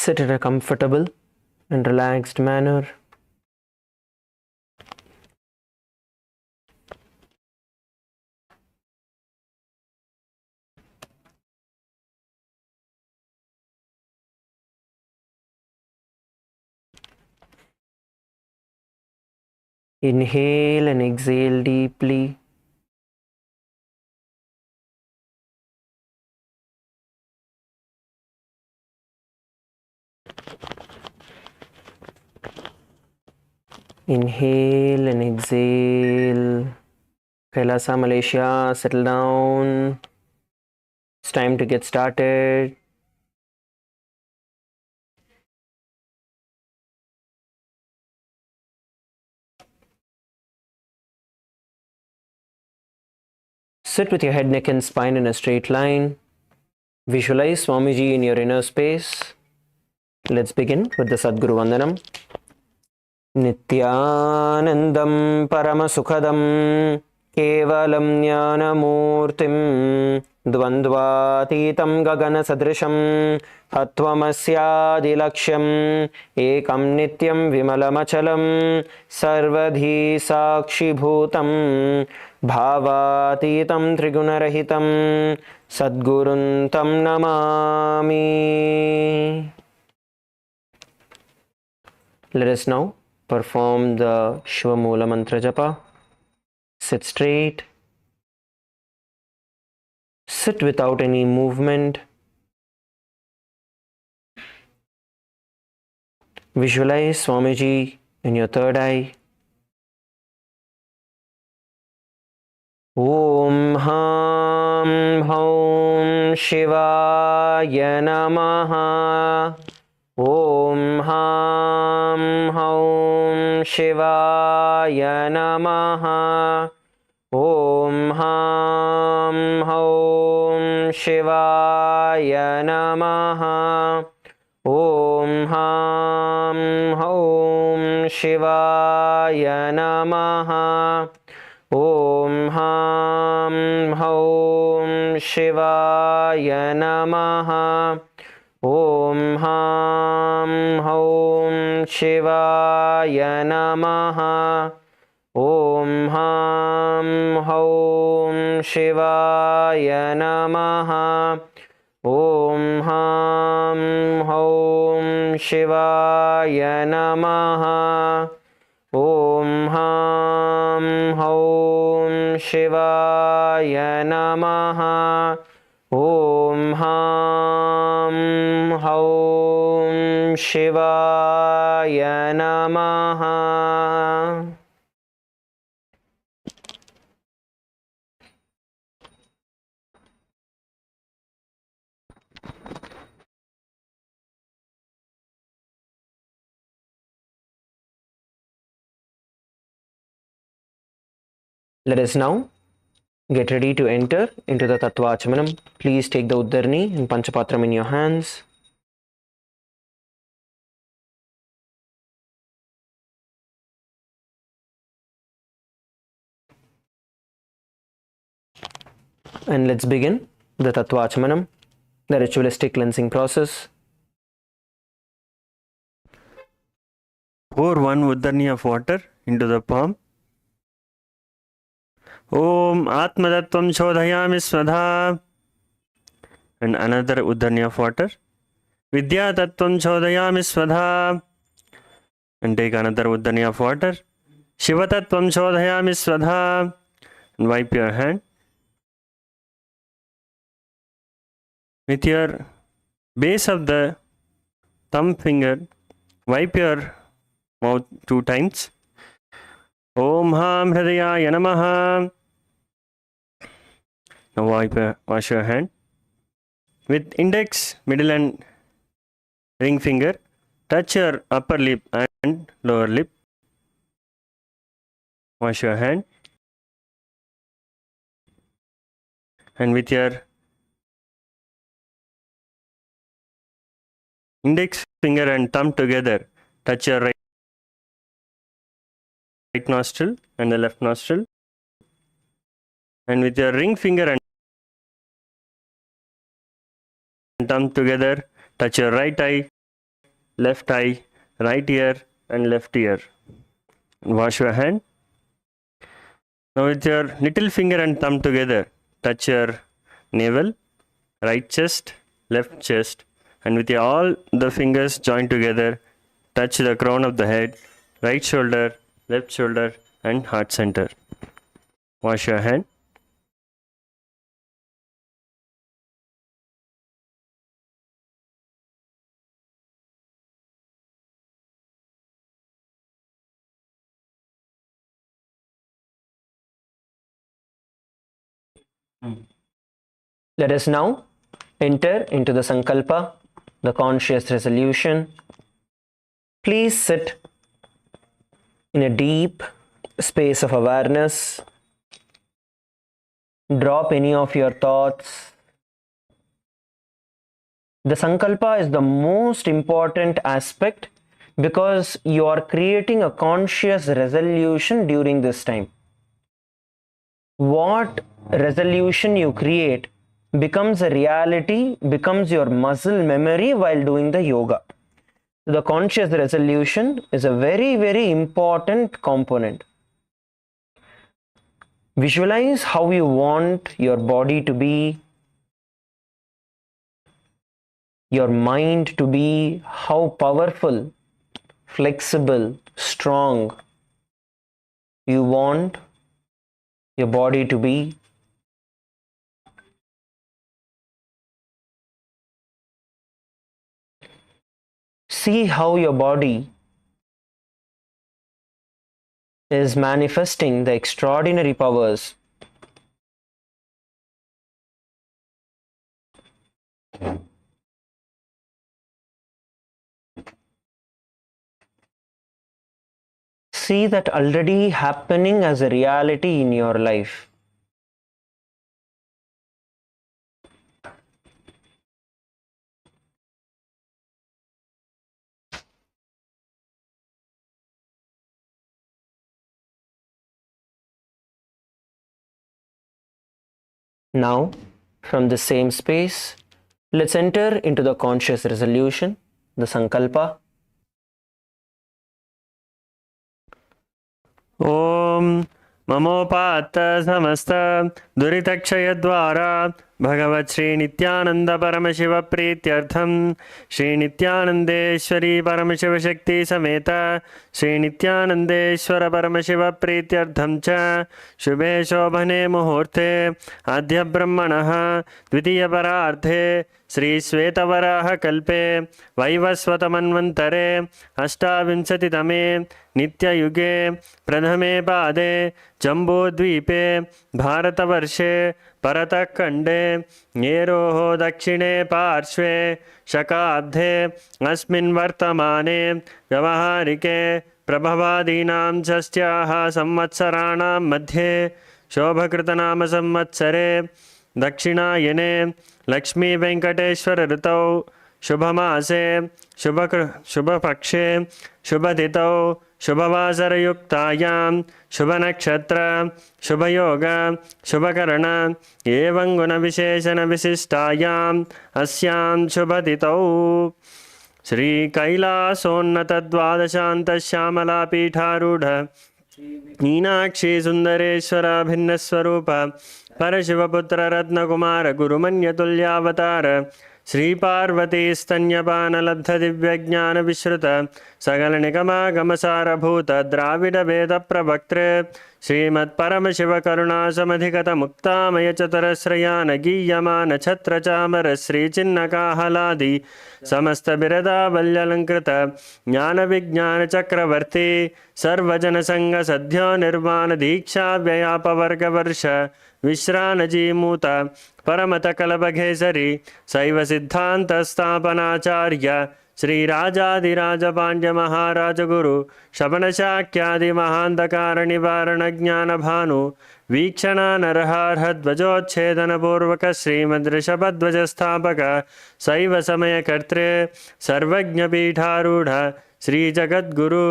Sit in a comfortable and relaxed manner. Inhale and exhale deeply. Inhale and exhale. KAILASA, Malaysia, settle down. It's time to get started. Sit with your head, neck and spine in a straight line. Visualize Swamiji in your inner space. Let's begin with the Sadguru Vandanam. Nithyanandam Paramasukhadam Kevalam Jnanamurtim Dvandvatitam Gagana Sadrisham Tatvamasyadilaksham Ekam Nityam Vimalamachalam Sarvadhi Sakshi Bhutam Bhavatitam Trigunarahitam Sadguruntam Namami. Let us now perform the Shiva Mula Mantra Japa. Sit straight. Sit without any movement. Visualize Swamiji in your third eye. Om Ham Haum Shivaya Namaha. Om Ham Haum Shivaya Namaha. Om Ham Haum Shivaya Namaha. Om Ham Haum Shivaya Namaha. Om Ham Haum Shivaya Namaha. Om Ham Haum Shivaya Namaha. Om Ham Haum Shivaya Namaha. Om Ham Haum Shivaya Namaha. Om Ham Haum Shivaya Namaha. Om Ham Haum Shivaya Namaha. Let us now get ready to enter into the Tattva Achamanam. Please take the Uddarni and Panchapatram in your hands. And let's begin the Tattva Achamanam, the ritualistic cleansing process. Pour 1 Uddarni of water into the palm. Om Atmadattvam Shodhayami Swadha. And another Uddarni of water. Vidya Tattvam Shodhayami Swadha. And take another Uddarni of water. Shiva Tattvam Shodhayami Swadha. And wipe your hand. With your base of the thumb finger, wipe your mouth 2 times. Om Ham Hridayaya Namaha. Now wash your hand. With index, middle and ring finger, touch your upper lip and lower lip. Wash your hand. And with your index finger and thumb together, touch your right nostril and the left nostril. And with your ring finger and thumb together, touch your right eye left eye, right ear and left ear. Wash your hand. Now with your little finger and thumb together, touch your navel, right chest, left chest, and with your all the fingers joined together, touch the crown of the head, right shoulder, left shoulder and heart center. Wash your hand. Let us now enter into the Sankalpa, the conscious resolution. Please sit in a deep space of awareness. Drop any of your thoughts. The Sankalpa is the most important aspect because you are creating a conscious resolution during this time. What resolution you create becomes a reality, becomes your muscle memory while doing the yoga. The conscious resolution is a very, very important component. Visualize how you want your body to be, your mind to be, how powerful, flexible, strong you want your body to be. See how your body is manifesting the extraordinary powers. See that already happening as a reality in your life. Now, from the same space, let's enter into the conscious resolution, the Sankalpa. Om Mamopata Samasta Duritakshayadvara Bhagavat Shri Nithyananda Paramashiva Prityartham Shri Nithyanandeshwari Paramashiva Shakti Sameta Shri Nithyanandeshwara Paramashiva Prityartham Cha Shubhe Shobhane Muhurte Adhya Brahmanaha Dvitiya Pararthe Shri Svetavaraha Kalpe Vaivasvatamanvantare Ashtavinsatitame Nitya Yuge Pradhame Pade Jambodvipe Bharatavarše Paratakande Neroho Dakshine Parshve Shakabdhe Asmin Vartamane Vyavaharike Prabhavadinam Chastyaha Samvatsaranam Madhye Shobhakritanama Samvatsare Dakshinayane Lakshmi Venkateshwara Ritau Shubhamase Shubhapakshe Shubhaditau Shubhavasarayuktayam Shubhanakshatra Shubhayoga Shubhakarana Evanguna Visheshana Visistayam Asyam Shubhaditau Shri Kailasonnata Dvadashanta Shyamala Pitharudha Meenakshi Sundareshwara Bhinnaswarupa Parashivaputra Ratnakumara Gurumanya Tulyavatara Shri Parvati Stanyapana Labdha Divyajnana Vishruta Sagala Nikama Gamasara Bhuta Dravida Veda Pravaktre Srimad Paramashiva Karuna Samadhikata Mukta Maya Chatarasrayana Giyamana Chatra Chamara Sri Chinnaka Haladi Samasta Birada Valyalankrita Jnana Vijnana Chakravarti Sarvajana Sangha Sadhya Nirvana Diksha Vyayapa Varga Varsha Vishranaji Muta Paramata Kalabhaghesari Saiva Siddhanta Sthapanacharya Shri Rajadiraja Pandya Maharaja Guru Shabana Shakyadi Mahandakara Nivarana Jnana Bhanu Vikshana Narharha Dvajochedana Purvaka Srimad Rishabhadvaja Sthapaka Saiva Samaya Kartre Sarvajna Pitharudha Shri जगद्गुरु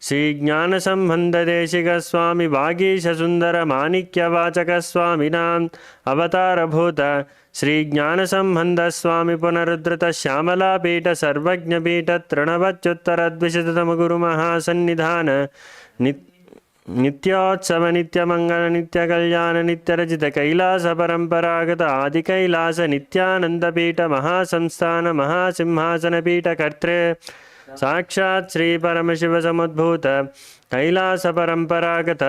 श्री ज्ञान संबंध देशिक स्वामी वागीश सुंदर माणिक्य वाचक स्वामिनां अवतारभूत श्री ज्ञान संबंध स्वामी पुनरुद्धृत श्यामला पीठ सर्वज्ञ पीठ तृणवच्युत्तर द्विशततम गुरु महासन्निधान नित्योत्सव नित्य मंगल नित्य कल्याण नित्य रचित कैलास परंपरागत आदि कैलास नित्यानंद पीठ महासंस्थान महासिंहासन पीठ कर्त्रे साक्षात् श्री परमशिव समुद्भूत कैलास परंपरागत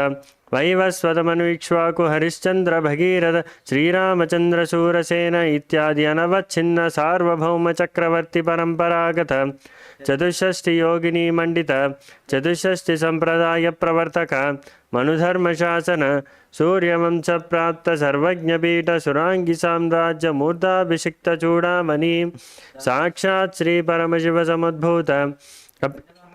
वैवस्वतमनुक्ष्वाकु हरिश्चंद्र भगीरथ श्रीरामचंद्र शूरसेन इत्यादि अनवच्छिन्न सार्वभौम चक्रवर्ती परंपरागत चतुष्षष्टि योगिनी मंडित चतुष्षष्टि संप्रदाय प्रवर्तक मनुधर्म शासन सूर्यवंश प्राप्त सर्वज्ञ पीठ सुरांगी साम्राज्य मूर्धाभिषिक्त चूड़ामणि साक्षात् श्री परमशिव समुद्भूत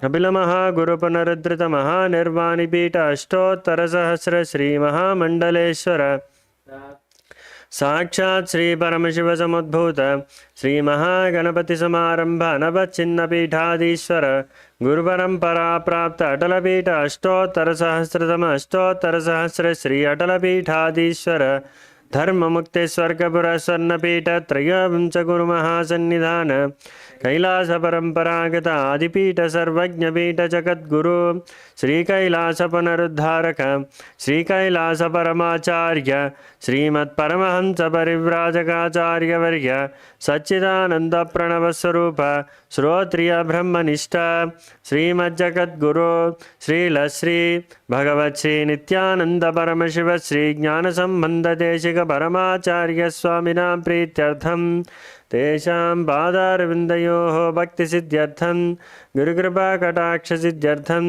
कपिल महागुरु पुनरुद्धृत महानिर्वाणी पीठ अष्टोत्तर सहस्र श्री महामंडलेश्वर साक्षात् श्री परमशिव समुद्भूत श्री महागणपति समारंभ अनवच्छिन्न पीठाधीश्वर गुरु परंपरा प्राप्त अटल पीठ अष्टोत्तर सहस्रतम अष्टोत्तर सहस्र श्री अटल पीठाधीश्वर धर्म मुक्ति स्वर्गपुर स्वर्णपीठ त्रयोविंश गुरु महासन्निधान कैलास परंपरागत आदिपीठ सर्वज्ञ पीठ जगद्गुरु श्री कैलास पुनरुद्धारक श्री कैलास परमाचार्य श्रीमत् परमहंस परिव्राजकाचार्य वर्य सच्चिदानंद प्रणव स्वरूप श्रोत्रिय ब्रह्मनिष्ठ श्रीमज्जगद्गुरु श्रीलश्री भगवत् श्री नित्यानंद परमशिव श्री ज्ञान संबंध देशिक परमाचार्य स्वामिनां प्रीत्यर्थं तेषां पादारविन्दयोः भक्तिसिद्ध्यर्थं गुरुकृपा कटाक्ष सिद्ध्यर्थं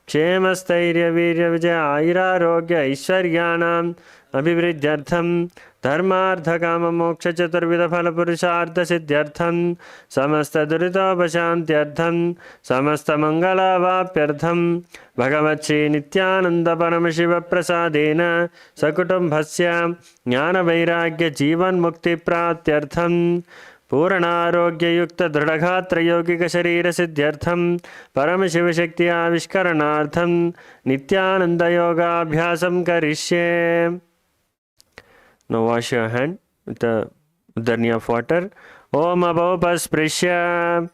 क्षेमस्थैर्य वीर्य विजय आयुरारोग्य ऐश्वर्याणाम् अभिवृद्ध्यर्थं धर्मार्थ काम मोक्ष चतुर्विध फल पुरुषार्थ सिद्ध्यर्थं समस्त दुरितोपशान्त्यर्थं समस्त मंगलावाप्यर्थं भगवत् श्री नित्यानंद परमशिव प्रसादेन सकुटुम्बस्य ज्ञान वैराग्य जीवन मुक्ति प्राप्त्यर्थं पूर्णारोग्ययुक्त दृढ़गात्र यौगिक शरीर सिद्ध्यर्थं परमशिव शक्ति आविष्करणार्थं नित्यानंद योगाभ्यासं करिष्ये. Now wash your hand with the uddarni of water. Om abhopasprishya.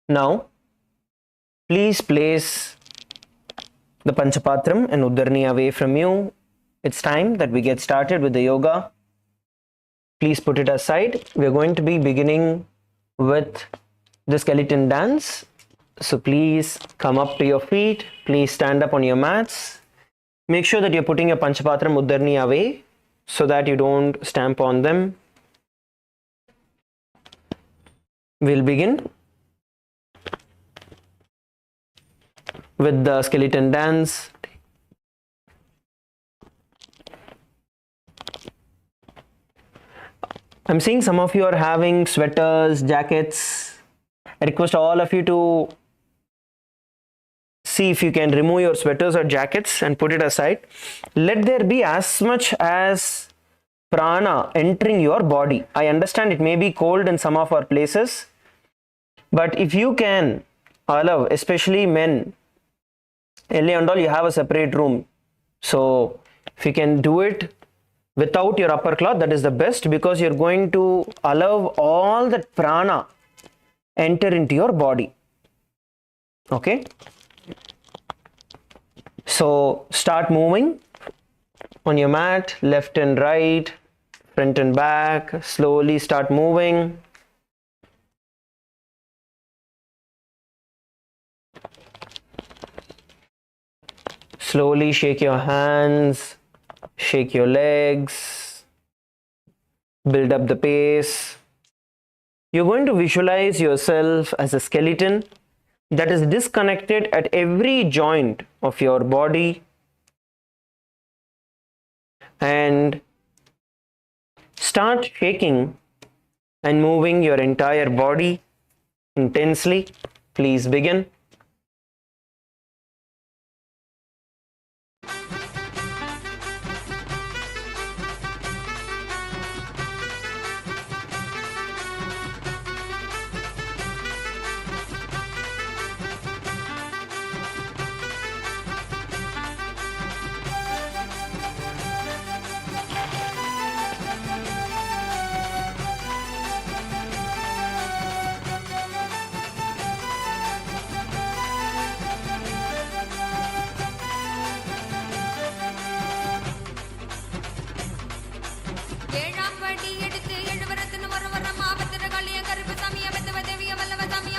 Now, please place the Panchapatram and Uddarni away from you. It's time that we get started with the yoga. Please put it aside. We're going to be beginning with the skeleton dance. So please come up to your feet. Please stand up on your mats. Make sure that you're putting your Panchapatram Uddarni away so that you don't stamp on them. We'll begin with the skeleton dance. I'm seeing some of you are having sweaters, jackets. I request all of you to see if you can remove your sweaters or jackets and put it aside. Let there be as much as prana entering your body. I understand it may be cold in some of our places, but if you can allow, especially men, LA and all, you have a separate room. So if you can do it without your upper cloth, that is the best, because you're going to allow all that prana enter into your body. Okay? So start moving on your mat, left and right, front and back. Slowly start moving. Slowly shake your hands, shake your legs, build up the pace. You're going to visualize yourself as a skeleton that is disconnected at every joint of your body, and start shaking and moving your entire body intensely. Please begin.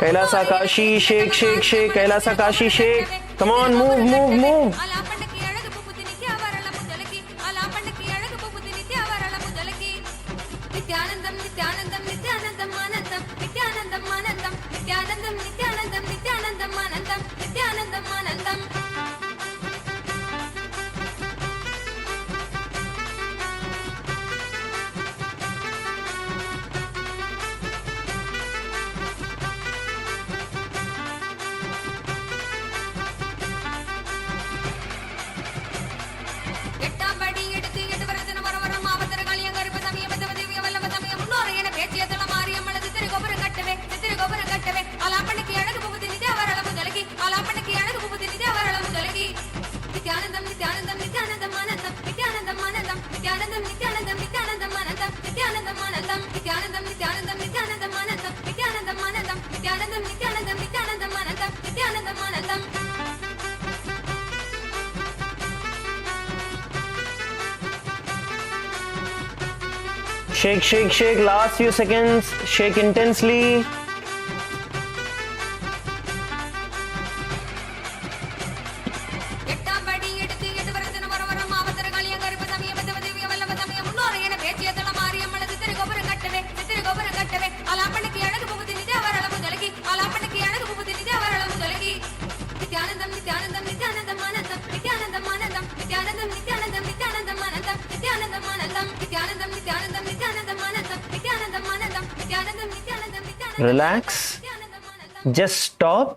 Kailasa Kashi, shake, shake, shake. Kailasa Kashi, shake. Come on, move, move, move. Nithyanandam, Nithyanandam, Nithyanandam, Anandam, Nithyanandam, Anandam, Nithyanandam, Nithyanandam, Nithyanandam, Anandam, Nithyanandam, Anandam. எட்டாம் படி எடுத்து எட்டு வரச்சன வரவரம் ஆவத்தர காளியம் கருப்ப சமயம் தேவிய வல்லவ சமயம் முன்னோரை என பேச்சிய தல மாரியம்மன் சித்திரை கோபுரம் கட்டவே அலாப்பண்ணுக்கு அழகு புகுதி நித்யாவரளவு ஜலகி அலாப்பண்ணுக்கு அழகு புகுதி நித்யாவரளவு ஜலகி நித்யானந்தம் நித்யானந்தம் நித்யானந்தம் ஆனந்தம் நித்யானந்தம் ஆனந்தம் நித்யானந்தம் நித்யானந்தம் நித்யானந்தம் ஆனந்தம் நித்யானந்தம் ஆனந்தம் நித்யானந்தம் நித்யானந்தம் நித்யானந்தம் ஆனந்தம் நித்யானந்தம் ஆனந்தம் நித்யானந்தம் நித்யானந்தம் நித்யானந்தம் ஆனந்தம் நித்யானந்தம் ஆனந்தம். Shake, shake, shake. Last few seconds. Shake intensely. எட்டாம் படி எடுத்து எட்டு வரச்சன வரவரம் ஆவத்தர காளியம் கருப்ப சமயம் தேவிய வல்லவ சமயம் முன்னோரை என பேச்சிய தல மாரியம்மன் சித்திரை கோபுரம் கட்டவே அலாப்பண்ணுக்கு அழகு புகுதி நித்யாவரளவு ஜலகி அலாப்பண்ணுக்கு அழகு புகுதி நித்யாவரளவு ஜலகி நித்யானந்தம் நித்யானந்தம் நித்யானந்தம் ஆனந்தம் நித்யானந்தம் ஆனந்தம் நித்யானந்தம் நித்யானந்தம் நித்யானந்தம் ஆனந்தம் நித்யானந்தம் ஆனந்தம் நித்யானந்தம் நித்யானந்தம் நித்யானந்தம் ஆனந்தம் நித்யானந்தம் ஆனந்தம் Nithyanandam Nithyanandam Nithyanandam. Relax. Just stop.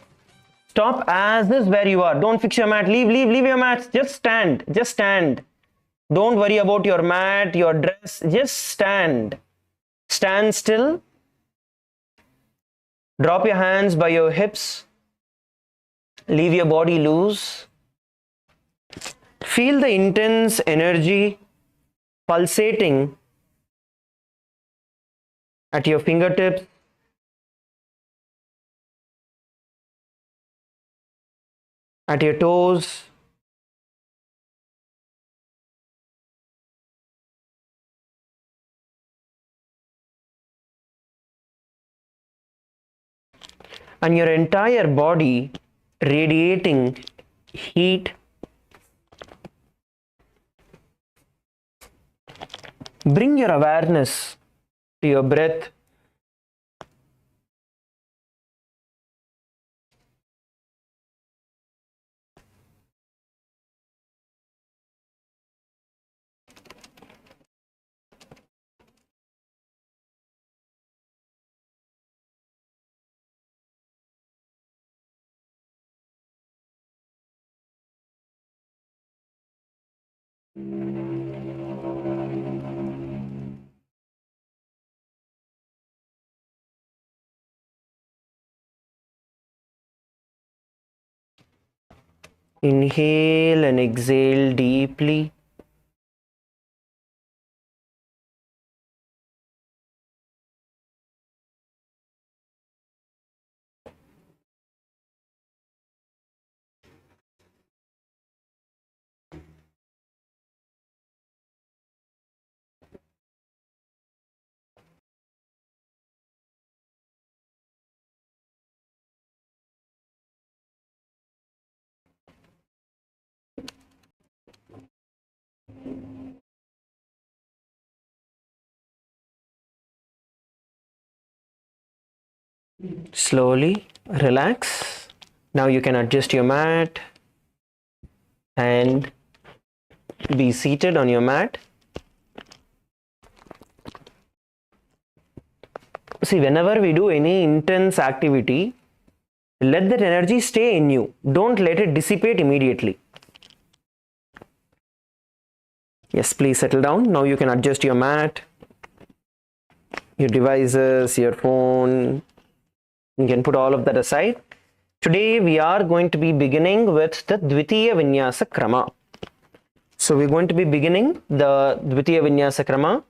Stop as is where you are. Don't fix your mat. Leave your mats. Just stand. Just stand. Don't worry about your mat, your dress. Just stand. Stand still. Drop your hands by your hips. Leave your body loose. Feel the intense energy pulsating at your fingertips, at your toes, and your entire body radiating heat. Bring your awareness to your breath. Inhale and exhale deeply. Slowly relax. Now you can adjust your mat and be seated on your mat. See, whenever we do any intense activity, let that energy stay in you. Don't let it dissipate immediately. Yes, please settle down. Now you can adjust your mat, your devices, your phone. You can put all of that aside. Today we are going to be beginning with the Dvitiya Vinyasa Krama. So we're going to be beginning the Dvitiya Vinyasa Krama.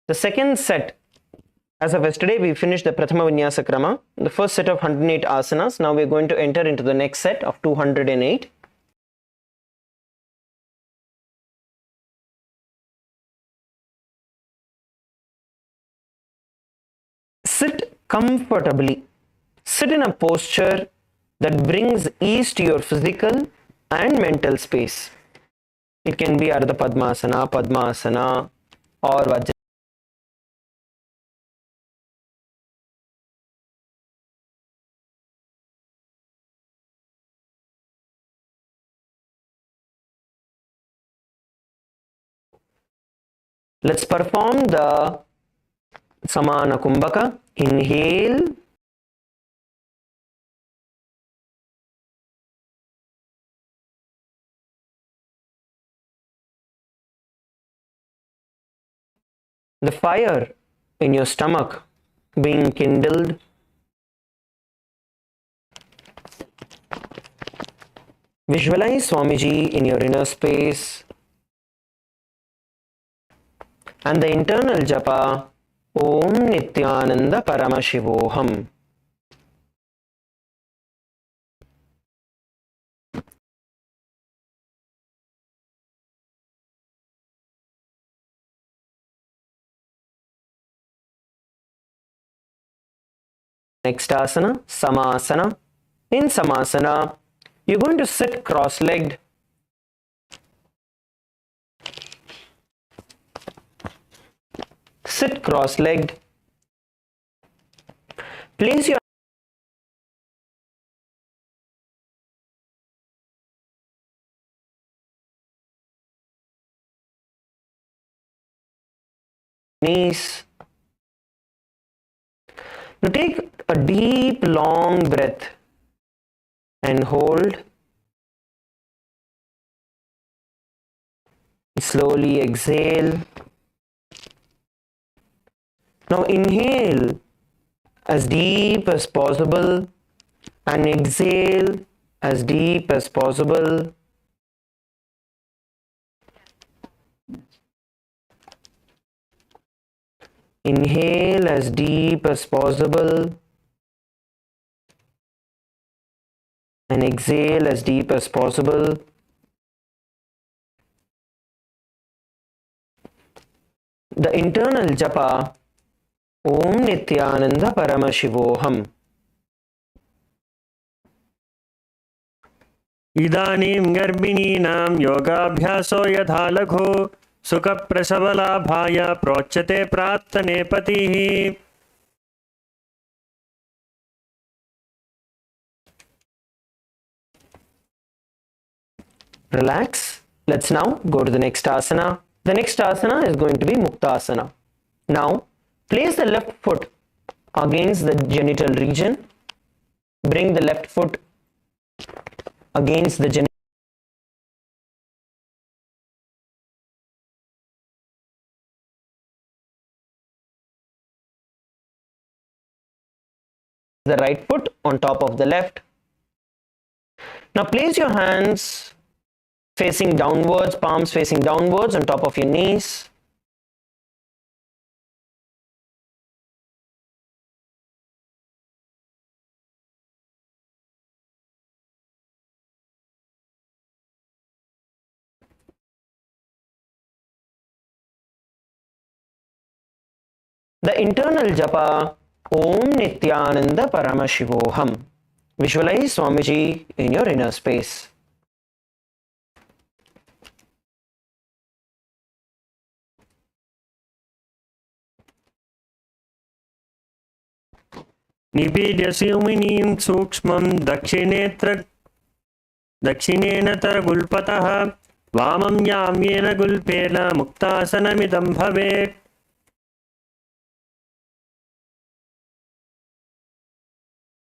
The second set, as of yesterday, we finished the Prathama Vinyasa Krama, the first set of 108 asanas. Now we're going to enter into the next set of 208. Sit comfortably. Sit in a posture that brings ease to your physical and mental space. It can be Ardha Padmasana, or Vajra. Let's perform the Samana Kumbhaka. Inhale. The fire in your stomach being kindled. Visualize Swamiji in your inner space. And the internal japa, Om Nithyananda Paramashivoham. Next asana, Samasana. In Samasana, you're going to sit cross-legged. Sit cross-legged. Place your knees. Now take a deep, long breath and hold. Slowly exhale. Now inhale as deep as possible and exhale as deep as possible. Inhale as deep as possible and exhale as deep as possible. The internal japa, Om Nithyananda Paramashivoham. इदानीं गर्भिणीनां योगाभ्यासो यथा लघु सुखप्रसवलाभाय प्रोच्यते प्रार्थने पतिः. Relax. Let's now go to the next asana. The next asana is going to be Muktasana. Now, place the left foot against the genital region. Bring the left foot against the genital. The right foot on top of the left. Now place your hands facing downwards, palms facing downwards on top of your knees. The internal japa, Om Nithyananda Paramashivoham. Visualize Swamiji in your inner space. निपीड्यस्यूमिनीं सूक्ष्मं दक्षिणेन तरगुल्पतः वामं याम्येन गुल्पेन मुक्तासनमिदं भवेत्.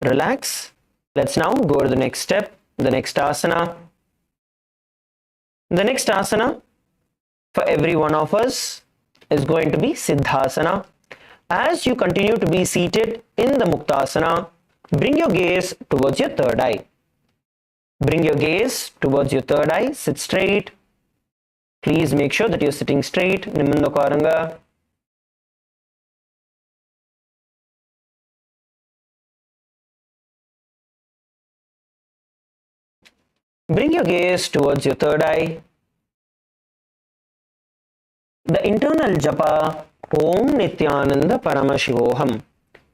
Relax. Let's now go to the next step, the next asana. The next asana for every one of us is going to be Siddhasana. As you continue to be seated in the Muktasana, bring your gaze towards your third eye. Bring your gaze towards your third eye. Sit straight. Please make sure that you're sitting straight. Nimandokaranga. Bring your gaze towards your third eye. The internal japa, Om Nithyananda Paramashivoham.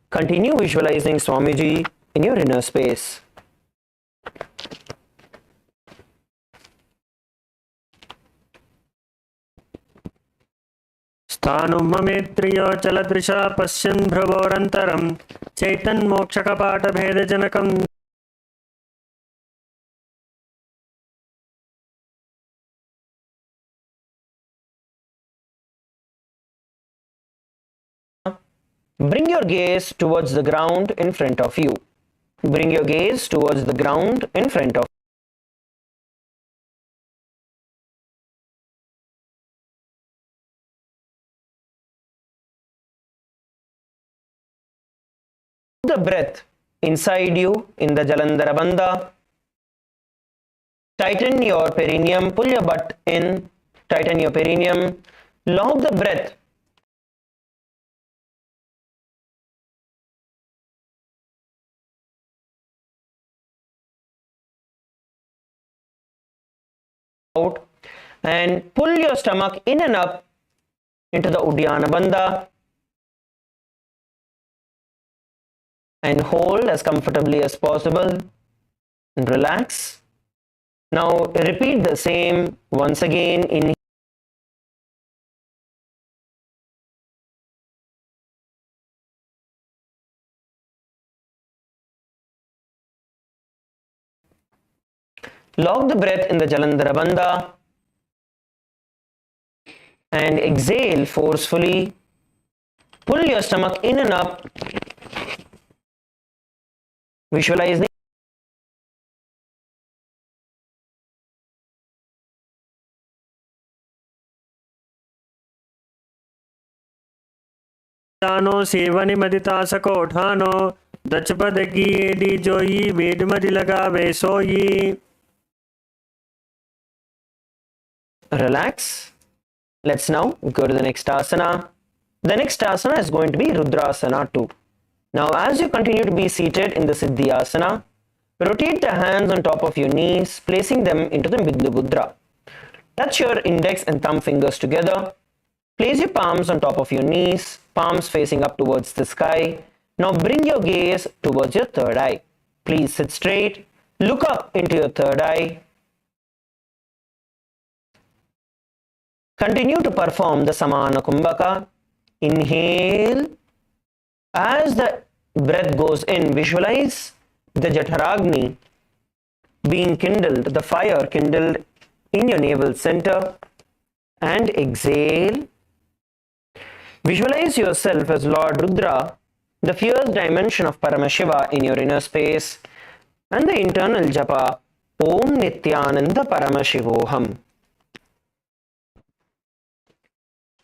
Continue visualizing Swamiji in your inner space. स्थाणुममेत्रियो चलदृशा पश्यन् भ्रवोरन्तरं चैतन्मोक्षकपाटभेदजनकं Bring your gaze towards the ground in front of you. Bring your gaze towards the ground in front of the breath inside you in the Jalandhara Bandha. Tighten your perineum, pull your butt in, tighten your perineum, lock the breath. Out and pull your stomach in and up into the Uddiyana Bandha and hold as comfortably as possible and relax. Now repeat the same once again. Inhale. Lock the breath in the Jalandhara Bandha and exhale forcefully. Pull your stomach in and up. Visualizing तानो सेवनि मदितासको ठानो दचपदगी एडी जोई वेदमदि लगावे सोई. relax. Let's now go to the next asana. The next asana is going to be Rudrasana 2. Now as you continue to be seated in the Siddhyasana, rotate the hands on top of your knees, placing them into the Biddu Mudra. Touch your index and thumb fingers together. Place your palms on top of your knees, palms facing up towards the sky. Now bring your gaze towards your third eye. Please sit straight, look up into your third eye. Continue to perform the Samana Kumbhaka. Inhale. As the breath goes in, visualize the Jatharagni being kindled, the fire kindled in your navel center. And exhale. Visualize yourself as Lord Rudra, the fierce dimension of Paramashiva in your inner space, and the internal japa Om Nithyananda Paramashivoham.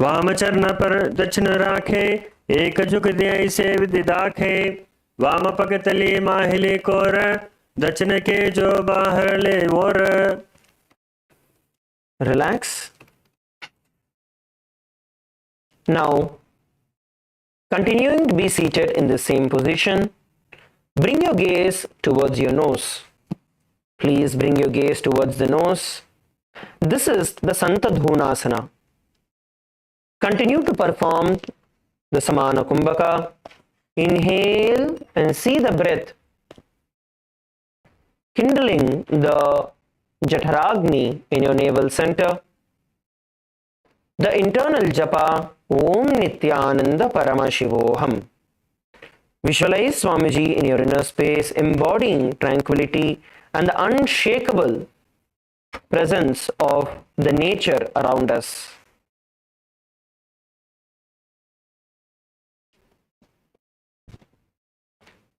वामचरण पर दक्षिण राखे एक झुक दे से विधि दाखे. वाम पग तले माहिले core दक्षिण के जो बाहर ले वोर. Relax. Now, continuing to be seated in the same position, bring your gaze towards your nose. Please bring your gaze towards the nose. This is the Santadhunasana. Continue to perform the Samana Kumbhaka. Inhale and see the breath kindling the Jatharagni in your navel center. The internal japa Om Nithyananda Paramashivoham. Visualize Swamiji in your inner space, embodying tranquility and the unshakable presence of the nature around us.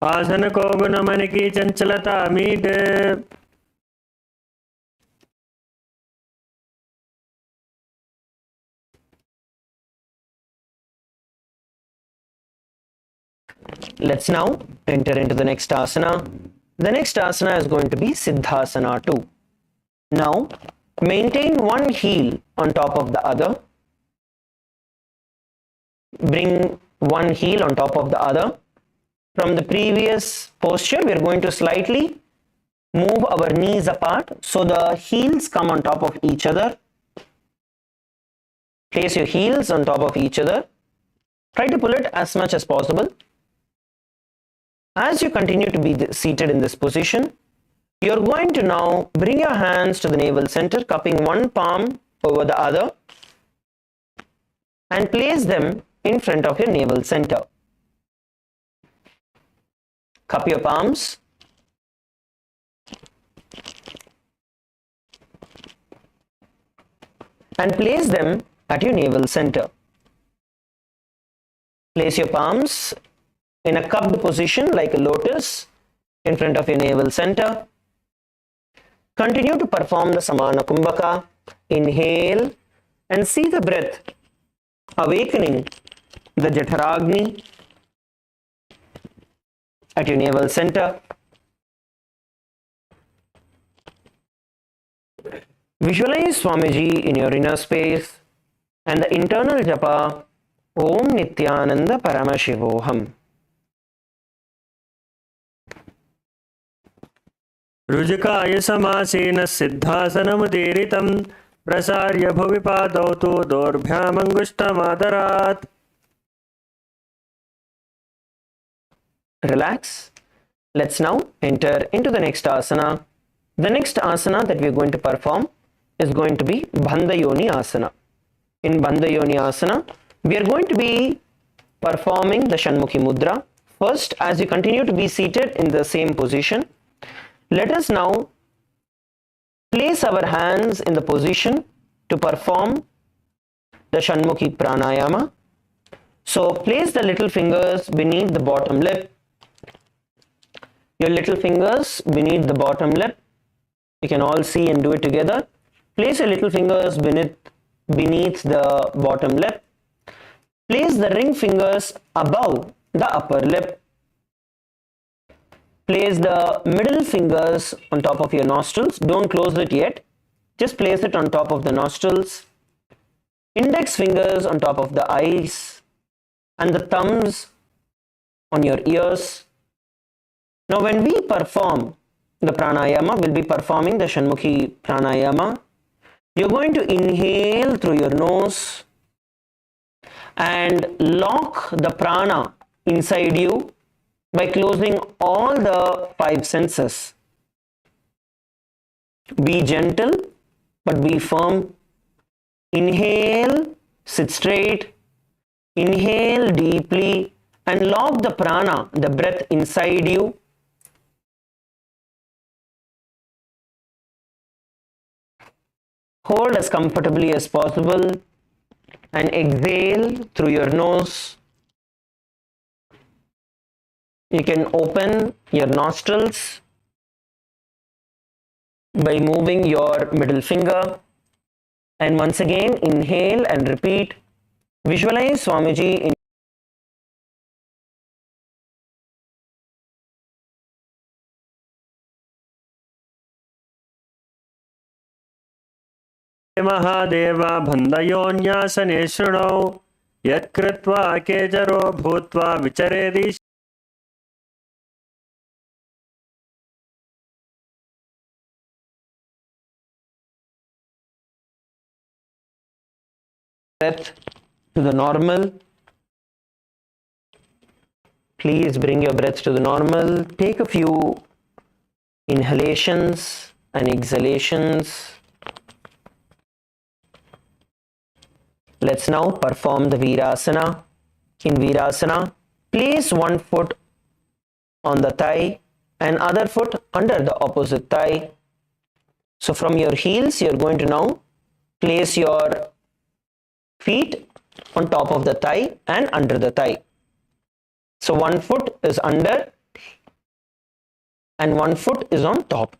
आसन को गुण मन की चंचलता Mead. Let's now enter into the next asana. The next asana is going to be Siddhasana 2. Now, maintain one heel on top of the other. Bring one heel on top of the other. From the previous posture, we are going to slightly move our knees apart so the heels come on top of each other. Place your heels on top of each other. Try to pull it as much as possible. As you continue to be seated in this position, you're going to now bring your hands to the navel center, cupping one palm over the other, and place them in front of your navel center. Cup your palms. And place them at your navel center. Place your palms in a cupped position like a lotus in front of your navel center. Continue to perform the Samana Kumbhaka. Inhale and see the breath awakening the Jatharagni at your navel center. Visualize Swamiji in your inner space and the internal japa Om Nithyananda Paramashivoham. रुजकाय समासेन सिद्धासनमुदीरितं प्रसार्य भुवि पादौ तु दोर्भ्यामङ्गुष्ठमादरात्. Relax. Let's now enter into the next asana. The next asana that we are going to perform is going to be Bandhayoni Asana. In Bandhayoni Asana, we are going to be performing the Shanmukhi Mudra. First, as you continue to be seated in the same position, let us now place our hands in the position to perform the Shanmukhi Pranayama. So, place the little fingers beneath the bottom lip. Your little fingers beneath the bottom lip. You can all see and do it together. Place your little fingers beneath the bottom lip. Place the ring fingers above the upper lip. Place the middle fingers on top of your nostrils. Don't close it yet. Just place it on top of the nostrils. Index fingers on top of the eyes. And the thumbs on your ears. Now when we perform the pranayama, we'll be performing the Shanmukhi pranayama. You're going to inhale through your nose and lock the prana inside you by closing all the 5 senses. Be gentle but be firm. Inhale, sit straight. Inhale deeply and lock the prana, the breath inside you. Hold as comfortably as possible and exhale through your nose. You can open your nostrils by moving your middle finger. And once again, inhale and repeat. Visualize Swamiji in Mahadeva बन्धयोन्यासने शृणौ यत्कृत्वा केजरो भूत्वा विचरेदि. breath to the normal. Please bring your breath to the normal. Take a few inhalations and exhalations. Let's now perform the Virasana. In Virasana, place one foot on the thigh and other foot under the opposite thigh. So from your heels, you're going to now place your feet on top of the thigh and under the thigh. So one foot is under and one foot is on top.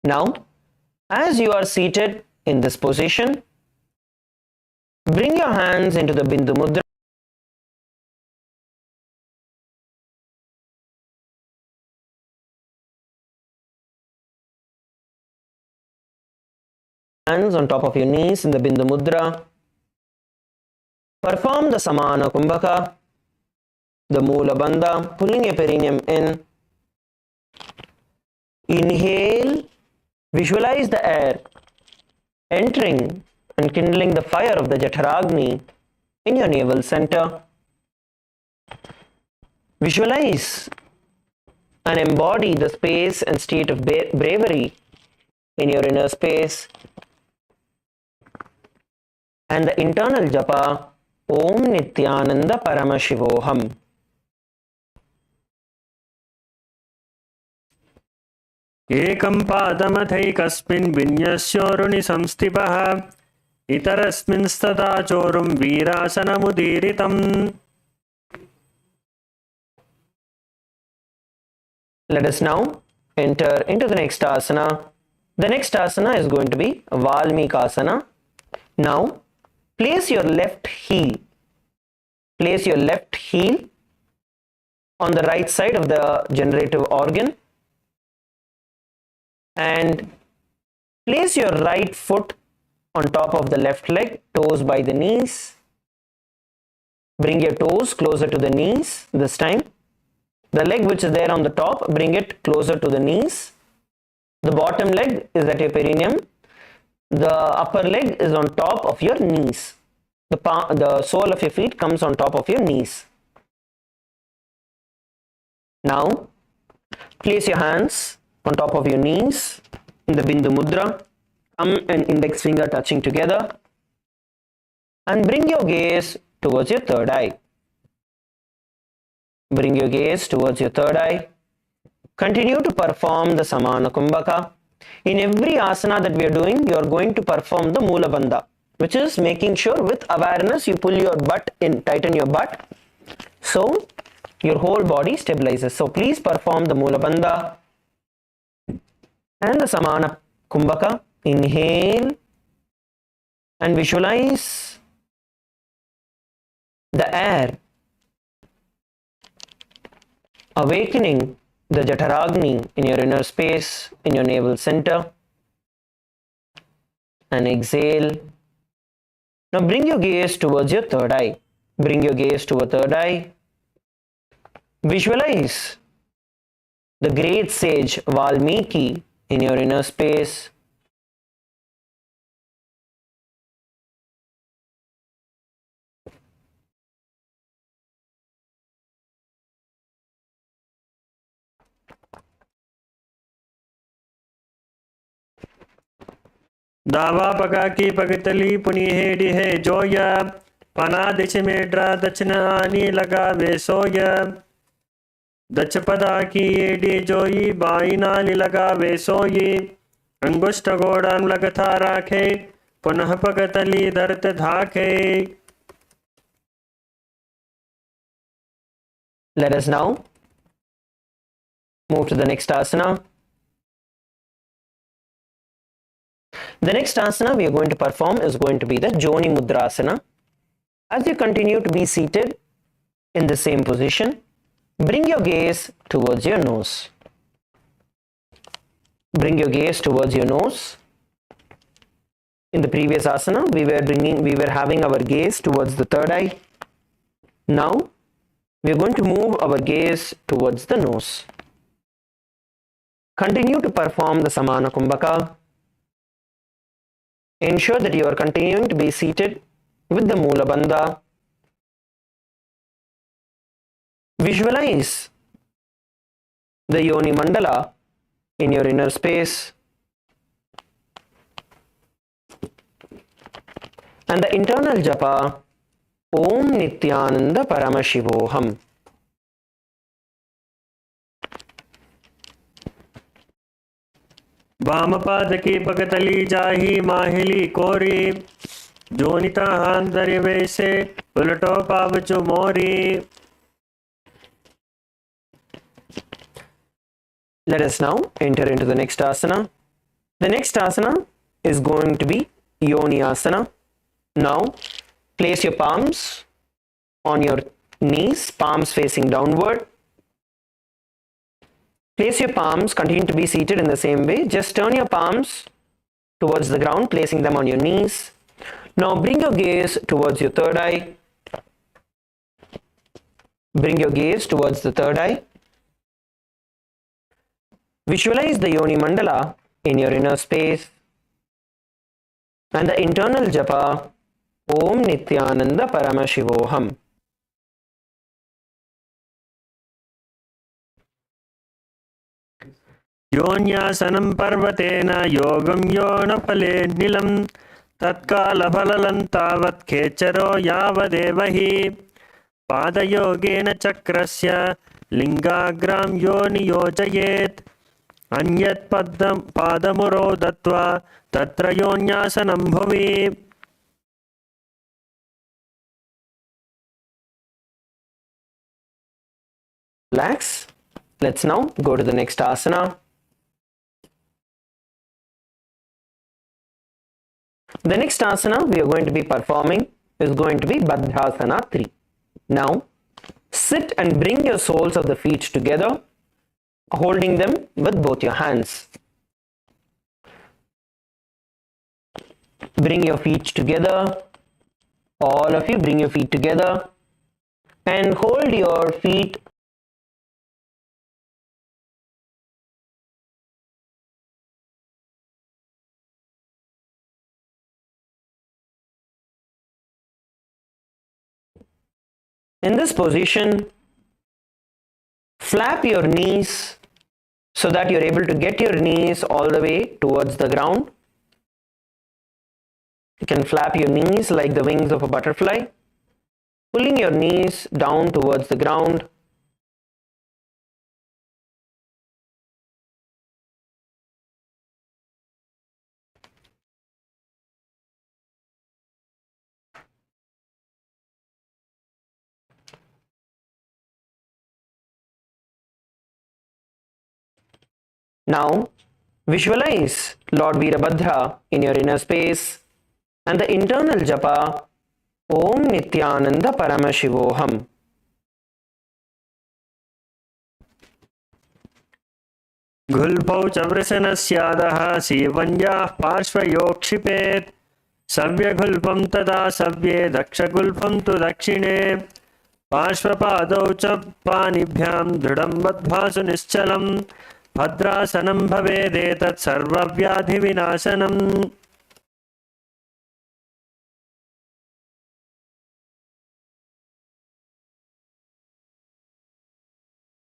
Now, as you are seated in this position, bring your hands into the Bindu Mudra. Hands on top of your knees in the Bindu Mudra. Perform the Samana Kumbhaka, the Moola Bandha, pulling your perineum in. Inhale Visualize the air entering and kindling the fire of the Jataragni in your navel center. Visualize and embody the space and state of bravery in your inner space. And the internal japa, Om Nithyananda Paramashivoham. एकं पादमथैकस्मिन् विन्यस्योरुणि संस्थितः इतरस्मिंस्तथा चोरुं वीरासनमुदीरितम्. Let us now enter into the next asana. The next asana is going to be Valmikasana. Now, place your left heel. Place your left heel on the right side of the generative organ. And place your right foot on top of the left leg, toes by the knees. Bring your toes closer to the knees this time. The leg which is there on the top, bring it closer to the knees. The bottom leg is at your perineum. The upper leg is on top of your knees. The sole of your feet comes on top of your knees. Now, place your hands on top of your knees in the Bindu Mudra, thumb and index finger touching together, and bring your gaze towards your third eye. Bring your gaze towards your third eye. Continue to perform the Samana Kumbhaka. In every asana that we are doing, you are going to perform the Mula Bandha, which is making sure with awareness you pull your butt in, tighten your butt, so your whole body stabilizes. So please perform the Mula Bandha and the Samana Kumbhaka. Inhale and visualize the air awakening the Jataragni in your inner space, in your navel center. And exhale. Now bring your gaze towards your third eye. Bring your gaze to a third eye. Visualize the great sage Valmiki in your inner space. दावा पका की पगतली पुनी Heidi है जोया पना दिच मेड्रा दचनानी लगा वे सोया दच पदा की AD जोई बाई नाली लगा वे सोई अंगुष्ठ गोड़ान लगथा राखे पुनः पगतली दर्त धाखे. Let us now move to the next asana. The next asana we are going to perform is going to be the Joni Mudrasana. As you continue to be seated in the same position, bring your gaze towards your nose. Bring your gaze towards your nose. In the previous asana, we were having our gaze towards the third eye. Now, we are going to move our gaze towards the nose. Continue to perform the Samana Kumbhaka. Ensure that you are continuing to be seated with the Mula Bandha. Visualize the Yoni Mandala in your inner space. And the internal japa, Om Nithyananda Paramashivoham. वामपाद की पगतली जाही माहिली कोरी जोनिता हांदर वैसे उलटो पावचु मोरी. Let us now enter into the next asana. The next asana is going to be Yoni Asana. Now, place your palms on your knees, palms facing downward. Place your palms, continue to be seated in the same way. Just turn your palms towards the ground, placing them on your knees. Now bring your gaze towards your third eye. Bring your gaze towards the third eye. Visualize the Yoni Mandala in your inner space, and the internal japa Om Nithyananda Paramashivoham. योन्यासनं पर्वतेन योगं यो न फले नीलं तत्कालफललं तावत् खेचरो यावदेव हि पादयोगेन चक्रस्य लिङ्गाग्रां यो नियोजयेत् अन्यत् पादमुरो दत्वा तत्र योन्यासनं भुवि. Relax. Let's now go to the next asana. The next asana we are going to be performing is going to be Baddhasana 3. Now, sit and bring your soles of the feet together, holding them with both your hands. Bring your feet together. All of you bring your feet together and hold your feet in this position. Flap your knees so that you're able to get your knees all the way towards the ground. You can flap your knees like the wings of a butterfly, pulling your knees down towards the ground. Now, visualize Lord Veerabhadra in your inner space and the internal japa Om Nithyananda Paramashivoham. घुल्पौ च वृषणस्यादः सीवन्याः पार्श्वयोक्षिपेत् सव्यघुल्पं तदा सव्ये दक्षगुल्पं तु दक्षिणे पार्श्वपादौ च पाणिभ्यां दृढं बद्ध्वा निश्चलं भद्रासनं भवेदेतत् सर्वव्याधिविनाशनम्.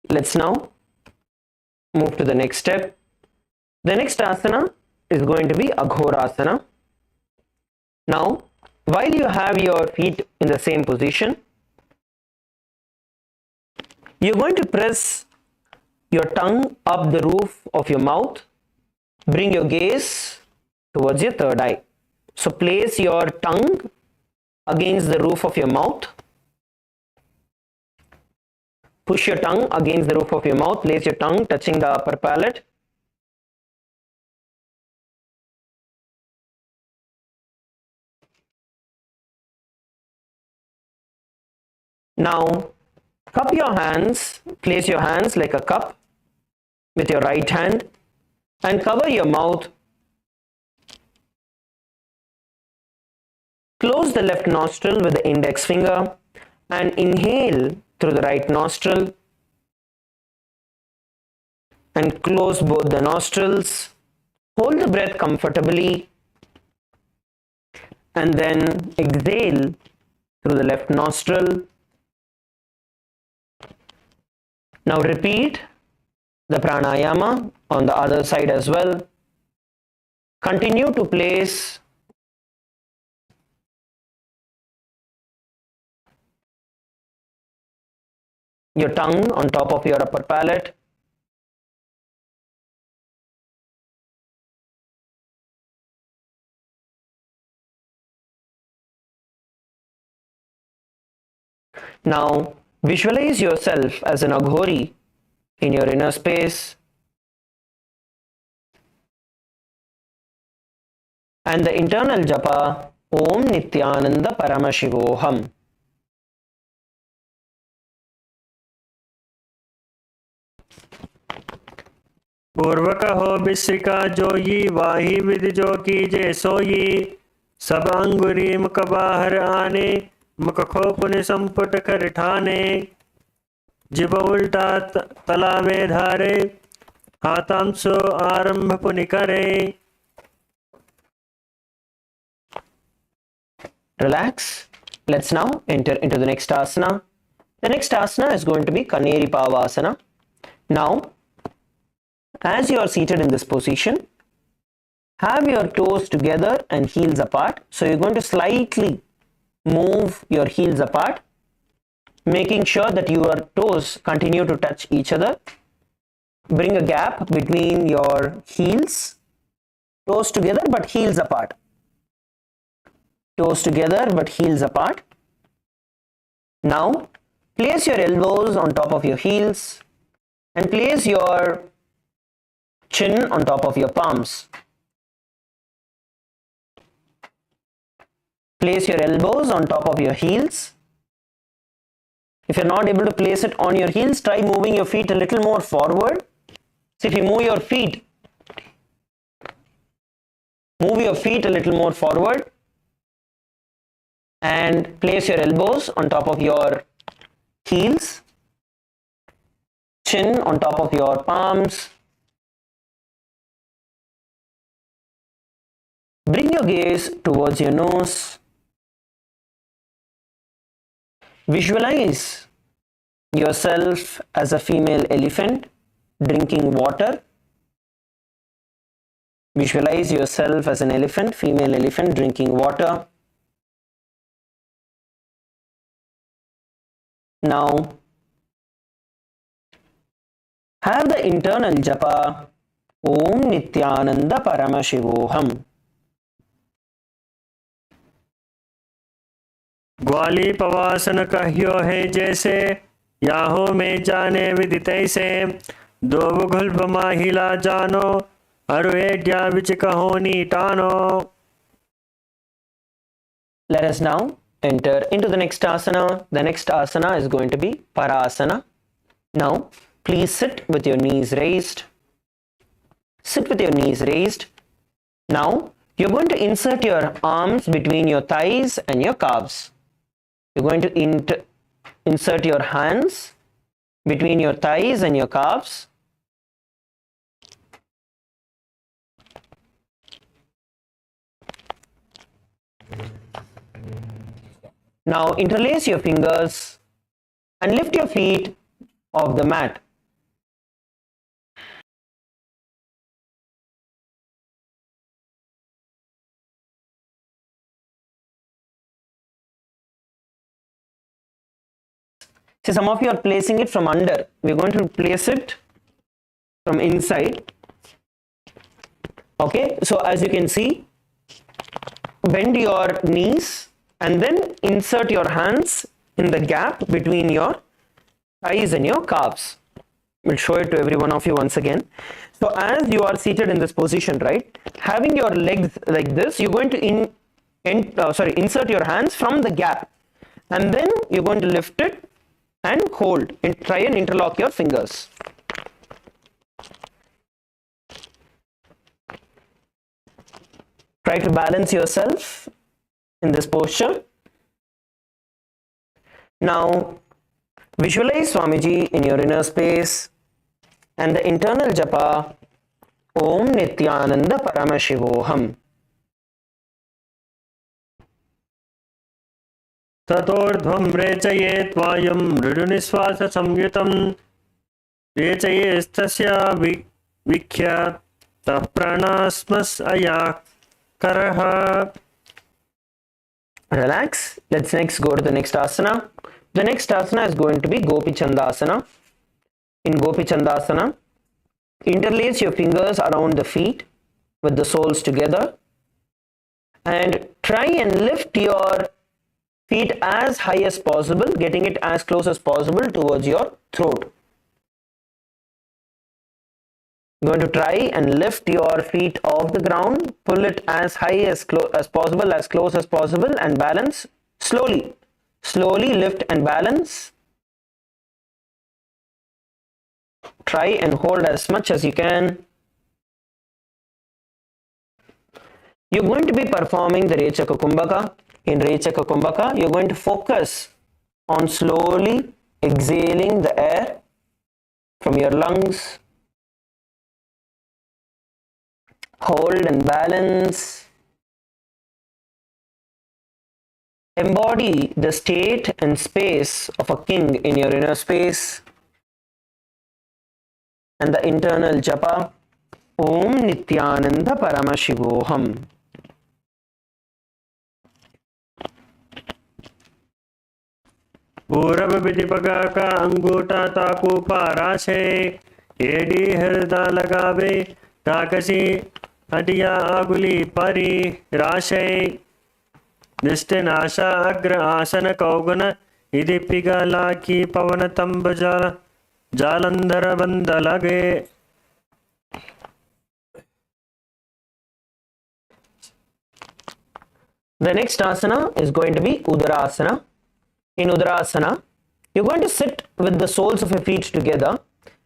Let's now move to the next step. The next asana is going to be Aghorasana. Now, while you have your feet in the same position, you're going to press your tongue up the roof of your mouth. Bring your gaze towards your third eye. So place your tongue against the roof of your mouth. Push your tongue against the roof of your mouth. Place your tongue touching the upper palate. Now, cup your hands. Place your hands like a cup with your right hand and cover your mouth. Close the left nostril with the index finger and inhale through the right nostril and close both the nostrils. Hold the breath comfortably and then exhale through the left nostril. Now repeat the pranayama on the other side as well. Continue to place your tongue on top of your upper palate. Now, visualize yourself as an Aghori in your inner space. And the internal japa Om Nithyananda Paramashivoham. पूर्वक हो बिस्रिका जोई वाही विधि जो कीजे सोई सब अंगुरी मुख बाहर आने मुख खो पुनि संपुट कर ठाने जिब उल्टा तलावे धारे हातांसो आरंभ पुनिकरे. Relax. Let's now enter into the next asana. The next asana is going to be Kaneri Pavasana. Now, as you are seated in this position, have your toes together and heels apart. So you're going to slightly move your heels apart, making sure that your toes continue to touch each other. Bring a gap between your heels, toes together but heels apart. Toes together but heels apart. Now, place your elbows on top of your heels and place your chin on top of your palms. Place your elbows on top of your heels. If you're not able to place it on your heels, try moving your feet a little more forward. So if you move your feet a little more forward and place your elbows on top of your heels, chin on top of your palms. Bring your gaze towards your nose. Visualize yourself as a female elephant drinking water. Visualize yourself as an elephant, female elephant drinking water. Now, have the internal japa Om Nithyananda Paramashivoham. ग्वाली पवासन कहियो है जैसे, Yahoo में जाने विदित से, दो बुघुल महिला जानो, अरुएड्या विच कहोनी टानो. Let us now enter into the next asana. The next asana is going to be Parasana. Now, please sit with your knees raised. Sit with your knees raised. Now, you're going to insert your arms between your thighs and your calves. You're going to insert your hands between your thighs and your calves. Now interlace your fingers and lift your feet off the mat. See, some of you are placing it from under. We're going to place it from inside. Okay, so as you can see, bend your knees and then insert your hands in the gap between your thighs and your calves. We'll show it to every one of you once again. So as you are seated in this position, right, having your legs like this, you're going to insert your hands from the gap, and then you're going to lift it and hold and try and interlock your fingers. Try to balance yourself in this posture. Now visualize Swamiji in your inner space and the internal japa Om Nithyananda Paramashivoham. ततोर्ध्वं रेचयेत् वायुं मृदुनिश्वास संयुतं, रेचयेस्तस्य विख्यातः प्राणास्मस् अयाकरः. Relax. Let's next go to the next asana. The next asana is going to be Gopi Chandasana. In Gopi Chandasana, interlace your fingers around the feet with the soles together and try and lift your feet as high as possible, getting it as close as possible towards your throat. You're going to try and lift your feet off the ground, pull it as high as possible, as close as possible, and balance slowly. Slowly lift and balance. Try and hold as much as you can. You're going to be performing the Rechaka Kumbhaka. In Rechaka Kumbhaka, you're going to focus on slowly exhaling the air from your lungs Hold and balance. Embody the state and space of a king in your inner space. And the internal japa, Om Nithyananda Paramashivoham. पूरब विधिपगा का अंगूठा ताकू पाराशे AD हृदय लगावे ताकसी हटिया आगुली परी राशे निष्ठनाशा अग्र आसन कौगन इधि पिगला की पवन तंब जालंधर बंद लगे. The next asana is going to be Udarasana. In Udarasana, you're going to sit with the soles of your feet together.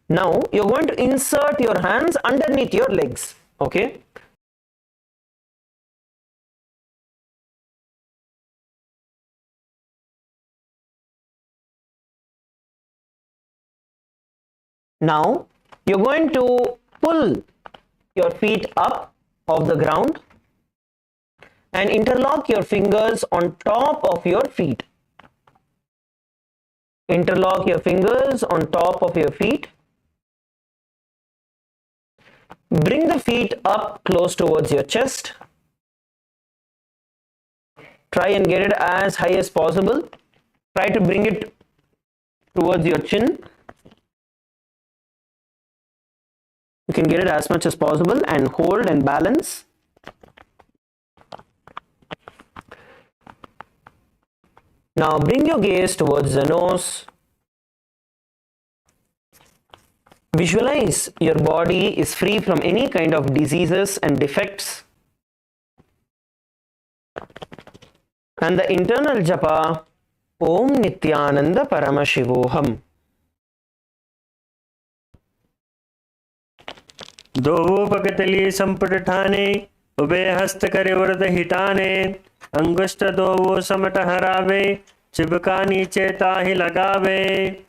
Now, you're going to insert your hands underneath your legs. Okay? Now, you're going to pull your feet up off the ground and interlock your fingers on top of your feet. Interlock your fingers on top of your feet. Bring the feet up close towards your chest. Try and get it as high as possible. Try to bring it towards your chin. You can get it as much as possible and hold and balance. Now bring your gaze towards the nose. Visualize your body is free from any kind of diseases and defects. And the internal japa, Om Nithyananda Paramashivoham. दो पकतली संपुट ठाने ube हस्त करे वरद हिटाने अंगुष्ठ दो वो समट हरावे चिबका नीचे ताहि लगावे.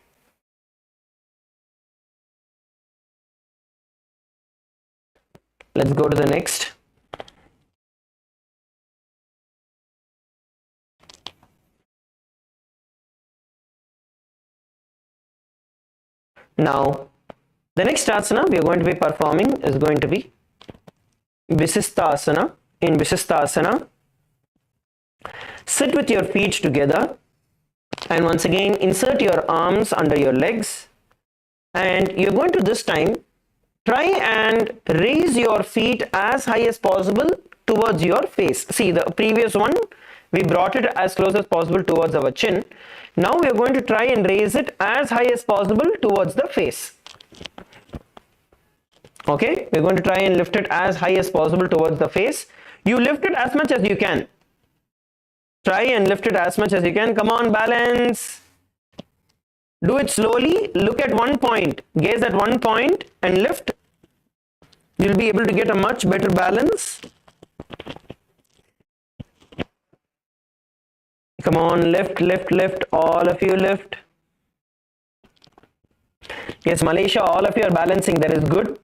Let's go to the next. Now, the next asana we are going to be performing is going to be Visisthasana. In Visisthasana, sit with your feet together and once again insert your arms under your legs, and you're going to this time try and raise your feet as high as possible towards your face. See, the previous one we brought it as close as possible towards our chin. Now we are going to try and raise it as high as possible towards the face. Okay, we're going to try and lift it as high as possible towards the face. You lift it as much as you can. Try and lift it as much as you can. Come on, balance. Do it slowly. Look at one point. Gaze at one point and lift. You'll be able to get a much better balance. Come on, lift, lift, lift. All of you lift. Yes, Malaysia, all of you are balancing. That is good.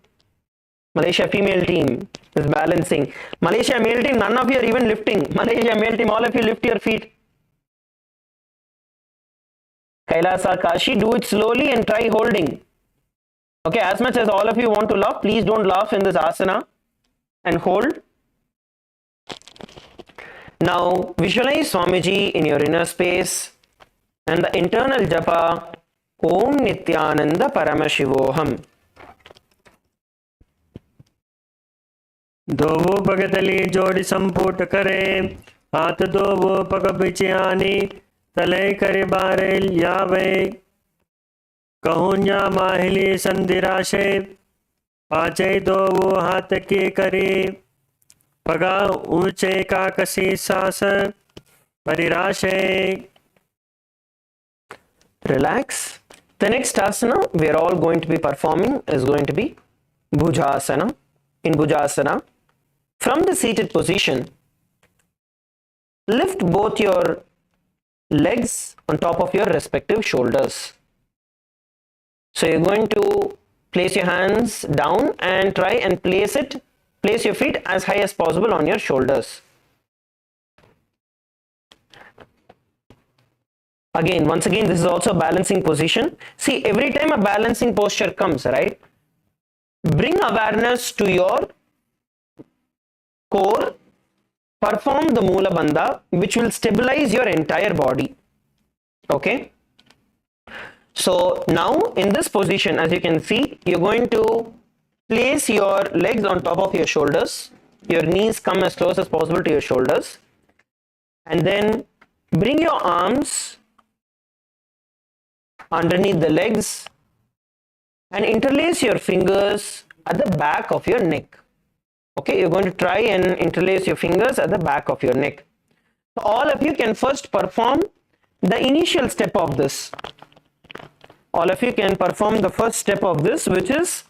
Malaysia female team is balancing. Malaysia male team, none of you are even lifting. Malaysia male team, all of you lift your feet. Kailasa, Kashi, do it slowly and try holding. Okay, as much as all of you want to laugh, please don't laugh in this asana and hold. Now visualize Swamiji in your inner space and the internal japa, Om Nithyananda Paramashivoham. दो वो पगतली जोड़ी संपुट करे हाथ दो वो पग बिचियानी तले करे बारे यावे कहून्या माहिली संधिराशे पाचे दो वो हाथ के करे पगा ऊंचे काकसी सास परिराशे. Relax. The next asana we are all going to be performing is going to be Bhujasana. In Bhujasana, from the seated position, lift both your legs on top of your respective shoulders. So you're going to place your hands down and try and place it Place your feet as high as possible on your shoulders. Again, once again, this is also a balancing position. See, every time a balancing posture comes, right, bring awareness to your core, perform the Mula Bandha, which will stabilize your entire body. Okay. So now in this position, as you can see, you're going to place your legs on top of your shoulders. Your knees come as close as possible to your shoulders. And then bring your arms underneath the legs and interlace your fingers at the back of your neck. Okay, you're going to try and interlace your fingers at the back of your neck. So all of you can first perform the initial step of this. All of you can perform the first step of this, which is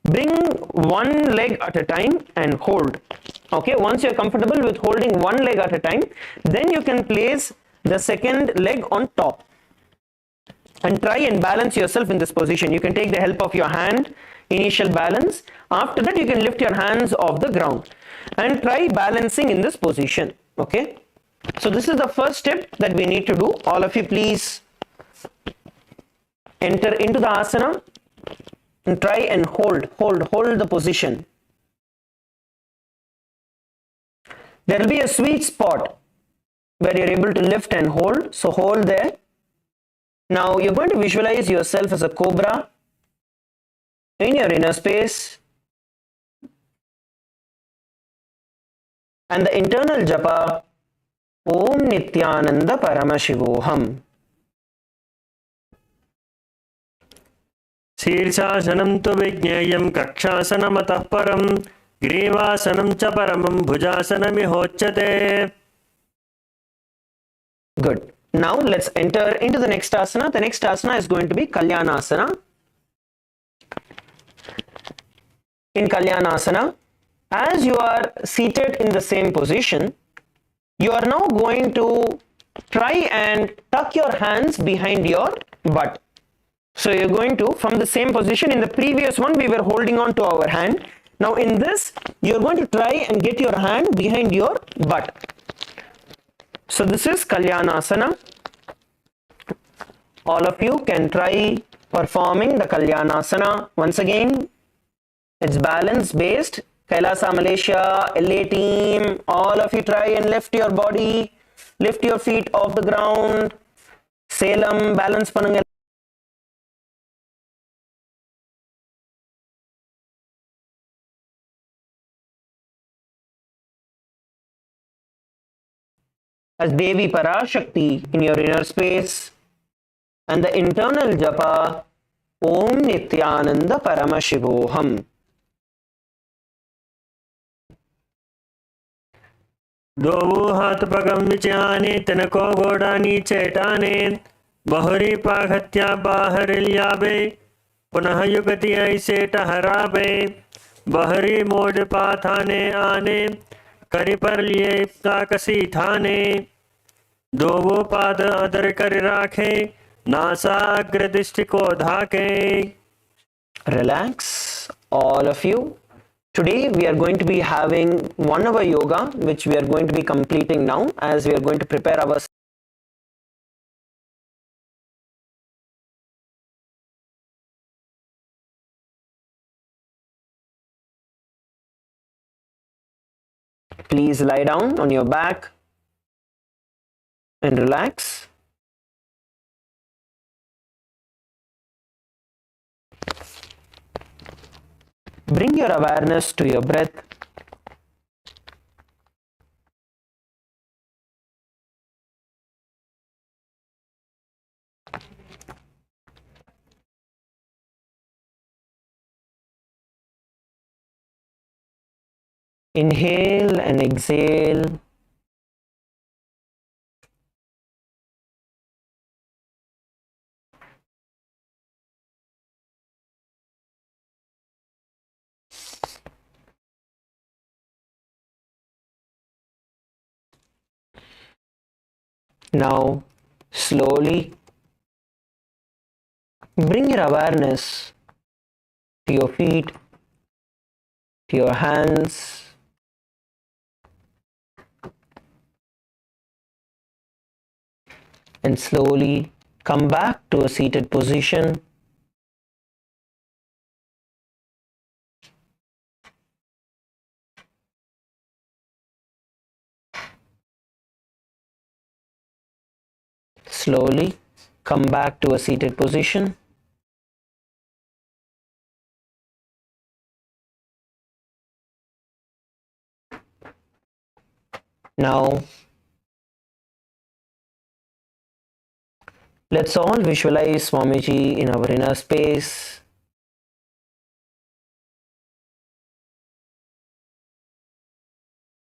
bring one leg at a time and hold. Okay, once you're comfortable with holding one leg at a time, then you can place the second leg on top and try and balance yourself in this position. You can take the help of your hand, initial balance. After that, you can lift your hands off the ground and try balancing in this position. Okay, so this is the first step that we need to do. All of you please enter into the asana and try and hold the position. There will be a sweet spot where you're able to lift and hold, so hold there. Now you're going to visualize yourself as a cobra in your inner space, and the internal japa Om Nithyananda Paramashivoham. शीर्षासनं तु विज्ञेयं कक्षासनमतः परं ग्रीवासनं च परमं भुजासनमिहोच्यते. Good. Now let's enter into the next asana. The next asana is going to be Kalyanasana. In Kalyanasana, as you are seated in the same position, you are now going to try and tuck your hands behind your butt. So you're going to, from the same position, in the previous one we were holding on to our hand. Now in this, you're going to try and get your hand behind your butt. So this is Kalyanasana. All of you can try performing the Kalyanasana. Once again, it's balance based. KAILASA Malaysia, LA team, all of you try and lift your body, lift your feet off the ground. Salem, balance panunga. As Devi Parashakti in your inner space, and the internal japa Om Nithyananda Paramashivoham. दोवो हाथ पगम विचयाने तनको गोडानी चेटाने बहुरी पाघत्या बाहर लियाबे पुनः युगति ऐसे टहराबे बहरी मोड़ पाथाने आने करी पर लिए ताकसी थाने दोवो पाद अदर कर राखे नासाग्र दृष्टि को धाके. Relax, all of you. Today we are going to be having 1 hour yoga, which we are going to be completing now, as we are going to prepare ourselves. Please lie down on your back and relax. Bring your awareness to your breath. Inhale and exhale. Now, slowly bring your awareness to your feet. to your hands. And slowly come back to a seated position. Slowly come back to a seated position. Now, let's all visualize Swamiji in our inner space.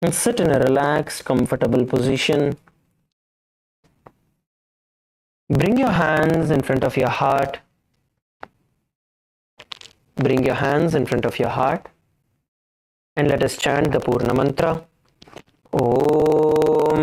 And sit in a relaxed, comfortable position. Bring your hands in front of your heart. Bring your hands in front of your heart. And let us chant the Purna Mantra. Om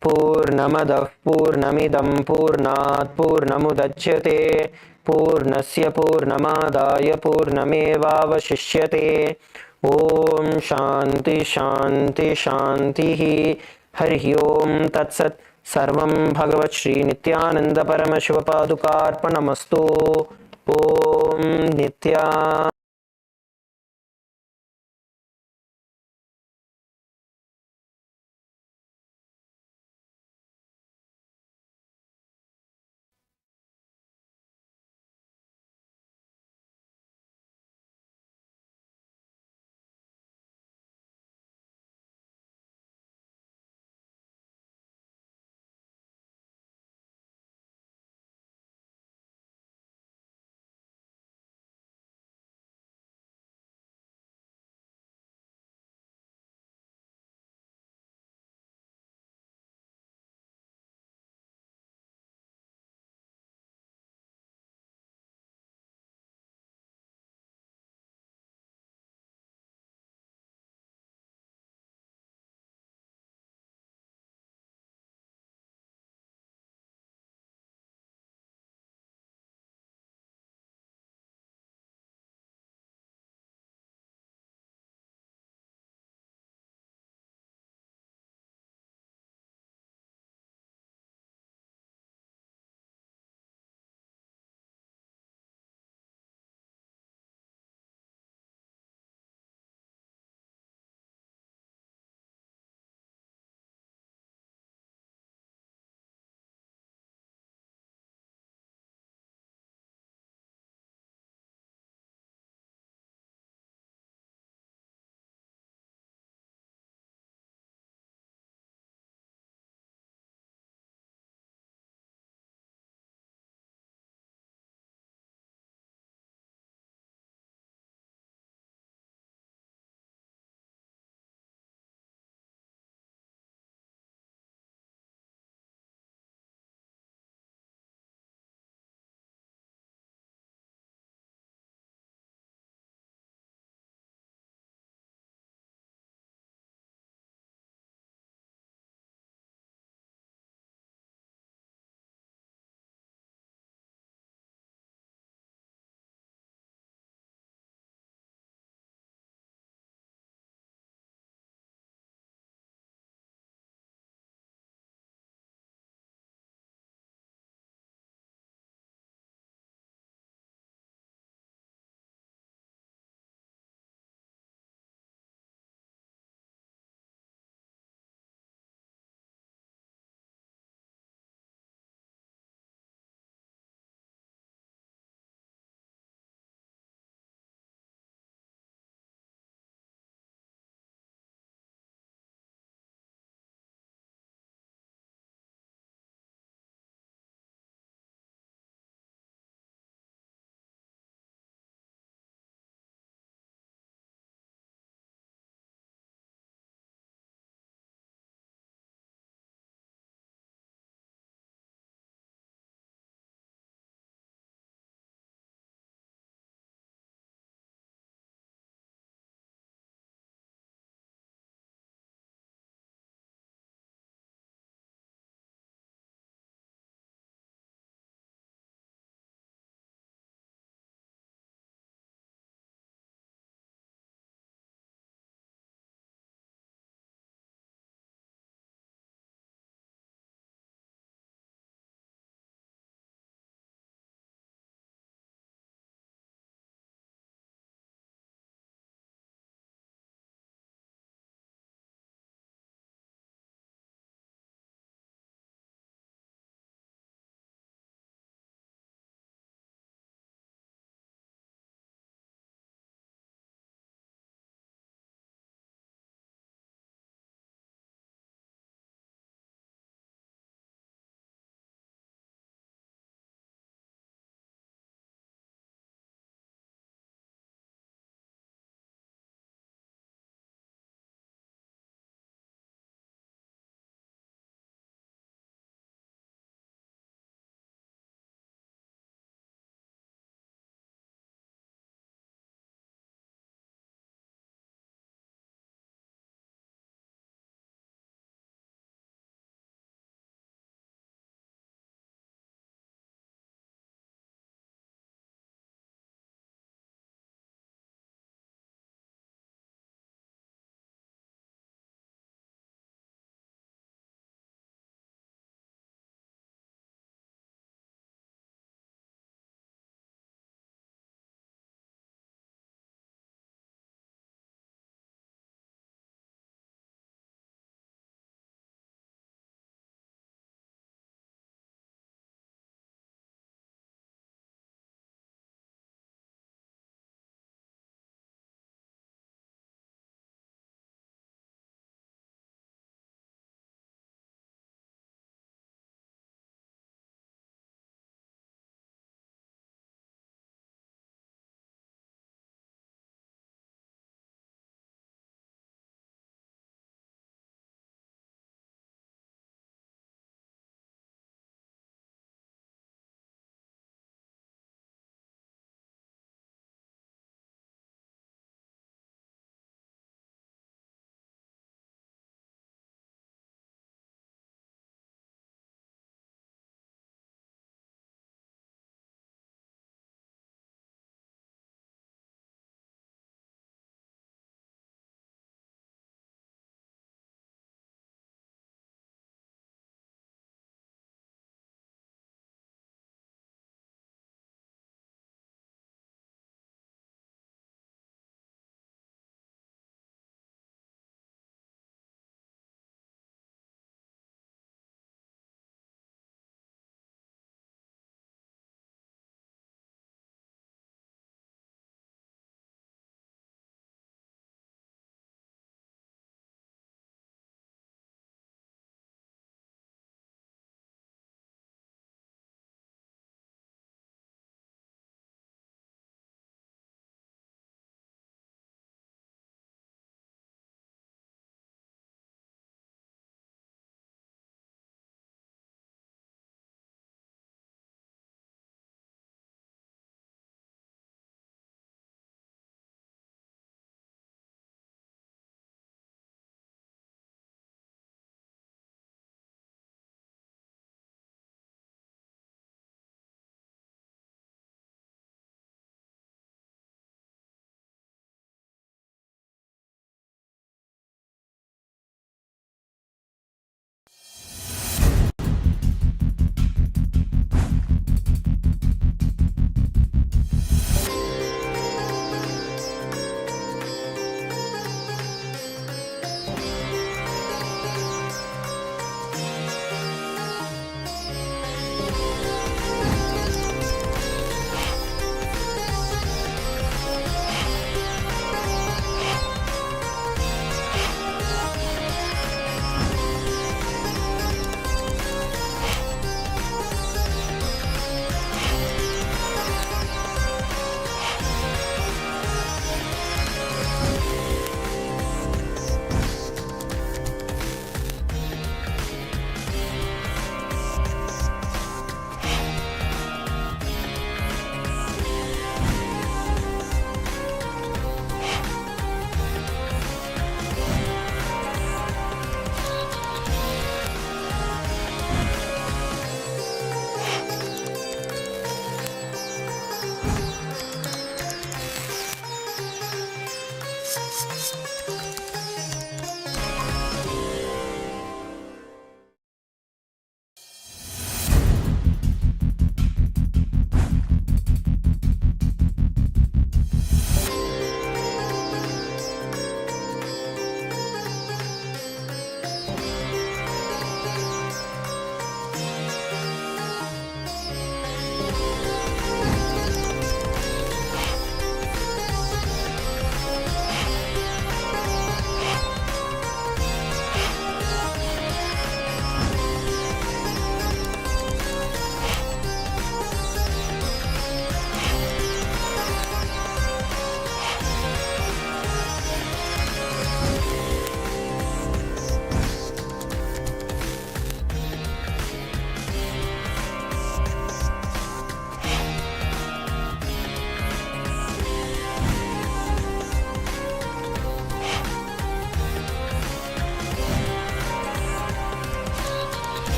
Purnamadah Purnamidam Purnat Purnamudachyate Purnasya Purnamadaya Purnamevavashishyate Om Shanti Shanti Shanti Hari Om Tatsat Sarvam Bhagavat Shri Nithyananda Paramashivoham Om Nithyananda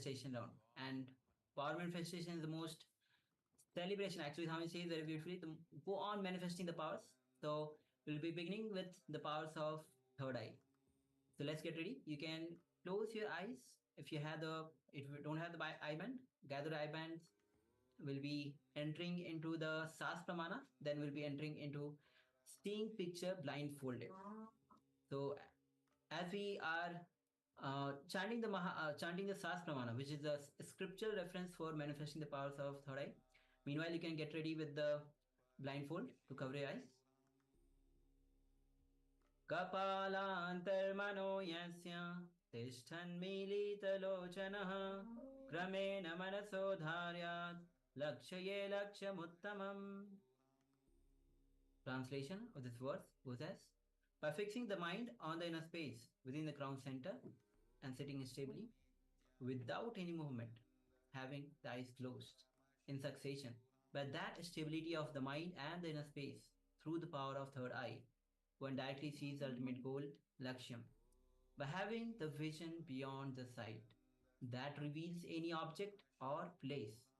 manifestation round. And power manifestation is the most celebration. Actually, Swami says very beautifully to go on manifesting the powers. So we'll be beginning with the powers of third eye. So let's get ready. You can close your eyes if you don't have the eye band. Gather eye bands. Will be entering into the Sas Pramana. Then we'll be entering into seeing picture blindfolded. So as we are chanting the Sas Pramana, which is a scriptural reference for manifesting the powers of third eye. Meanwhile, you can get ready with the blindfold to cover your eyes. Kapalantarmano yasya tishthanmilitalochanaha kramena manaso dharyat lakshaye lakshamuttamam. Translation of this verse goes as, by fixing the mind on the inner space within the crown center and sitting stably without any movement, having the eyes closed in succession, by that stability of the mind and the inner space through the power of third eye, one directly sees the ultimate goal, Lakshyam, by having the vision beyond the sight that reveals any object or place,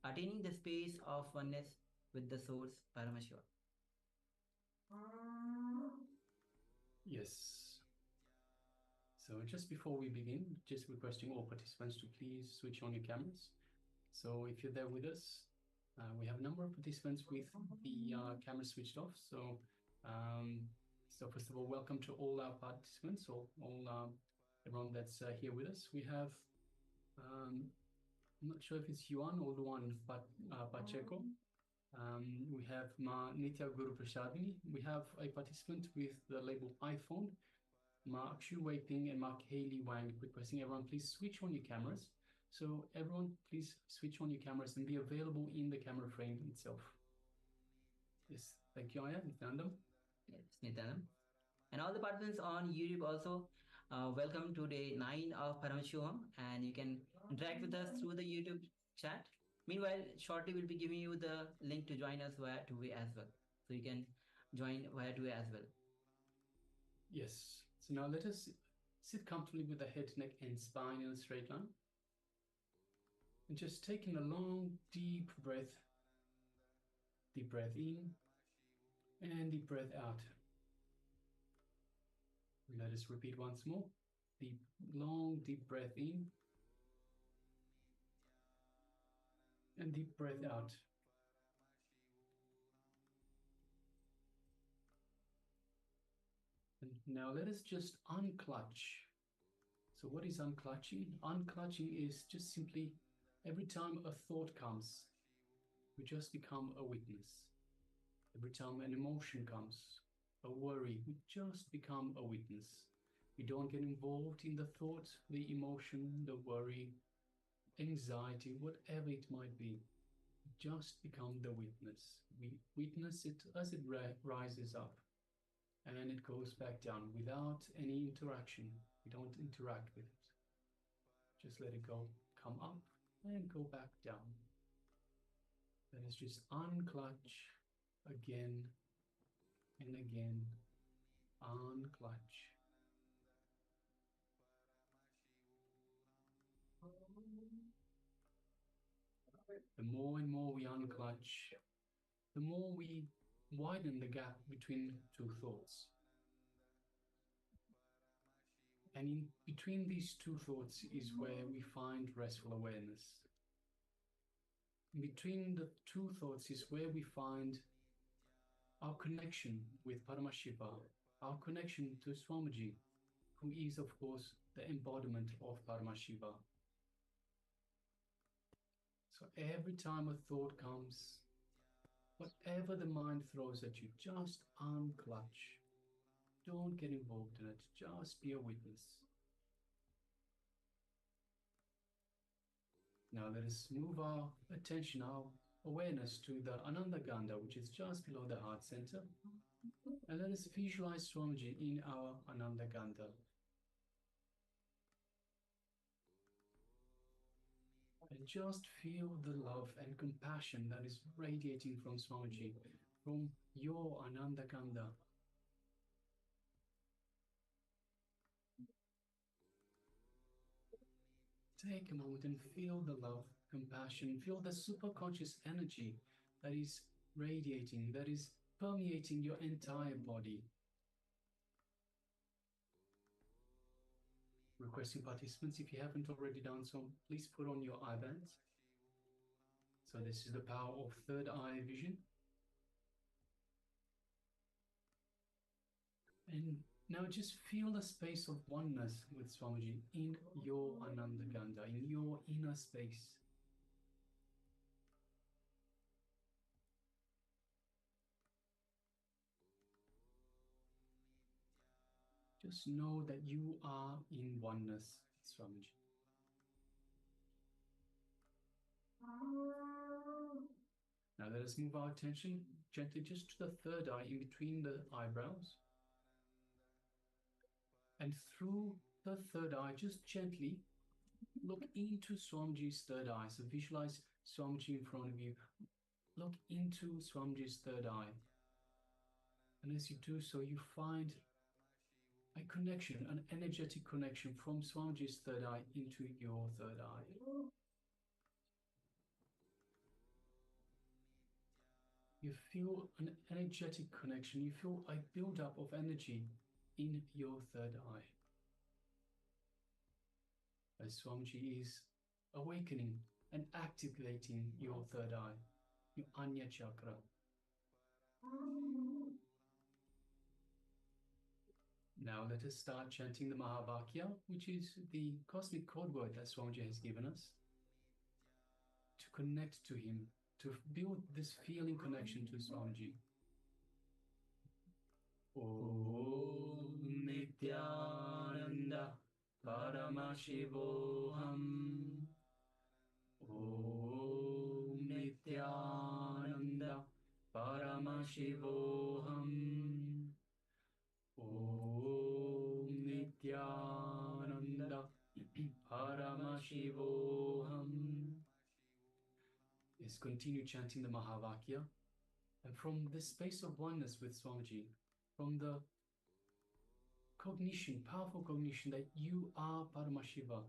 attaining the space of oneness with the source Paramashiva. Yes. So just before we begin, just requesting all participants to please switch on your cameras. So if you're there with us, we have a number of participants with the camera switched off. So first of all, welcome to all our participants, everyone that's here with us. We have, I'm not sure if it's Yuan or Luan Pacheco. We have Ma Nitya Guru Prasadini. We have a participant with the label iPhone, Ma Akshu Weiping and Ma Hailey Wang, requesting everyone please switch on your cameras. So everyone please switch on your cameras and be available in the camera frame itself. Yes, thank you, Aya, Nithyananda. Yes, Nithyananda. And all the participants on YouTube also, welcome to day 9 of Paramashivoham, and you can interact with us through the YouTube chat. Meanwhile, shortly we'll be giving you the link to join us via two-way as well. So you can join via two-way as well. Yes. So now let us sit comfortably with the head, neck, and spine in a straight line. And just taking a long, deep breath. Deep breath in and deep breath out. Let us repeat once more. Deep, long, deep breath in and deep breath out. And now let us just unclutch. So what is unclutching? Unclutching is just simply every time a thought comes, we just become a witness. Every time an emotion comes, a worry, we just become a witness. We don't get involved in the thought, the emotion, the worry, anxiety, whatever it might be. We just become the witness. We witness it as it rises up and then it goes back down without any interaction. We don't interact with it. Just let it go, come up and go back down. Let us just unclutch again and again. Unclutch. The more and more we unclutch, the more we widen the gap between two thoughts. And in between these two thoughts is where we find restful awareness. In between the two thoughts is where we find our connection with Paramashiva, our connection to Swamiji, who is, of course, the embodiment of Paramashiva. So every time a thought comes, whatever the mind throws at you, just unclutch. Don't get involved in it, just be a witness. Now let us move our attention, our awareness to the Ananda Gandha, which is just below the heart center. And let us visualize Swamiji in our Ananda Gandha. And just feel the love and compassion that is radiating from Swamiji, from your Ananda Gandha. take a moment and feel the love, compassion, feel the superconscious energy that is radiating, that is permeating your entire body. Requesting participants, if you haven't already done so, please put on your eye bands. So this is the power of third eye vision. And now just feel the space of oneness with Swamiji in your Ananda Ganda, in your inner space. Just know that you are in oneness with Swamiji. Now let us move our attention gently just to the third eye in between the eyebrows. And through the third eye, just gently look into Swamiji's third eye. So visualize Swamiji in front of you. Look into Swamiji's third eye. And as you do so, you find a connection, an energetic connection from Swamiji's third eye into your third eye. You feel an energetic connection. You feel a build-up of energy in your third eye. As Swamiji is awakening and activating your third eye, your Anya chakra. Now let us start chanting the Mahavakya, which is the cosmic code word that Swamiji has given us to connect to him, to build this feeling connection to Swamiji. Om Nithyananda Paramashivoham. Om Nithyananda Paramashivoham. Om Nithyananda Paramashivoham. Let's continue chanting the Mahavakya. And from this space of oneness with Swamiji, from the cognition, powerful cognition that you are Paramashiva,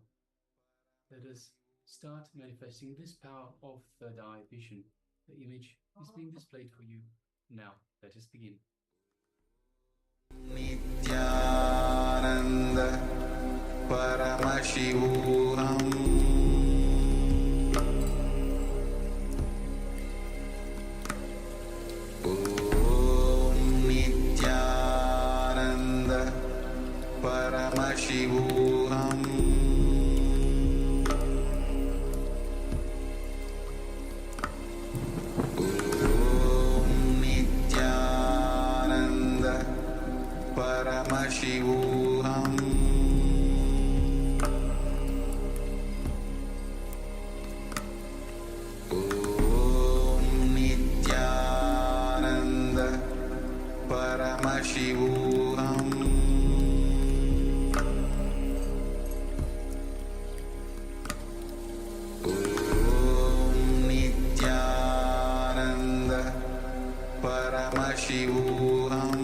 let us start manifesting this power of third eye vision. The image is being displayed for you now. Let us begin. Nithyananda Paramashivoham. Om Nithyananda Paramashivoham. Paramashivoham. Om Nithyananda Paramashivoham. Om Nithyananda Paramashivoham. Paramashivoham.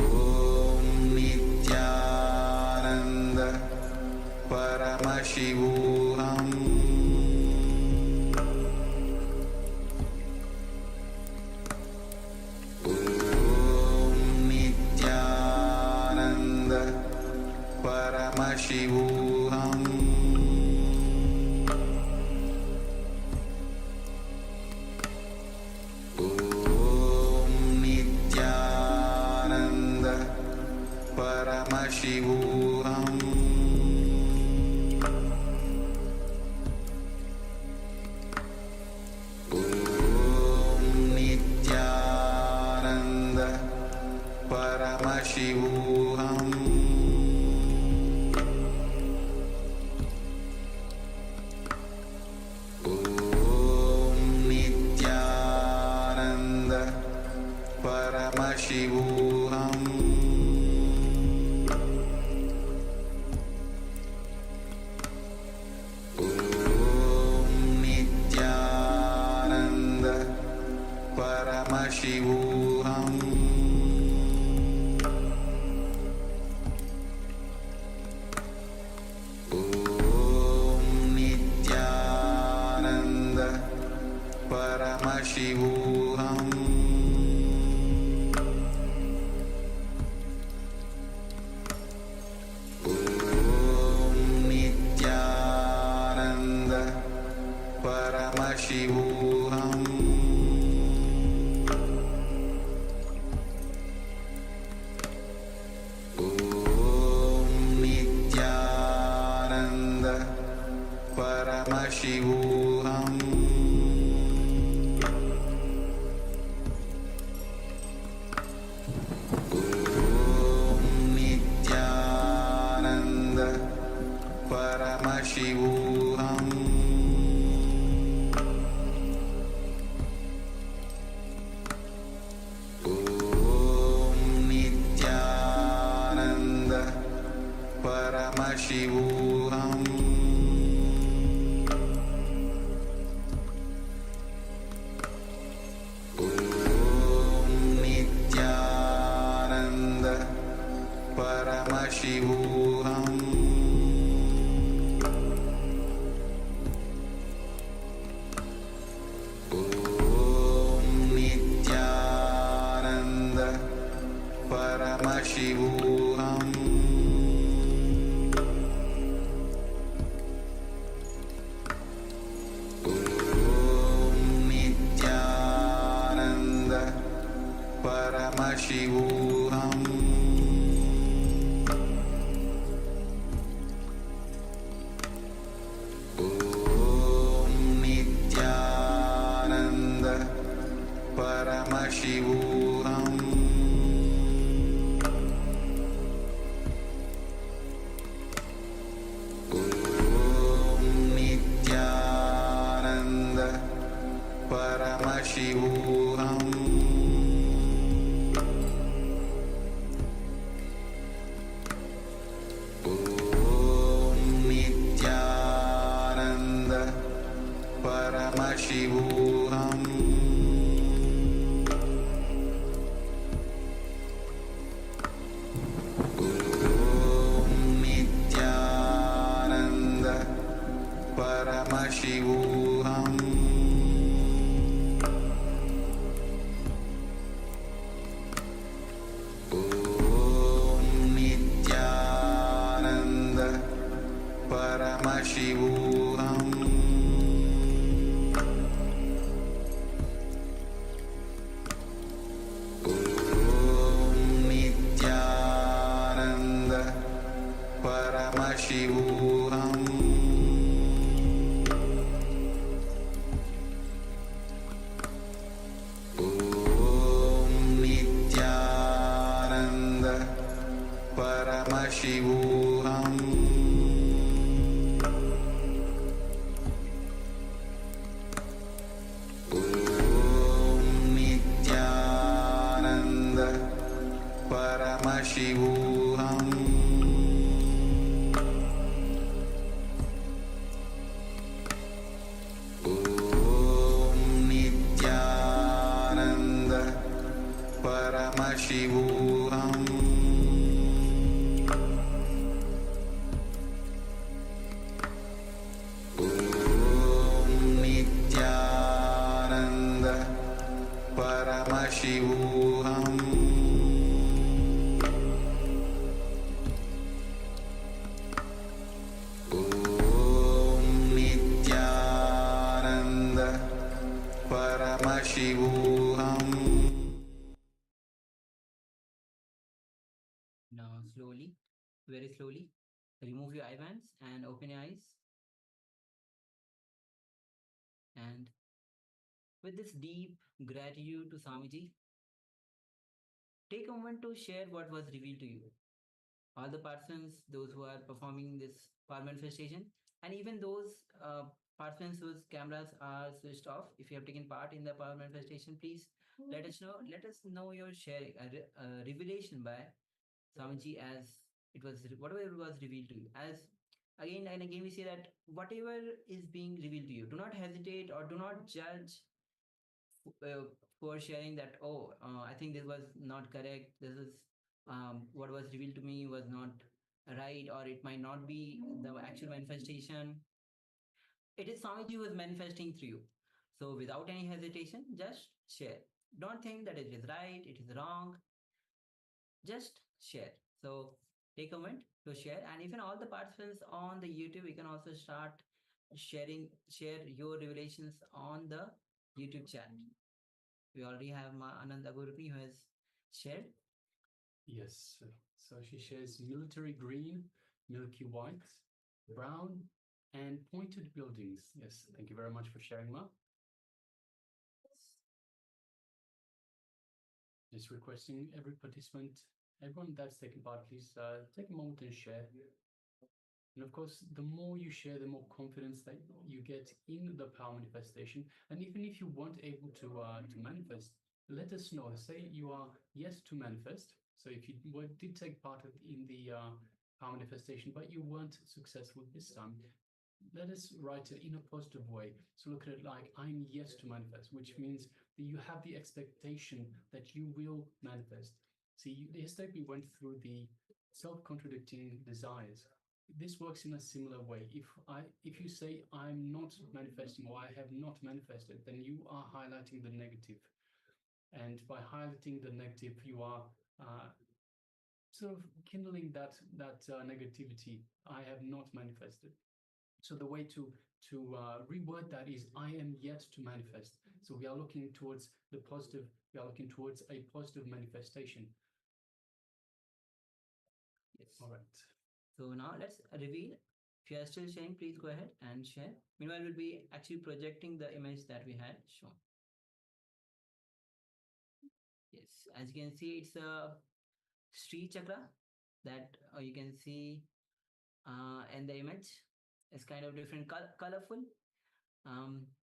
Om Nithyananda Paramashivoham. Om Nithyananda Paramashivoham. Paramashivoham. Om Nithyananda Paramashivoham. Om Nithyananda Paramashivoham. Paramashivoham Om Nithyananda Paramashivoham Om Nithyananda Paramashivoham Nithyananda Paramashivoham Om Nithyananda Paramashivoham Om Nithyananda Paramashivoham Om Nithyananda Paramashivoham Om Nithyananda Paramashivoham Om Nithyananda Paramashivoham Om Nithyananda Paramashivoham Om Nithyananda Paramashivoham Om Nithyananda Paramashivoham Om Nithyananda Paramashivoham Om Nithyananda Paramashivoham Om Nithyananda Paramashivoham Om Nithyananda Paramashivoham Om Nithyananda Paramashivoham Om Nithyananda Paramashivoham Om Nithyananda Paramashivoham Now, slowly, very slowly, remove your eye bands and open your eyes. And with this deep gratitude to Swamiji, take a moment to share what was revealed to you. All the persons, those who are performing this power manifestation, and even those persons whose cameras are switched off, if you have taken part in the power manifestation, please let us know. Let us know your sharing, revelation by Swamiji, as it was whatever it was revealed to you. As again and again we say that whatever is being revealed to you, do not hesitate or do not judge uh, for sharing that. Oh, I think this was not correct. This is what was revealed to me was not right, or it might not be the actual manifestation. It is Swamiji who is manifesting through you. So without any hesitation, just share. Don't think that it is right, it is wrong. Just share. So take a moment to share, and even all the participants on the YouTube, you can also start share your revelations on the YouTube chat. We already have Ananda Gurupni who has shared. Yes. So she shares military green, milky white, brown, and pointed buildings. Yes. Thank you very much for sharing, Ma. Just requesting every participant, everyone that's taking part, please take a moment and share. And of course, the more you share, the more confidence that you get in the power manifestation. And even if you weren't able to manifest, let us know. Say you are yes to manifest. So if you did take part in the power manifestation, but you weren't successful this time, let us write it in a positive way. So look at it like I'm yes to manifest, which means that you have the expectation that you will manifest. See, yesterday we went through the self-contradicting desires. This works in a similar way. If you say I'm not manifesting or I have not manifested, then you are highlighting the negative. And by highlighting the negative, you are sort of kindling that negativity. I have not manifested. So the way to reword that is I am yet to manifest. So we are looking towards the positive. We are looking towards a positive manifestation. Yes. All right. So now let's reveal. If you are still sharing, please go ahead and share. Meanwhile, we'll be actually projecting the image that we had shown. Yes, as you can see, it's a Sri Chakra that you can see in the image. It's kind of different, colorful.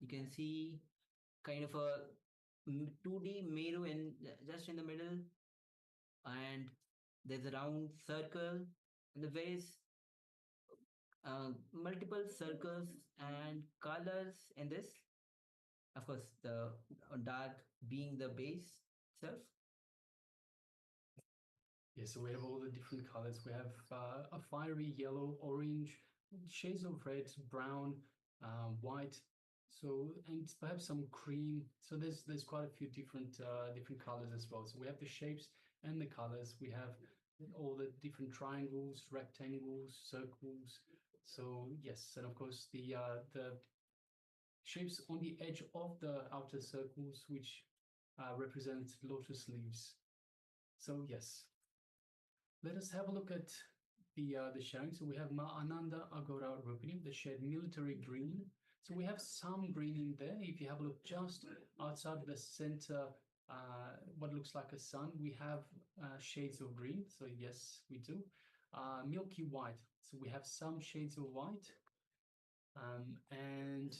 You can see kind of a 2D Meru just in the middle, and there's a round circle and the various multiple circles and colors in this. Of course, the dark being the base itself. Yes, so we have all the different colors. We have a fiery yellow, orange, shades of red, brown, white. So and perhaps some cream. So there's quite a few different colors as well. So we have the shapes and the colors. We have all the different triangles, rectangles, circles. So yes, and of course the shapes on the edge of the outer circles, which represent lotus leaves. So yes, let us have a look at the sharing. So we have Ma Ananda Agora Rupini, the shared military green. So we have some green in there. If you have a look just outside the center, what looks like a sun, we have shades of green. So yes, we do. Milky white. So we have some shades of white. And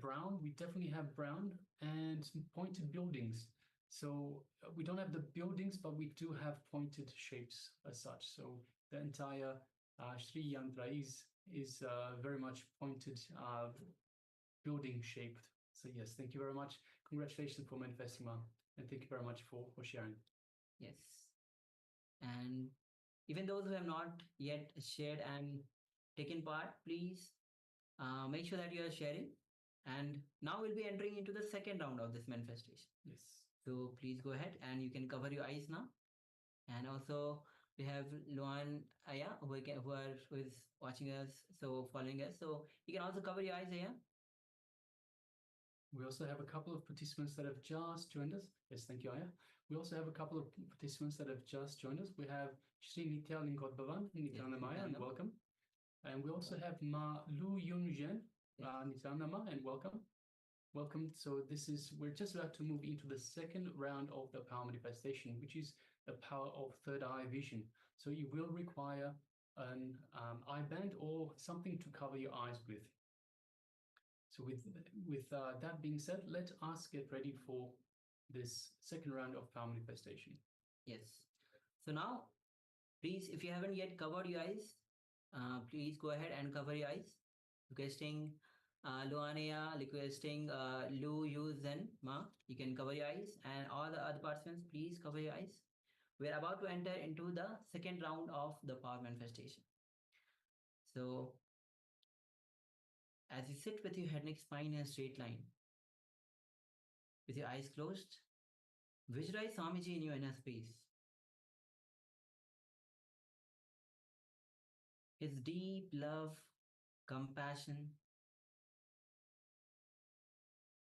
brown, we definitely have brown, and pointed buildings. So we don't have the buildings, but we do have pointed shapes as such. So the entire Sri Yantra is very much pointed building shaped. So yes, thank you very much. Congratulations for manifesting, Ma, and thank you very much for sharing. Yes. And even those who have not yet shared and taken part, please make sure that you are sharing. And now we'll be entering into the second round of this manifestation. Yes. So please go ahead and you can cover your eyes now. And also we have Luan Aya who is watching us, so following us. So you can also cover your eyes, Aya. We also have a couple of participants that have just joined us. Yes, thank you, Aya. We also have a couple of participants that have just joined us. We have Shri Nitya Linkot Bhavan, Nithyananda Maya, and welcome. And we also have Ma Lu Yun Zhen, Nithyananda Ma, and welcome. Welcome. So we're just about to move into the second round of the power manifestation, which is the power of third eye vision. So you will require an eye band or something to cover your eyes with. So with that being said, let us get ready for this second round of power manifestation. Yes. So now, please, if you haven't yet covered your eyes, please go ahead and cover your eyes. Requesting Luanea, requesting Lu Yu Zen Ma, you can cover your eyes, and all the other participants, please cover your eyes. We're about to enter into the second round of the power manifestation. So as you sit with your head, neck, spine in a straight line, with your eyes closed, visualize Swamiji in your inner space. His deep love, compassion,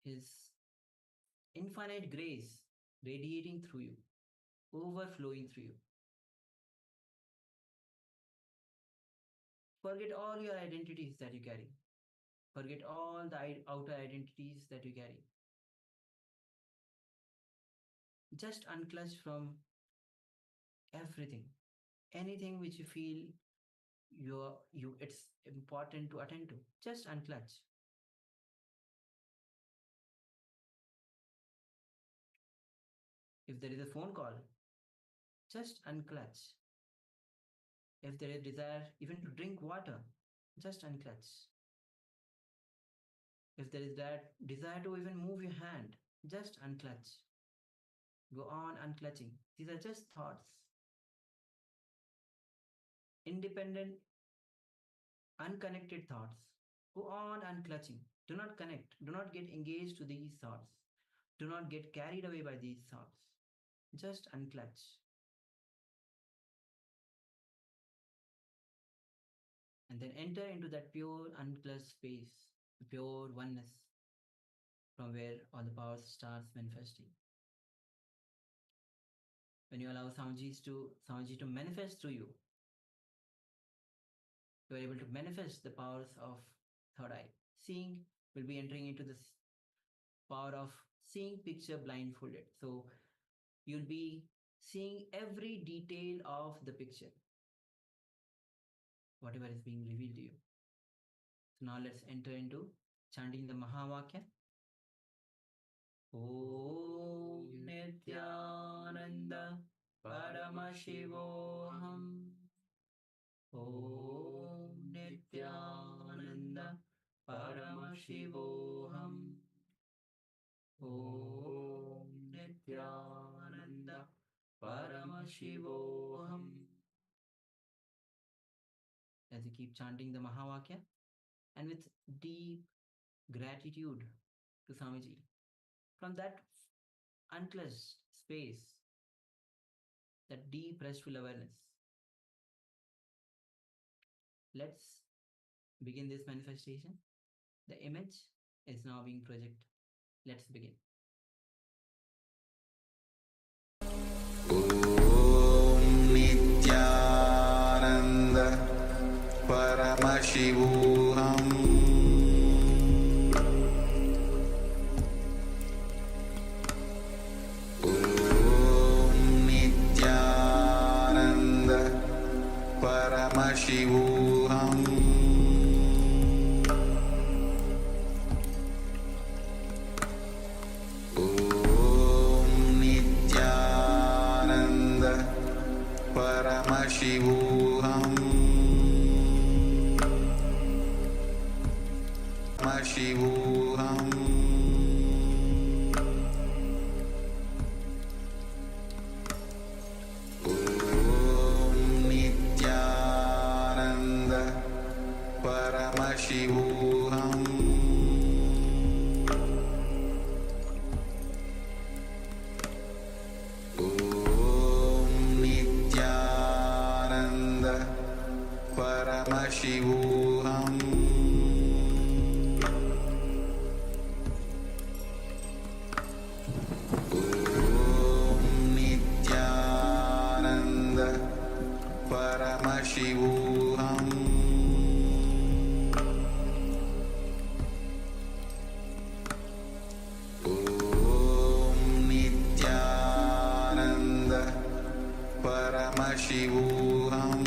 His infinite grace radiating through you, overflowing through you. Forget all your identities that you carry. Forget all the outer identities that you carry. Just unclutch from everything, anything which you feel it's important to attend to. Just unclutch. If there is a phone call, just unclutch. If there is desire even to drink water, just unclutch. If there is that desire to even move your hand, just unclutch. Go on unclutching. These are just thoughts. Independent, unconnected thoughts. Go on unclutching. Do not connect. Do not get engaged to these thoughts. Do not get carried away by these thoughts. Just unclutch. And then enter into that pure unclutched space, pure oneness, from where all the power starts manifesting. When you allow Swamiji to manifest through you, you are able to manifest the powers of third eye. Seeing will be entering into this power of seeing picture blindfolded. So you'll be seeing every detail of the picture, whatever is being revealed to you. So now let's enter into chanting the Mahavakya. Om Nithyananda Paramashivoham. Om Nithyananda Paramashivoham. Om Nithyananda Paramashivoham. As you keep chanting the Mahavakya and with deep gratitude to Swamiji, from that unclutched space, that deep restful awareness, let's begin this manifestation. The image is now being projected. Let's begin. Om Nithyananda Paramashivoham. Om Nithyananda Paramashivoham. Paramashivoham. Paramashivoham. Om Nithyananda Paramashivoham. Paramashivoham. Om Nithyananda Paramashivoham. Om Nithyananda Paramashivoham. Paramashivoham. Om Nithyananda Paramashivoham.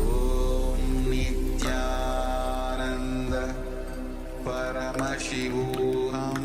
Om Nithyananda Paramashivoham.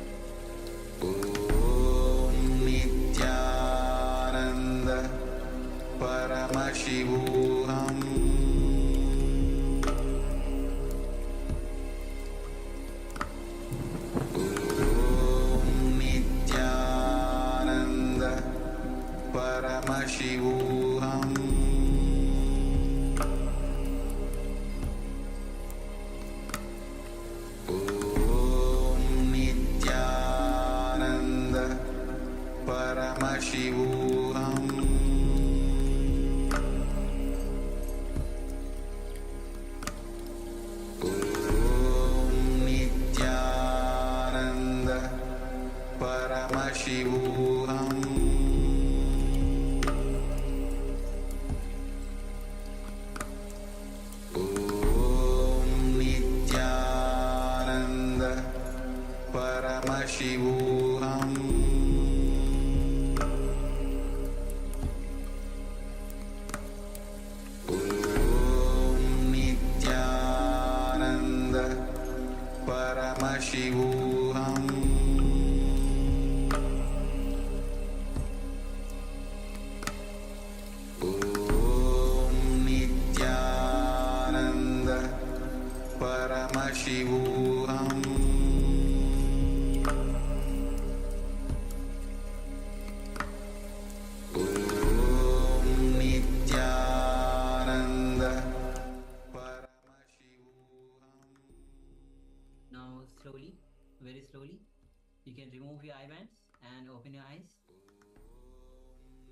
Paramashivoham Om Nithyananda Paramashivoham Om Nithyananda Paramashivoham Om Nithyananda Paramashivoham Om Nithyananda Paramashivoham Om Nithyananda Paramashivoham Om Nithyananda Paramashivoham. Now, slowly, very slowly, you can remove your eye bands and open your eyes.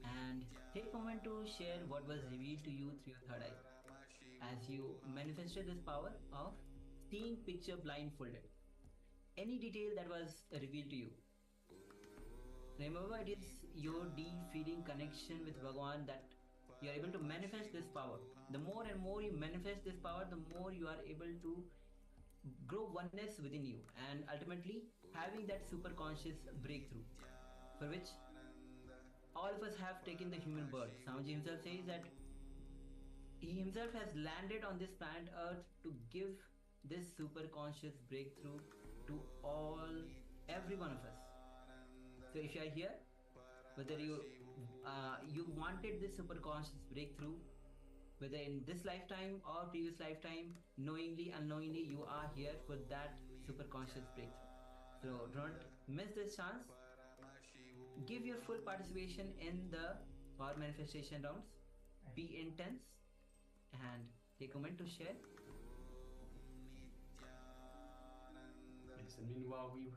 And take a moment to share what was revealed to you through your third eye as you manifested this power of seeing picture blindfolded. Any detail that was revealed to you. Remember, it is your deep feeling connection with Bhagavan that you are able to manifest this power. The more and more you manifest this power, the more you are able to grow oneness within you and ultimately having that super conscious breakthrough for which all of us have taken the human birth. Swamiji himself says that he himself has landed on this planet Earth to give this super conscious breakthrough to every one of us. So if you are here, whether you wanted this super conscious breakthrough, whether in this lifetime or previous lifetime, knowingly, unknowingly, you are here for that super conscious breakthrough. So don't miss this chance. Give your full participation in the power manifestation rounds. Be intense and take a moment to share. Yes, and meanwhile, we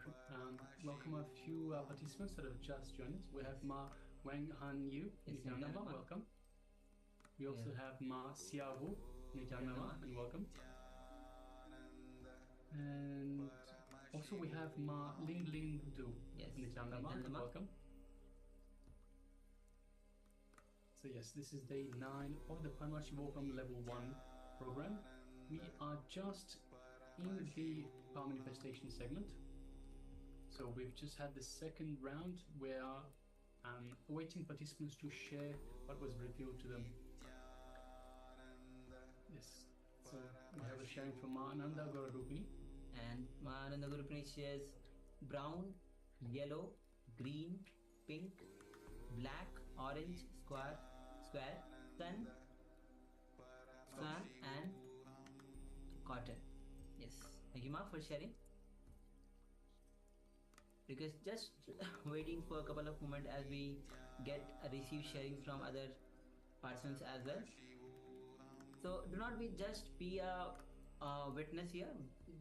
welcome a few participants that have just joined us. We have Ma Wang Han Yu, Yes, Nithyananda, Nithyananda. welcome. We also Yeah. have Ma Xiaowu, Nithyananda, and welcome. And also we have Ma Ling Ling Du, Yes, Nithyananda, Nithyananda. welcome. So yes, this is day 9 of the Paramashivoham Level 1 program. We are just in the power manifestation segment. So we've just had the second round. We are awaiting participants to share what was revealed to them. Yes, so we have a sharing from Ananda Gaurarupini. And Mahananda Gurupani shares brown, yellow, green, pink, black, orange, square, sun, and cotton. Yes, thank you, Ma, for sharing. Because just waiting for a couple of moments as we receive sharing from other persons as well. So do not be a witness here.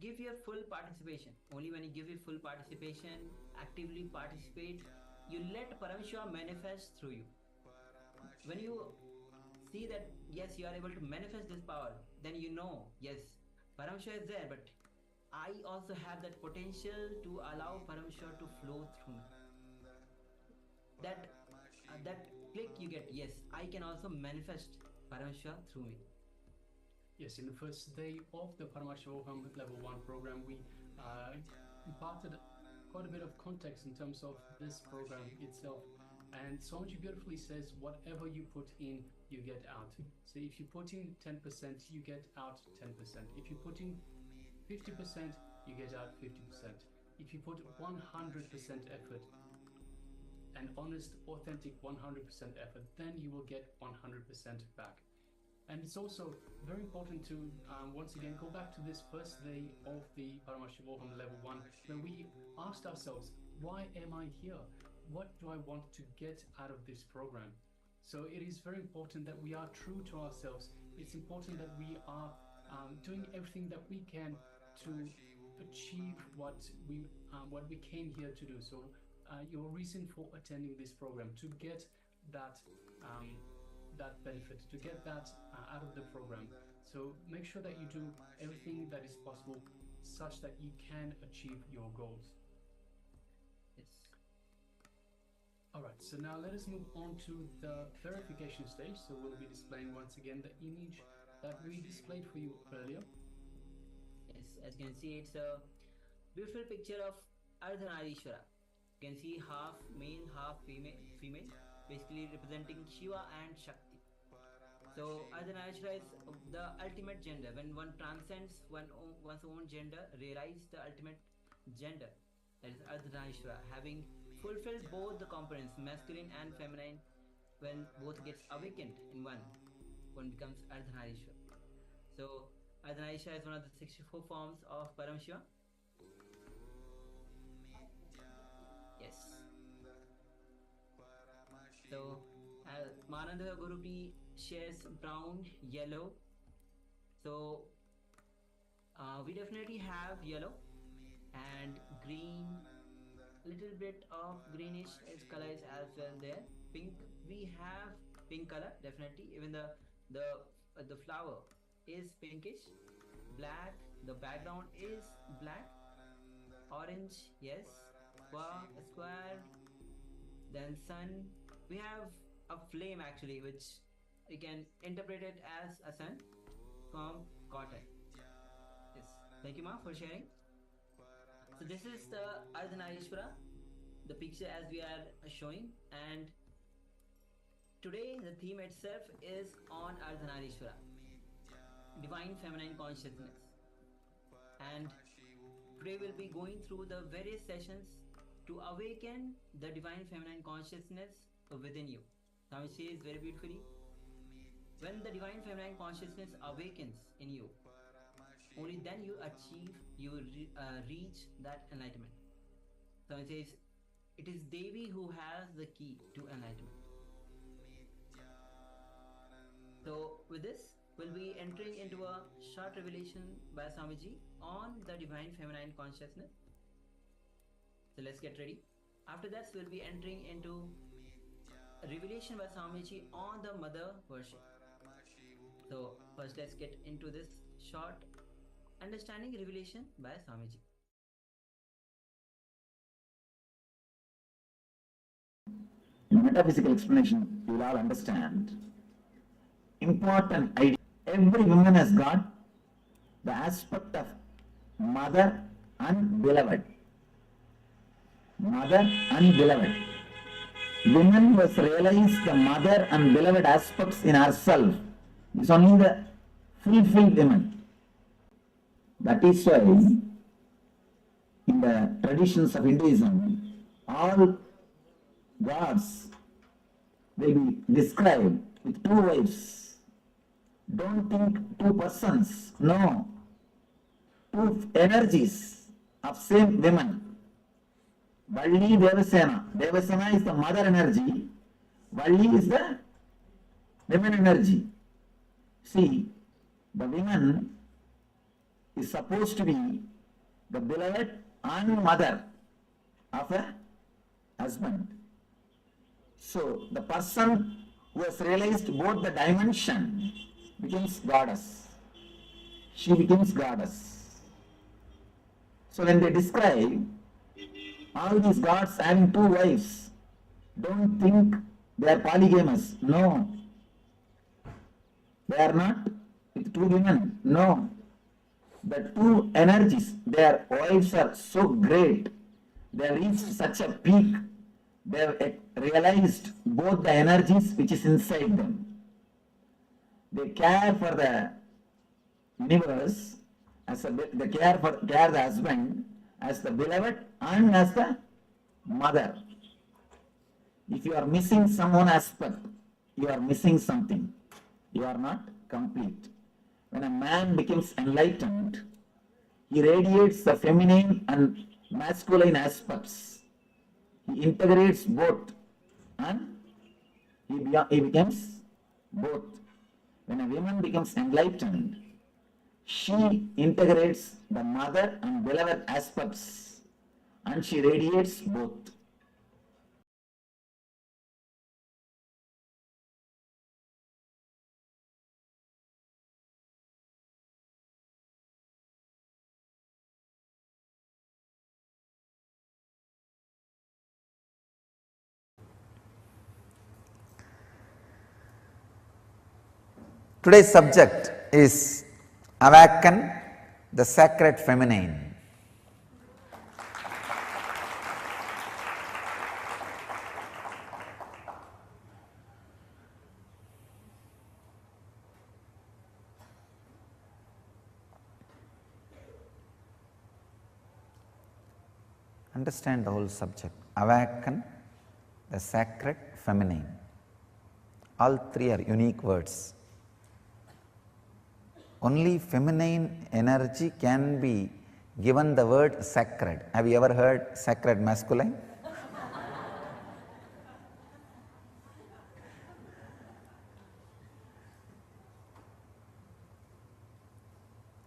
Give your full participation. Only when you give your full participation, actively participate, you let Paramashiva manifest through you. When you see that yes, you are able to manifest this power, then you know yes, Paramashiva is there, but I also have that potential to allow Paramashiva to flow through me. That click you get, yes, I can also manifest Paramashiva through me. Yes, in the first day of the Paramashivoham Level 1 program, we imparted quite a bit of context in terms of this program itself. And Swamiji beautifully says, whatever you put in, you get out. So if you put in 10%, you get out 10%. If you put in 50%, you get out 50%. If you put 100% effort, an honest, authentic 100% effort, then you will get 100% back. And it's also very important to once again go back to this first day of the Paramashivoham Level 1, where we asked ourselves, why am I here? What do I want to get out of this program? So it is very important that we are true to ourselves. It's important that we are doing everything that we can to achieve what we came here to do. So your reason for attending this program, to get that that benefit, to get that out of the program. So make sure that you do everything that is possible such that you can achieve your goals. Yes. All right, so now let us move on to the verification stage. So we'll be displaying once again the image that we displayed for you earlier. Yes, as you can see, it's a beautiful picture of Ardhanarishwara. You can see half male, half female, basically representing Shiva and Shakti. So Ardhanarishwara is the ultimate gender. When one transcends one's own gender, realize the ultimate gender, that is Ardhanarishwara, having fulfilled both the components, masculine and feminine. When both gets awakened in one becomes Ardhanarishwara. So Ardhanarishwara is one of the 64 forms of Paramashiva. Yes. So Mananda Gurupi shares brown, yellow. So we definitely have yellow and green, little bit of greenish color is as well there. Pink, we have pink color definitely. Even the flower is pinkish. Black, the background is black. Orange, yes. Square, then sun. We have a flame actually, which you can interpret it as a sun from cotton. Yes, thank you, Ma, for sharing. So this is the Ardhanarishwara, the picture as we are showing, and today the theme itself is on Ardhanarishwara, divine feminine consciousness, and today we'll be going through the various sessions to awaken the divine feminine consciousness within you. Swami says very beautifully, when the divine feminine consciousness awakens in you, only then you reach that enlightenment. Swami says, it is Devi who has the key to enlightenment. So with this, we'll be entering into a short revelation by Swamiji on the divine feminine consciousness. So let's get ready. After that, we'll be entering into a revelation by Swamiji on the mother worship. So first, let's get into this short understanding revelation by Swamiji. In metaphysical explanation, you will all understand. Important idea. Every woman has got the aspect of mother and beloved. Mother and beloved. Woman who has realized the mother and beloved aspects in herself is only the fulfilled woman. That is why in the traditions of Hinduism, all gods will be described with two wives. Don't think two persons, no. Two energies of same women. Valli Devasena. Devasena is the mother energy. Valli is the women energy. See, the woman is supposed to be the beloved and mother of a husband. So, the person who has realized both the dimension becomes goddess. She becomes goddess. So, when they describe all these gods having two wives, don't think they are polygamous. No. They are not with two women. No. The two energies, their wives are so great. They have reached such a peak. They have realized both the energies which is inside them. They care for the universe, they care the husband as the beloved and as the mother. If you are missing one aspect, you are missing something. You are not complete. When a man becomes enlightened, he radiates the feminine and masculine aspects. He integrates both and he becomes both. When a woman becomes enlightened, she integrates the mother and beloved aspects and she radiates both. Today's subject is Awaken the Sacred Feminine. Understand the whole subject. Awaken the Sacred Feminine. All three are unique words. Only feminine energy can be given the word sacred. Have you ever heard sacred masculine?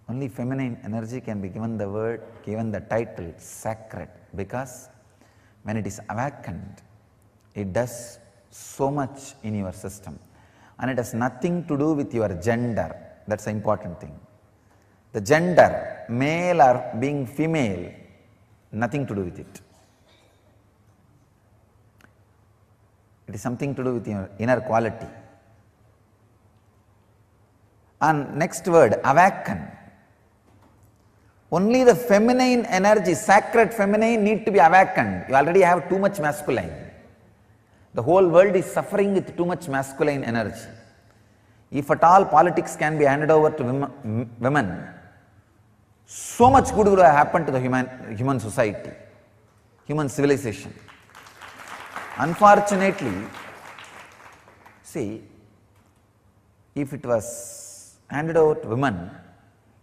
Only feminine energy can be given the title sacred, because when it is awakened, it does so much in your system, and it has nothing to do with your gender. That's the important thing. The gender, male or being female, nothing to do with it. It is something to do with your inner quality. And next word, awaken. Only the feminine energy, sacred feminine, need to be awakened. You already have too much masculine. The whole world is suffering with too much masculine energy. If at all politics can be handed over to women, so much good would have happened to the human society, human civilization. Unfortunately, see, if it was handed over to women,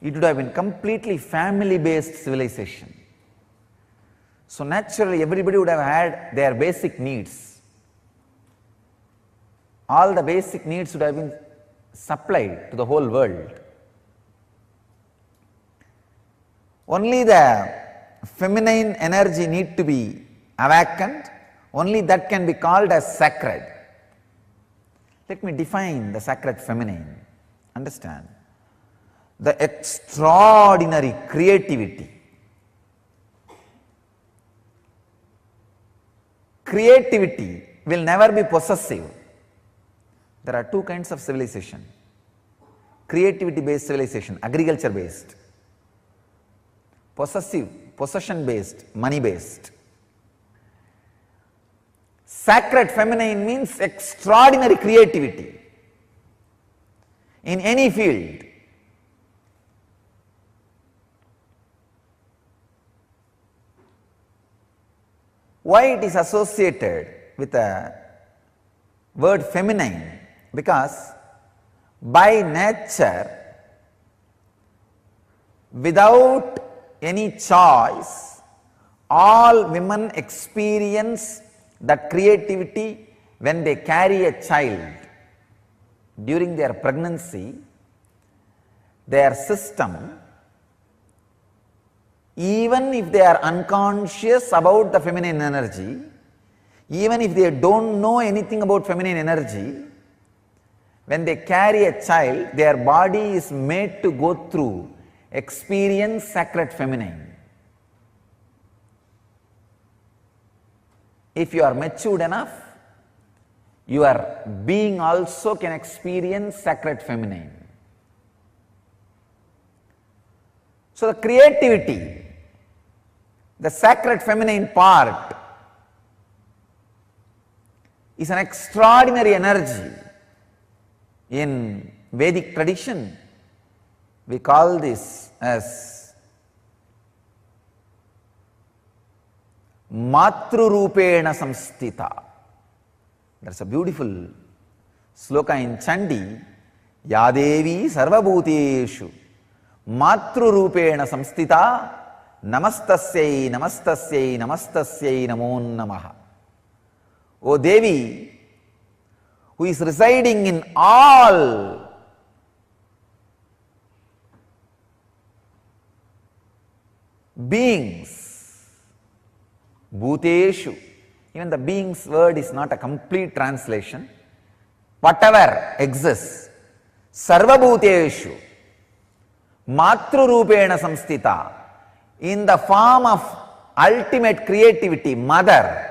it would have been completely family-based civilization. So naturally, everybody would have had their basic needs. All the basic needs would have been supplied to the whole world. Only the feminine energy need to be awakened. Only that can be called as sacred. Let me define the sacred feminine. Understand? The extraordinary creativity. Creativity will never be possessive. There are two kinds of civilization: creativity based civilization, agriculture based; possessive, possession based, money based. Sacred feminine means extraordinary creativity in any field. Why it is associated with the word feminine? Because by nature, without any choice, all women experience that creativity when they carry a child. During their pregnancy, their system, even if they are unconscious about the feminine energy, even if they don't know anything about feminine energy, when they carry a child, their body is made to go through, experience sacred feminine. If you are matured enough, your being also can experience sacred feminine. So the creativity, the sacred feminine part, is an extraordinary energy. In Vedic tradition, we call this as Matrurupena Samstita. There's a beautiful sloka in Chandi, Yadevi Sarvabhuteshu Matrurupena Samstita Namastasyai Namastasyai Namastasyai Namo Namaha. O Devi, who is residing in all beings, bhuteshu. Even the beings word is not a complete translation. Whatever exists, sarva bhuteshu, matru rupena samstita, in the form of ultimate creativity, mother,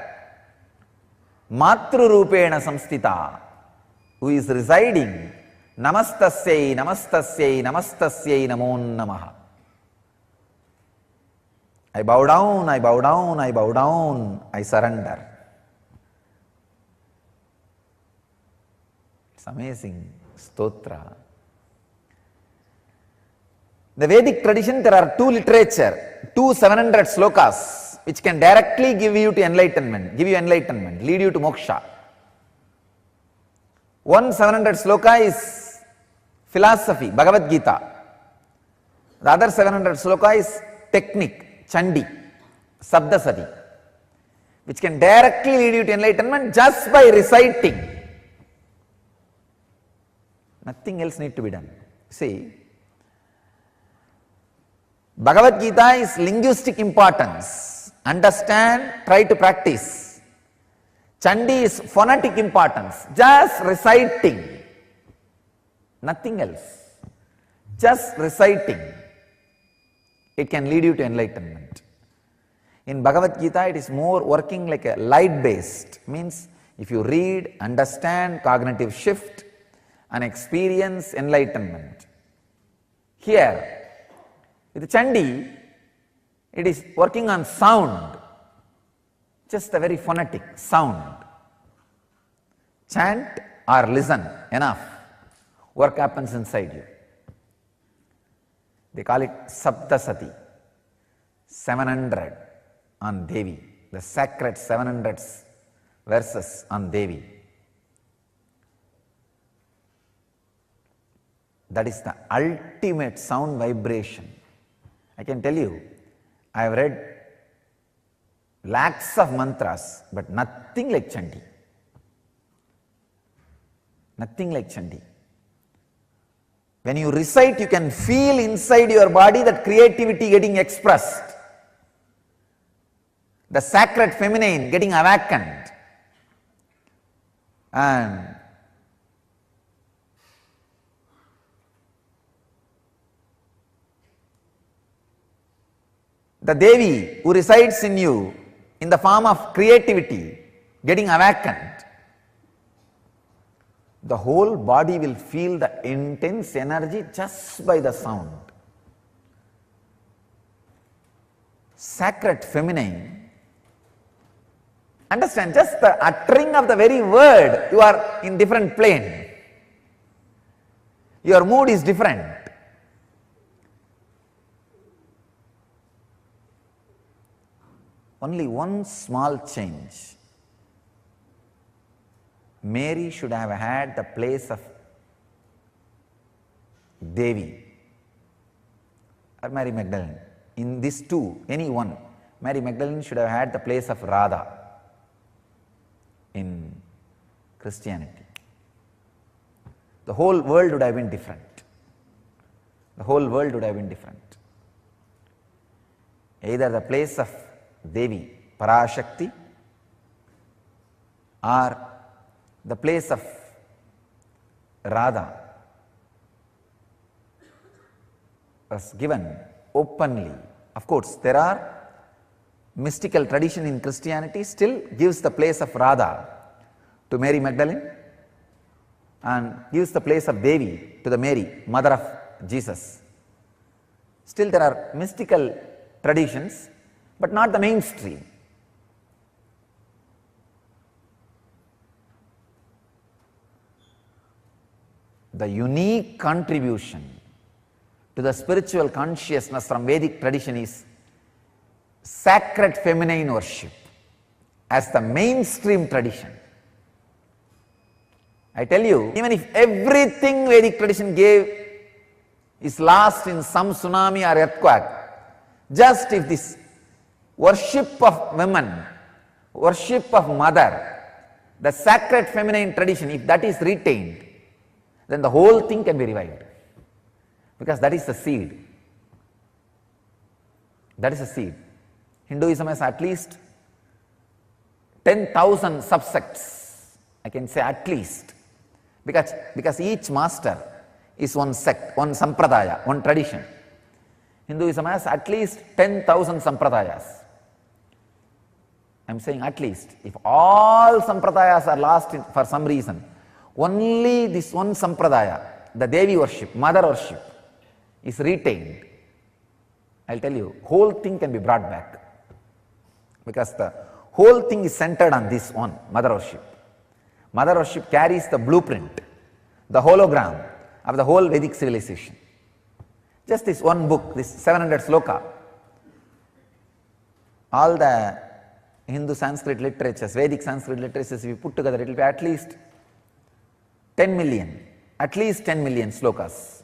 matru rupena samstita, who is residing, namastasyai, namastasyai, namastasyai namo namaha. I bow down, I bow down, I bow down, I surrender. It's amazing stotra. The Vedic tradition, there are two literature, two 700 slokas, which can directly give you to enlightenment, lead you to moksha. One 700 sloka is philosophy, Bhagavad Gita. The other 700 sloka is technique, Chandi, Sabdasati, which can directly lead you to enlightenment just by reciting. Nothing else need to be done. See, Bhagavad Gita is linguistic importance. Understand, try to practice. Chandi is phonetic importance. Just reciting. Nothing else. Just reciting. It can lead you to enlightenment. In Bhagavad Gita, it is more working like a light based. Means if you read, understand, cognitive shift and experience enlightenment. Here, with Chandi, it is working on sound, just a very phonetic sound. Chant or listen, enough. Work happens inside you. They call it Saptasati, 700 on Devi, the sacred 700 verses on Devi. That is the ultimate sound vibration. I can tell you, I have read lakhs of mantras, but nothing like Chandi. Nothing like Chandi. When you recite, you can feel inside your body that creativity getting expressed. The sacred feminine getting awakened. And the Devi who resides in you in the form of creativity getting awakened. The whole body will feel the intense energy just by the sound. Sacred feminine. Understand, just the uttering of the very word, you are in different plane. Your mood is different. Only one small change. Mary should have had the place of Devi or Mary Magdalene. In these two, any one, Mary Magdalene should have had the place of Radha in Christianity. The whole world would have been different. The whole world would have been different. Either the place of Devi, Parashakti, or the place of Radha was given openly. Of course, there are mystical tradition in Christianity still gives the place of Radha to Mary Magdalene and gives the place of Devi to the Mary, mother of Jesus. Still there are mystical traditions, but not the mainstream. The unique contribution to the spiritual consciousness from Vedic tradition is sacred feminine worship as the mainstream tradition. I tell you, even if everything Vedic tradition gave is lost in some tsunami or earthquake, just if this worship of women, worship of mother the sacred feminine tradition, if that is retained, then the whole thing can be revived. Because that is the seed. That is the seed. Hinduism has at least 10,000 subsects, I can say at least. Because each master is one sect, one sampradaya, one tradition. Hinduism has at least 10,000 sampradayas. I am saying at least. If all sampradayas are lost for some reason, only this one sampradaya, the Devi worship, mother worship, is retained, I will tell you, whole thing can be brought back. Because the whole thing is centered on this one, mother worship. Mother worship carries the blueprint, the hologram of the whole Vedic civilization. Just this one book, this 700 sloka, all the Hindu Sanskrit literatures, Vedic Sanskrit literatures, if you put together, it will be at least 10 million, at least 10 million slokas.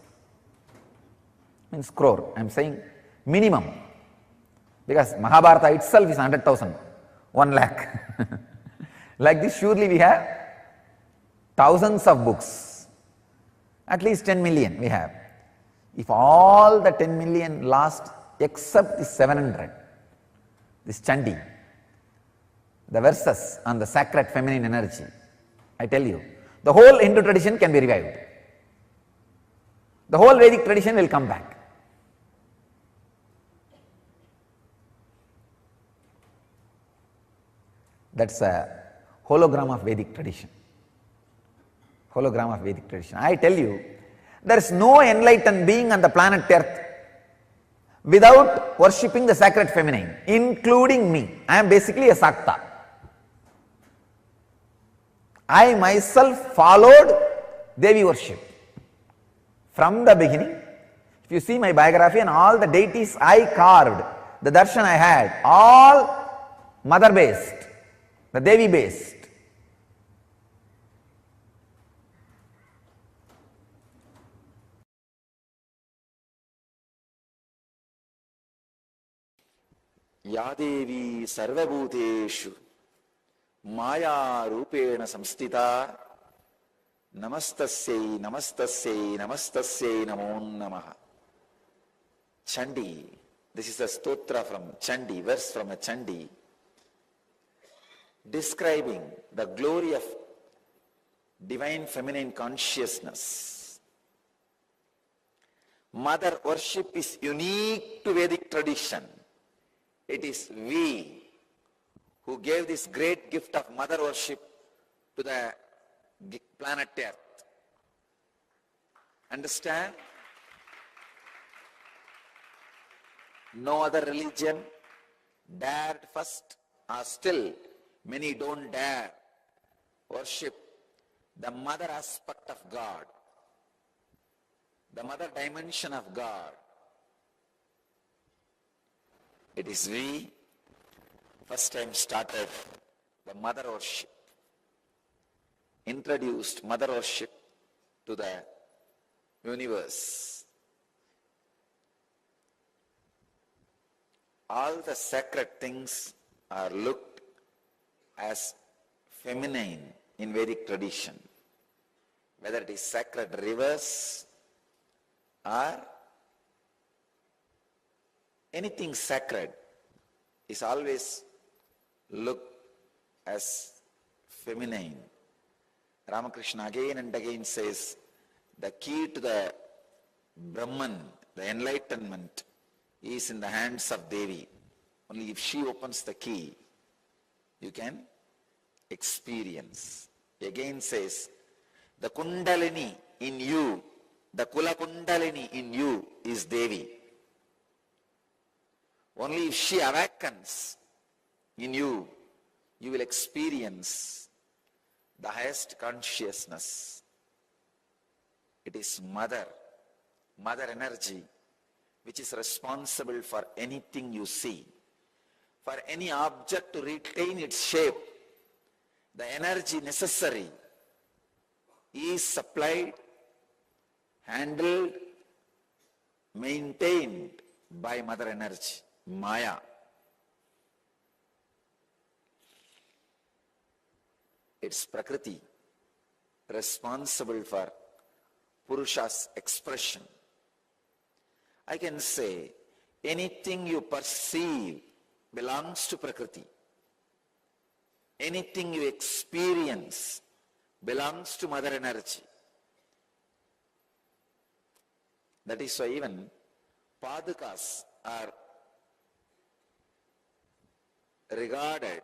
Means crore, I am saying minimum. Because Mahabharata itself is 100,000, 1 lakh. Like this, surely we have thousands of books, at least 10 million we have. If all the 10 million lost except the 700, this Chandi, the verses on the sacred feminine energy, I tell you, the whole Hindu tradition can be revived. The whole Vedic tradition will come back. That's a hologram of Vedic tradition. Hologram of Vedic tradition. I tell you, there is no enlightened being on the planet Earth without worshipping the sacred feminine, including me. I am basically a Sakta. I myself followed Devi worship from the beginning. If you see my biography and all the deities I carved, the darshan I had, all mother based, the Devi based. यादेवी सर्वभूतेषु माया रूपेण संस्थिता नमस्तस्यै नमस्तस्यै नमस्तस्यै नमो नमः. Chandi, this is a stotra from Chandi, verse from a Chandi, describing the glory of divine feminine consciousness. Mother worship is unique to Vedic tradition. It is we who gave this great gift of mother worship to the planet Earth. Understand? No other religion dared first, or still many don't dare worship the mother aspect of God, the mother dimension of God. It is we first time started the mother worship, introduced mother worship to the universe. All the sacred things are looked as feminine in Vedic tradition, whether it is sacred rivers or anything sacred is always looked as feminine. Ramakrishna again and again says, the key to the Brahman, the enlightenment, is in the hands of Devi. Only if she opens the key, you can experience. He again says, the Kundalini in you, the Kula Kundalini in you is Devi. Only if she awakens in you, you will experience the highest consciousness. It is mother energy, which is responsible for anything you see. For any object to retain its shape, the energy necessary is supplied, handled, maintained by mother energy, Maya. It's Prakriti responsible for Purusha's expression. I can say anything you perceive belongs to Prakriti. Anything you experience belongs to Mother Energy. That is why even Padukas are regarded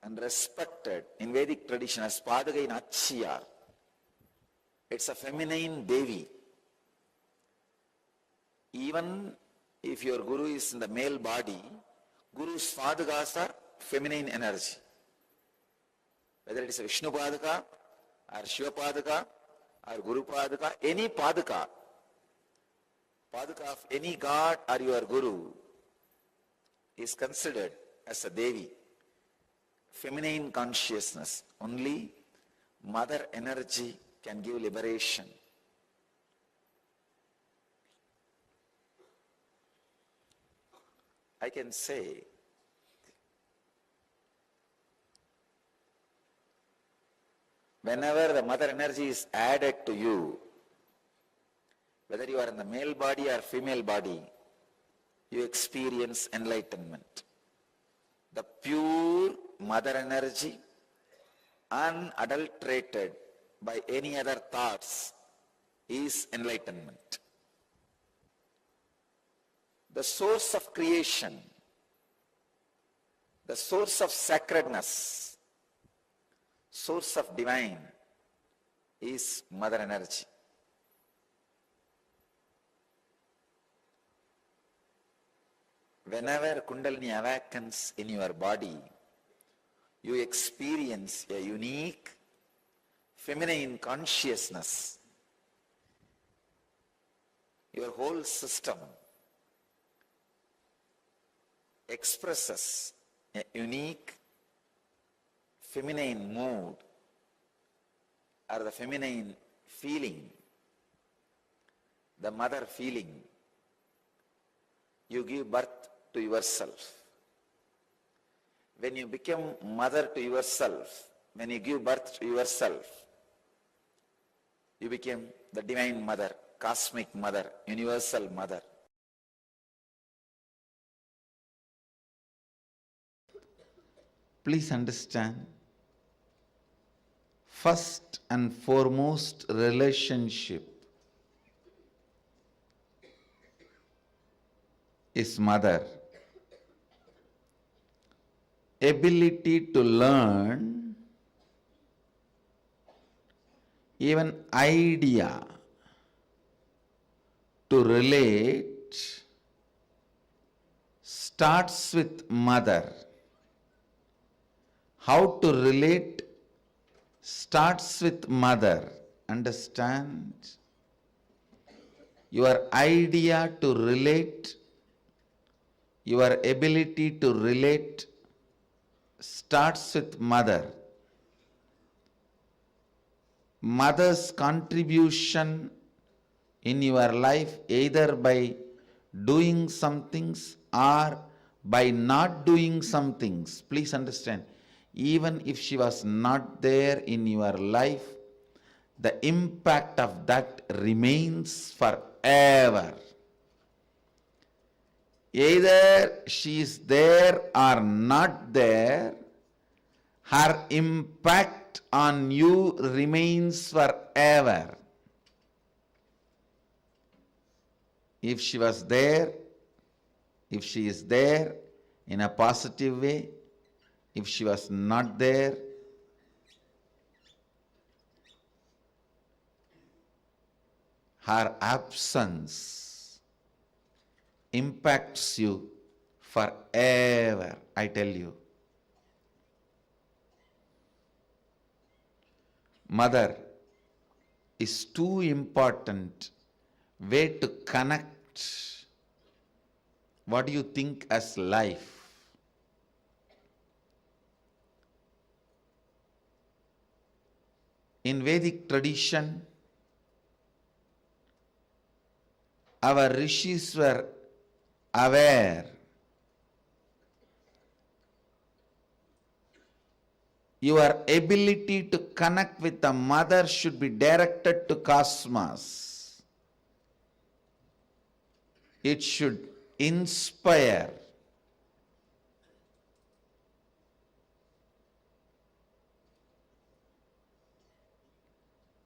and respected in Vedic tradition as Paduka in Achiyar. It's a feminine Devi. Even if your Guru is in the male body, Guru's Padukas are feminine energy. Whether it is a Vishnu Paduka or Shiva Paduka or Guru Paduka, any Paduka, Paduka of any god or your Guru is considered as a Devi, feminine consciousness. Only Mother Energy can give liberation. I can say whenever the Mother Energy is added to you, whether you are in the male body or female body, you experience enlightenment. The pure Mother Energy, unadulterated by any other thoughts, is enlightenment. The source of creation, the source of sacredness, source of divine is Mother Energy. Whenever Kundalini awakens in your body, you experience a unique feminine consciousness. Your whole system expresses a unique feminine mood or the feminine feeling, the mother feeling. You give birth to yourself. When you become mother to yourself, when you give birth to yourself, you become the divine mother, cosmic mother, universal mother. Please understand, first and foremost relationship is mother. Ability to learn, even idea to relate starts with mother. How to relate starts with mother. Understand? Your idea to relate, your ability to relate starts with mother. Mother's contribution in your life, either by doing some things or by not doing some things. Please understand, even if she was not there in your life, the impact of that remains forever. Either she is there or not there, her impact on you remains forever. If she was there, if she is there in a positive way, if she was not there, her absence impacts you forever, I tell you. Mother is too important way to connect what you think as life. In Vedic tradition, our rishis were aware your ability to connect with the mother should be directed to cosmos. It should inspire.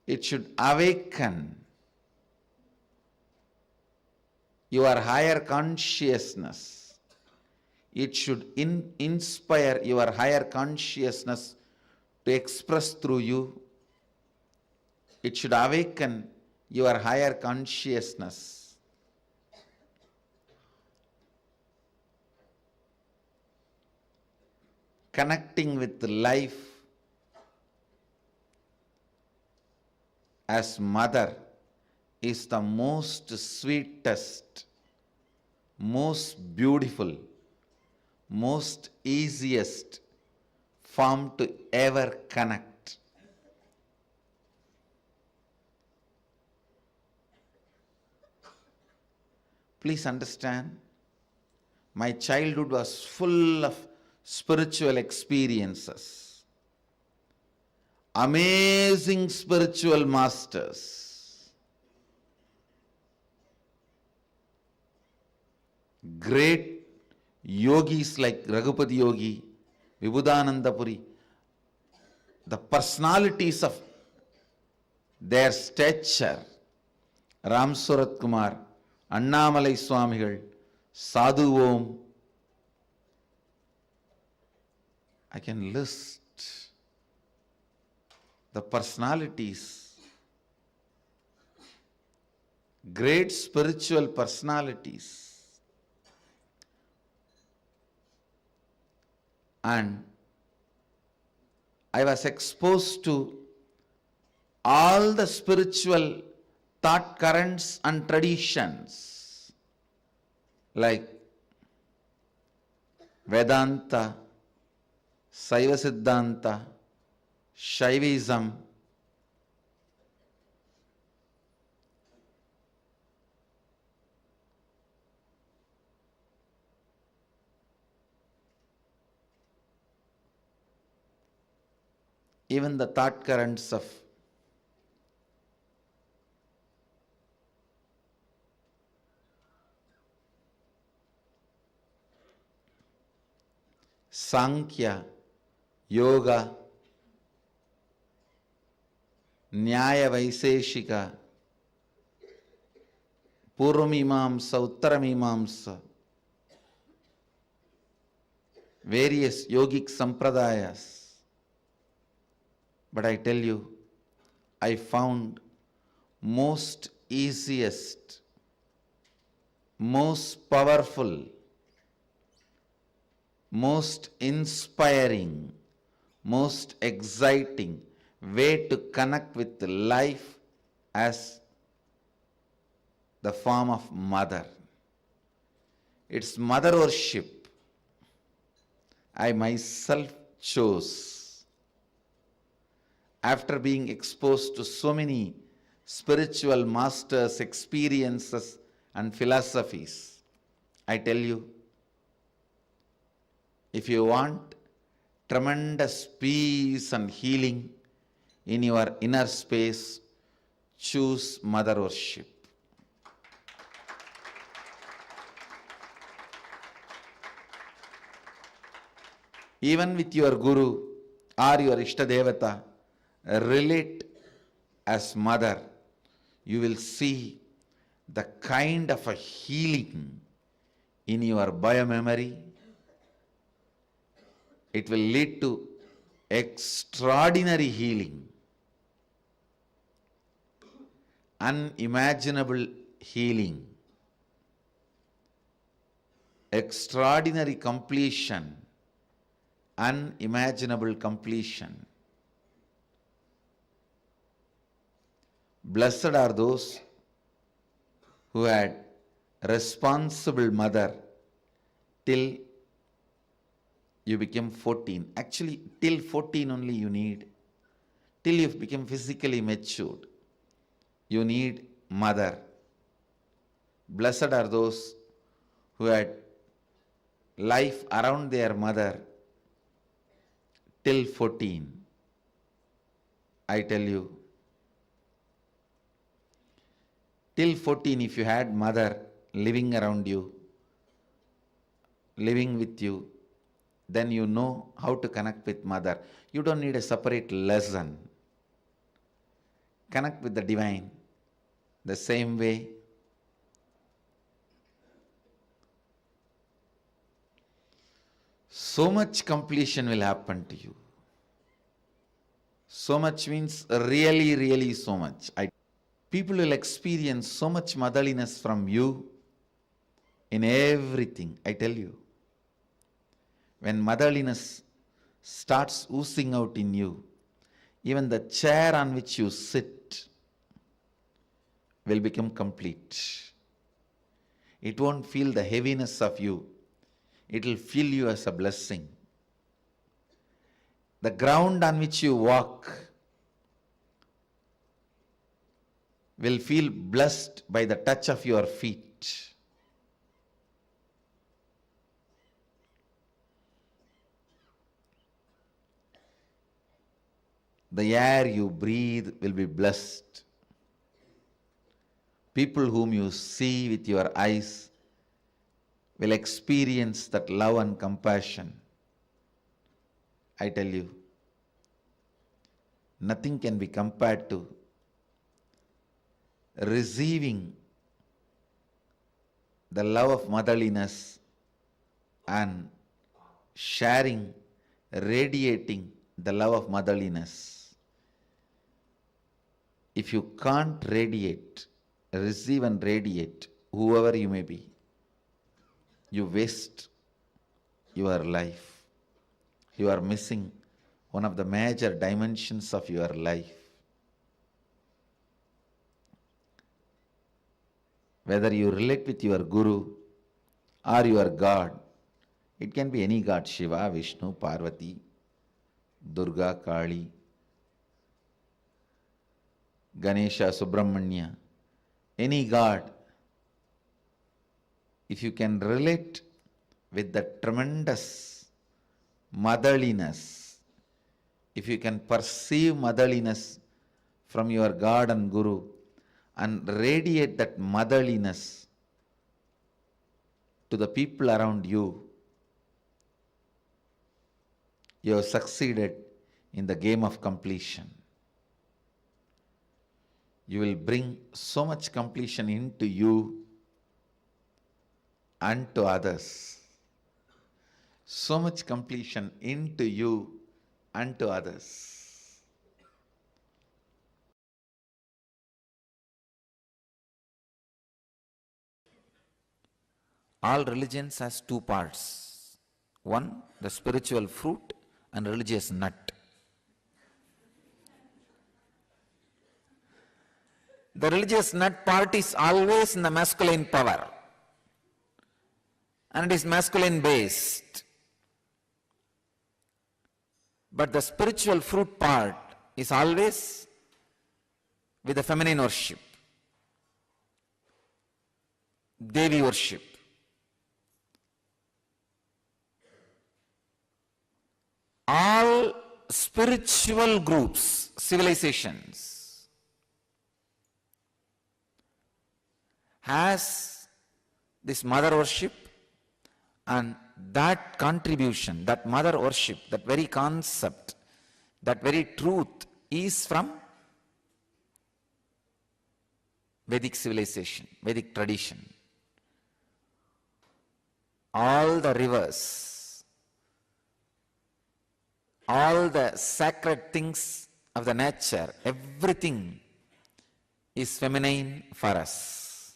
It should awaken your higher consciousness. It should inspire your higher consciousness to express through you. It should awaken your higher consciousness. Connecting with life as mother is the most sweetest, most beautiful, most easiest form to ever connect. Please understand, my childhood was full of spiritual experiences, amazing spiritual masters, great yogis like Raghupati Yogi, Vibhudananda Puri, the personalities of their stature, Ram Surat Kumar, Annamalai Swamigal, Sadhu Om. I can list the personalities, great spiritual personalities. And I was exposed to all the spiritual thought currents and traditions like Vedanta, Saiva Siddhanta, Shaivism, even the thought currents of Sankhya, Yoga, Nyaya Vaiseshika, Purvamimamsa, Uttaramimamsa, various yogic sampradayas. But I tell you, I found most easiest, most powerful, most inspiring, most exciting way to connect with life as the form of mother. It's mother worship. I myself chose, after being exposed to so many spiritual masters, experiences and philosophies. I tell you, if you want tremendous peace and healing in your inner space, choose mother worship. Even with your guru or your Ishtadevata, relate as mother. You will see the kind of a healing in your biomemory. It will lead to extraordinary healing, unimaginable healing, extraordinary completion, unimaginable completion. Blessed are those who had responsible mother till you became 14. Actually, till 14 only you need. Till you become physically matured, you need mother. Blessed are those who had life around their mother till 14, I tell you, till 14, if you had mother living around you, living with you, then you know how to connect with mother. You don't need a separate lesson. Connect with the divine the same way. So much completion will happen to you. So much means really, really so much. People will experience so much motherliness from you in everything, I tell you. When motherliness starts oozing out in you, even the chair on which you sit will become complete. It won't feel the heaviness of you. It will feel you as a blessing. The ground on which you walk will feel blessed by the touch of your feet. The air you breathe will be blessed. People whom you see with your eyes will experience that love and compassion. I tell you, nothing can be compared to receiving the love of motherliness and sharing, radiating the love of motherliness. If you can't radiate, receive and radiate, whoever you may be, you waste your life. You are missing one of the major dimensions of your life. Whether you relate with your Guru or your God, it can be any God, Shiva, Vishnu, Parvati, Durga, Kali, Ganesha, Subramanya, any God. If you can relate with the tremendous motherliness, if you can perceive motherliness from your God and Guru and radiate that motherliness to the people around you, you have succeeded in the game of completion. You will bring so much completion into you and to others. So much completion into you and to others. All religions has two parts. One, the spiritual fruit, and religious nut. The religious nut part is always in the masculine power, and it is masculine based. But the spiritual fruit part is always with the feminine worship, Devi worship. All spiritual groups, civilizations, has this mother worship, and that contribution, that mother worship, that very concept, that very truth is from Vedic civilization, Vedic tradition. All the rivers, all the sacred things of the nature, everything is feminine for us.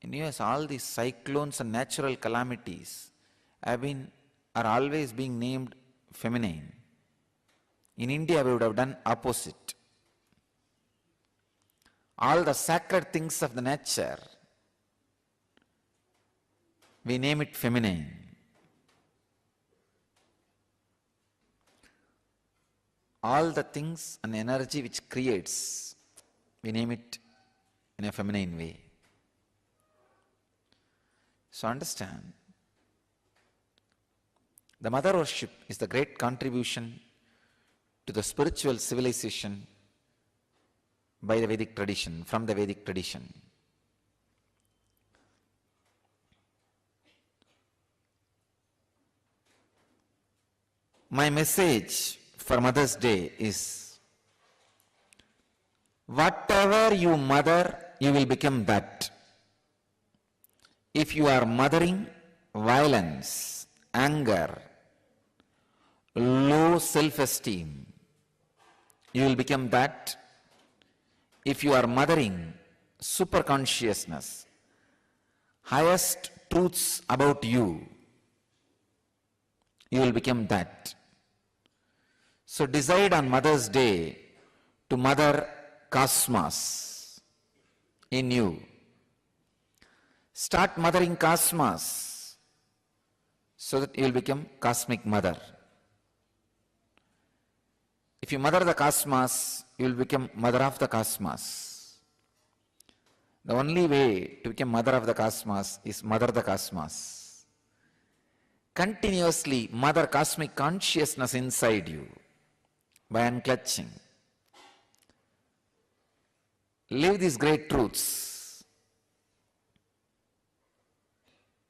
In US, all these cyclones and natural calamities are always being named feminine. In India, we would have done opposite. All the sacred things of the nature, we name it feminine. All the things and energy which creates, we name it in a feminine way. So understand, the mother worship is the great contribution to the spiritual civilization by the Vedic tradition, from the Vedic tradition. My message for Mother's Day is, whatever you mother, you will become that. If you are mothering violence, anger, low self-esteem, you will become that. If you are mothering superconsciousness, highest truths about you, you will become that. So decide on Mother's Day to mother cosmos in you. Start mothering cosmos so that you will become cosmic mother. If you mother the cosmos, you will become mother of the cosmos. The only way to become mother of the cosmos is mother the cosmos. Continuously mother cosmic consciousness inside you by unclutching. Live these great truths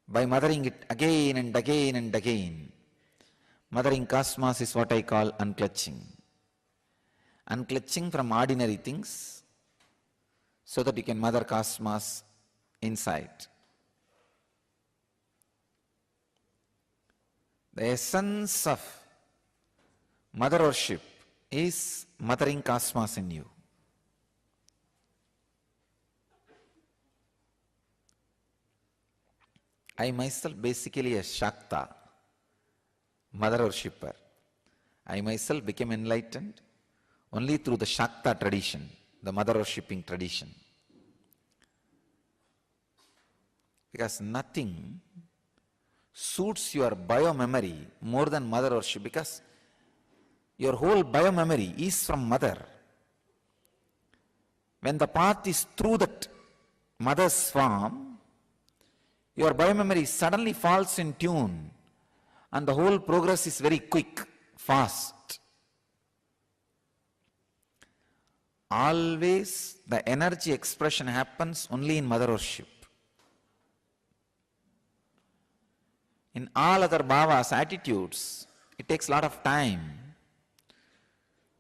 by mothering it again and again and again. Mothering cosmos is what I call unclutching. Unclutching from ordinary things so that you can mother cosmos inside. The essence of mother worship is mothering cosmos in you. I myself basically a Shakta, mother worshipper. I myself became enlightened only through the Shakta tradition, the mother worshipping tradition. Because nothing suits your bio-memory more than mother worship, because your whole bio-memory is from mother. When the path is through that mother's form, your bio-memory suddenly falls in tune and the whole progress is very quick, fast. Always the energy expression happens only in mother worship. In all other bhavas, attitudes, it takes a lot of time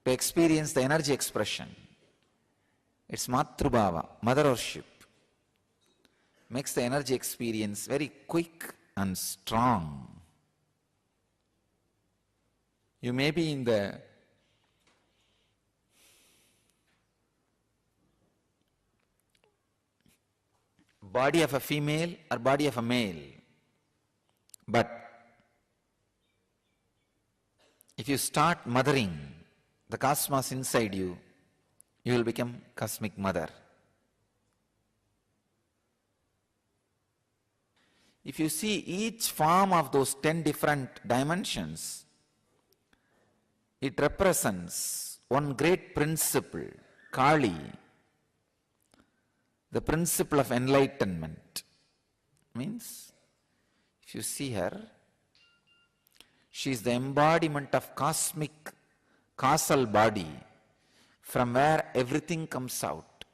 to experience the energy expression. It's Matrubhava, mother worship, makes the energy experience very quick and strong. You may be in the body of a female or body of a male, but if you start mothering the cosmos inside you, you will become cosmic mother. If you see each form of those 10 different dimensions, it represents one great principle, Kali, the principle of enlightenment. Means, if you see her, she is the embodiment of cosmic causal body from where everything comes out.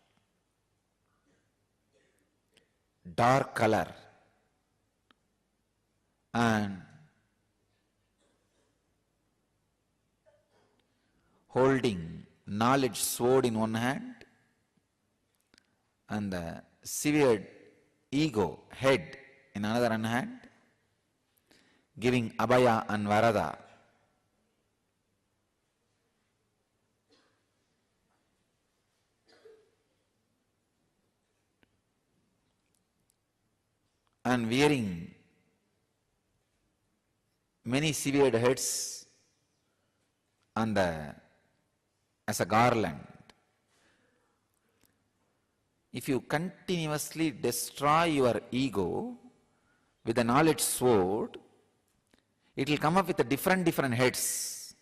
Dark color and holding knowledge sword in one hand and the severed ego head in another hand, giving abhaya and varada. And wearing many severed heads on as a garland. If you continuously destroy your ego with a knowledge sword, it will come up with different heads.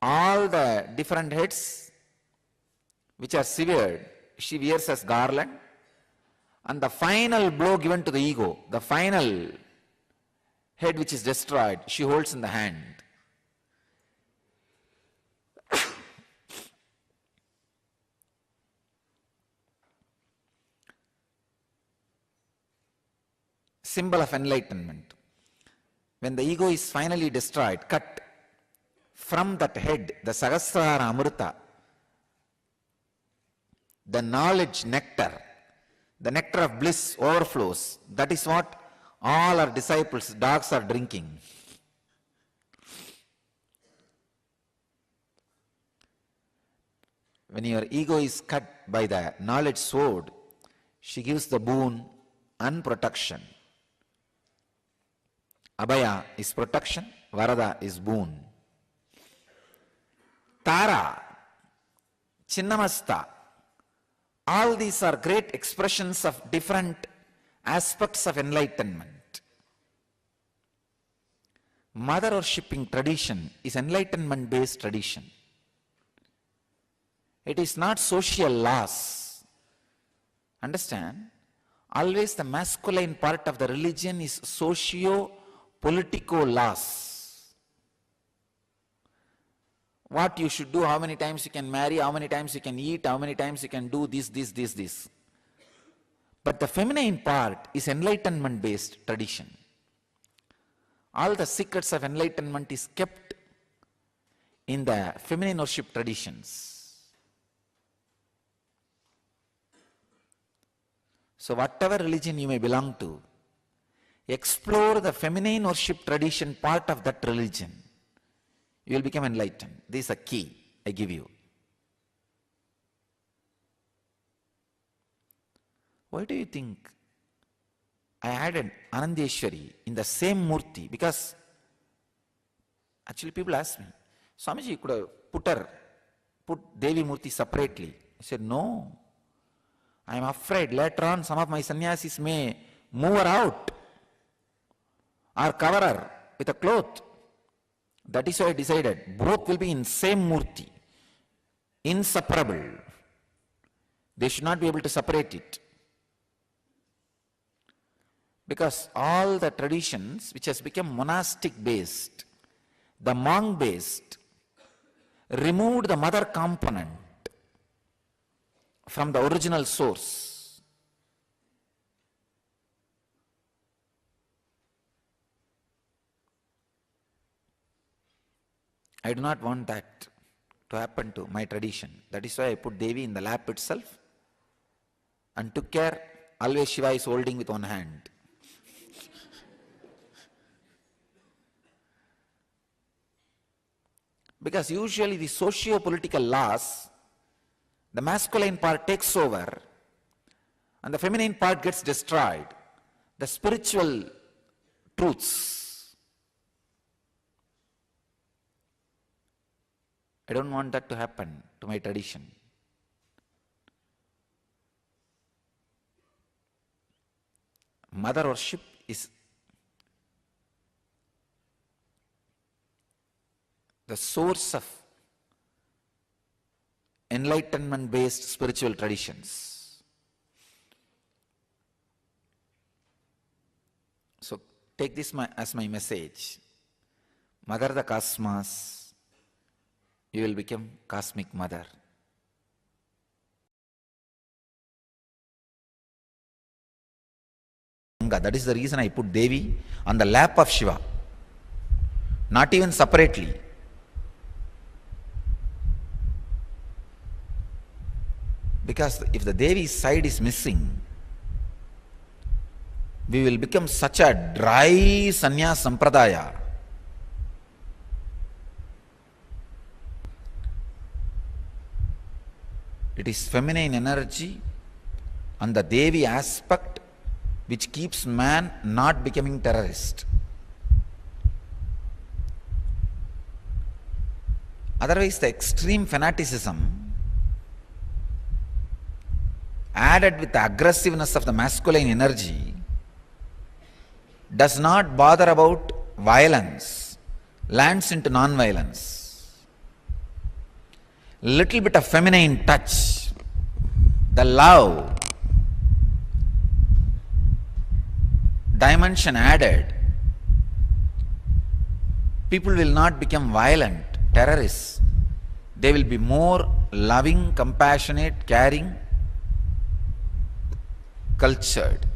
All the different heads which are severed she wears as garland, and the final blow given to the ego, the final head which is destroyed, she holds in the hand. Symbol of enlightenment. When the ego is finally destroyed, cut, from that head, the Sahasrara Amrita, the knowledge nectar, the nectar of bliss overflows. That is what all our disciples, dogs, are drinking. When your ego is cut by the knowledge sword, she gives the boon and protection. Abhaya is protection, Varada is boon. Tara, Chinnamasta, all these are great expressions of different aspects of enlightenment. Mother worshipping tradition is enlightenment based tradition. It is not social laws. Understand? Always the masculine part of the religion is socio-political laws. What you should do, how many times you can marry, how many times you can eat, how many times you can do this. But the feminine part is enlightenment-based tradition. All the secrets of enlightenment is kept in the feminine worship traditions. So whatever religion you may belong to, explore the feminine worship tradition part of that religion. You will become enlightened. This is a key I give you. Why do you think I added Anandeshwari in the same Murti? Because actually people ask me, Swamiji, you could have put Devi Murti separately. I said, no. I am afraid later on some of my sannyasis may move her out or cover her with a cloth. That is why I decided both will be in same Murti, inseparable. They should not be able to separate it. Because all the traditions which has become monastic based, the monk based, removed the mother component from the original source. I do not want that to happen to my tradition. That is why I put Devi in the lap itself and took care. Always Shiva is holding with one hand. Because usually the socio-political laws, the masculine part takes over and the feminine part gets destroyed. The spiritual truths, I don't want that to happen to my tradition. Mother worship is the source of enlightenment-based spiritual traditions. So take this as my message. Mother the cosmos, you will become cosmic mother. That is the reason I put Devi on the lap of Shiva, not even separately. Because if the Devi side is missing, we will become such a dry sannyas sampradaya. It is feminine energy and the Devi aspect which keeps man not becoming terrorist. Otherwise, the extreme fanaticism added with the aggressiveness of the masculine energy does not bother about violence, lands into non-violence. Little bit of feminine touch the love dimension added, people will not become violent, terrorists. They will be more loving, compassionate, caring, cultured.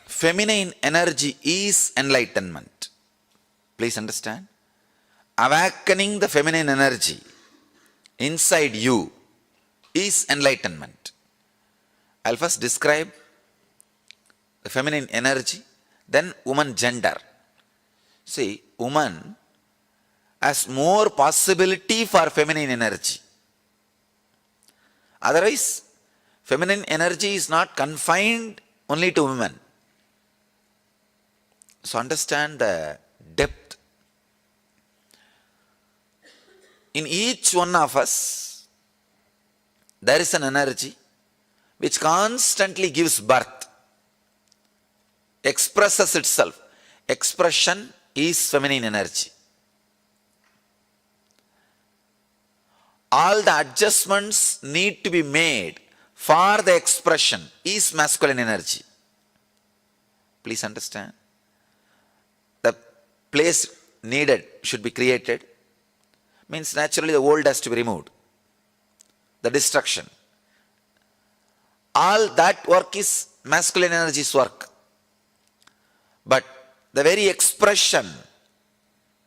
Feminine energy is enlightenment. Please understand. Awakening the feminine energy inside you is enlightenment. I'll first describe the feminine energy, then woman gender. See, woman has more possibility for feminine energy. Otherwise, feminine energy is not confined only to women. So understand the depth. In each one of us, there is an energy which constantly gives birth, expresses itself. Expression is feminine energy. All the adjustments need to be made for the expression is masculine energy. Please understand. The place needed should be created. Means naturally the old has to be removed. The destruction. All that work is masculine energy's work. But the very expression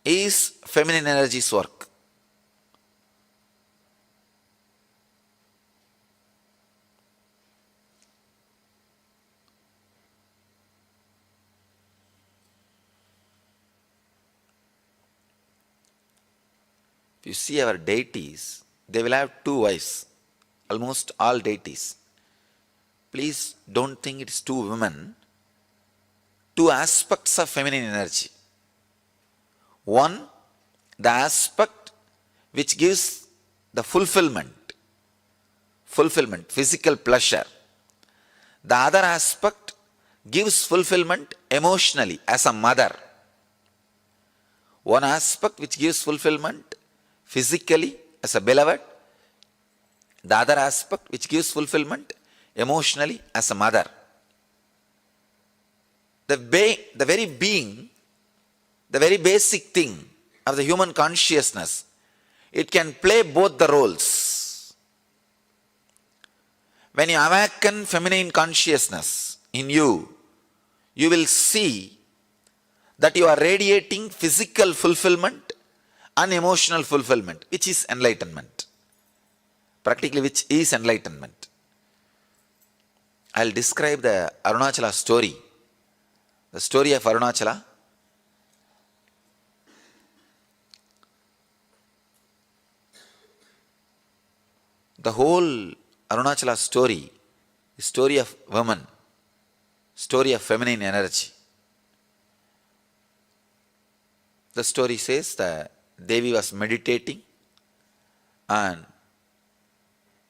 is feminine energy's work. If you see our deities, they will have two wives. Almost all deities. Please don't think it is two women. Two aspects of feminine energy. One, the aspect which gives the fulfillment, physical pleasure. The other aspect gives fulfillment emotionally as a mother. One aspect which gives fulfillment physically as a beloved. The other aspect which gives fulfillment emotionally as a mother. The very being, the very basic thing of the human consciousness, it can play both the roles. When you awaken feminine consciousness in you, you will see that you are radiating physical fulfillment and emotional fulfillment, which is enlightenment. Practically, which is enlightenment. I'll describe the Arunachala story. The story of Arunachala. The whole Arunachala story is story of women, story of feminine energy. The story says that Devi was meditating and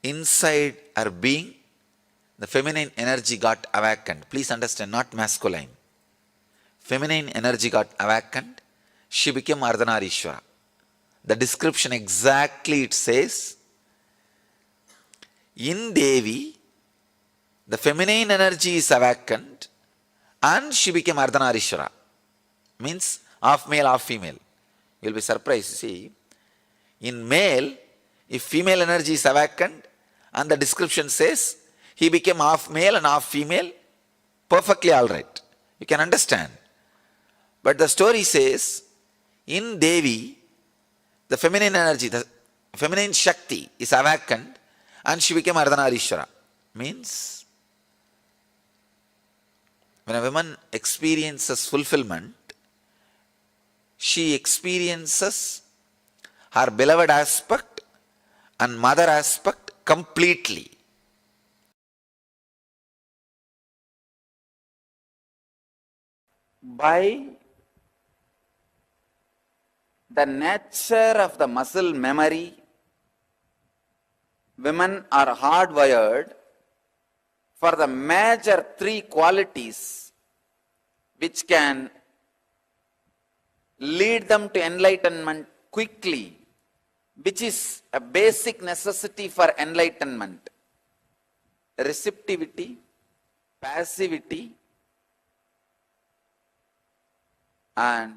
inside her being, the feminine energy got awakened. Please understand, not masculine. Feminine energy got awakened. She became Ardhanarishwara. The description exactly it says, in Devi, the feminine energy is awakened and she became Ardhanarishwara. Means half male, half female. You'll be surprised. See, in male, if female energy is awakened and the description says he became half male and half female, perfectly all right. You can understand. But the story says, in Devi, the feminine energy, the feminine Shakti is awakened and she became Ardhanarishwara. Means, when a woman experiences fulfillment, she experiences her beloved aspect and mother aspect completely. By the nature of the muscle memory, women are hardwired for the major three qualities which can lead them to enlightenment quickly, which is a basic necessity for enlightenment. Receptivity, passivity, and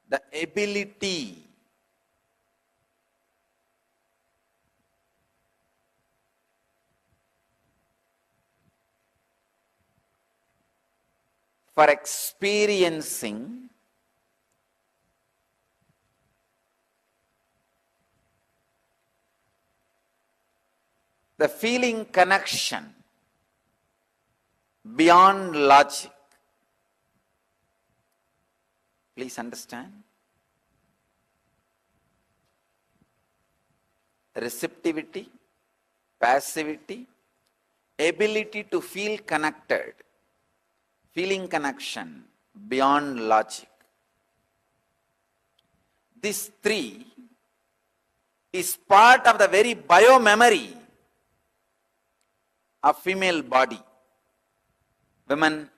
the ability for experiencing the feeling connection beyond logic. Please understand. Receptivity, passivity, ability to feel connected, feeling connection beyond logic. This three is part of the very biomemory of female body. Women,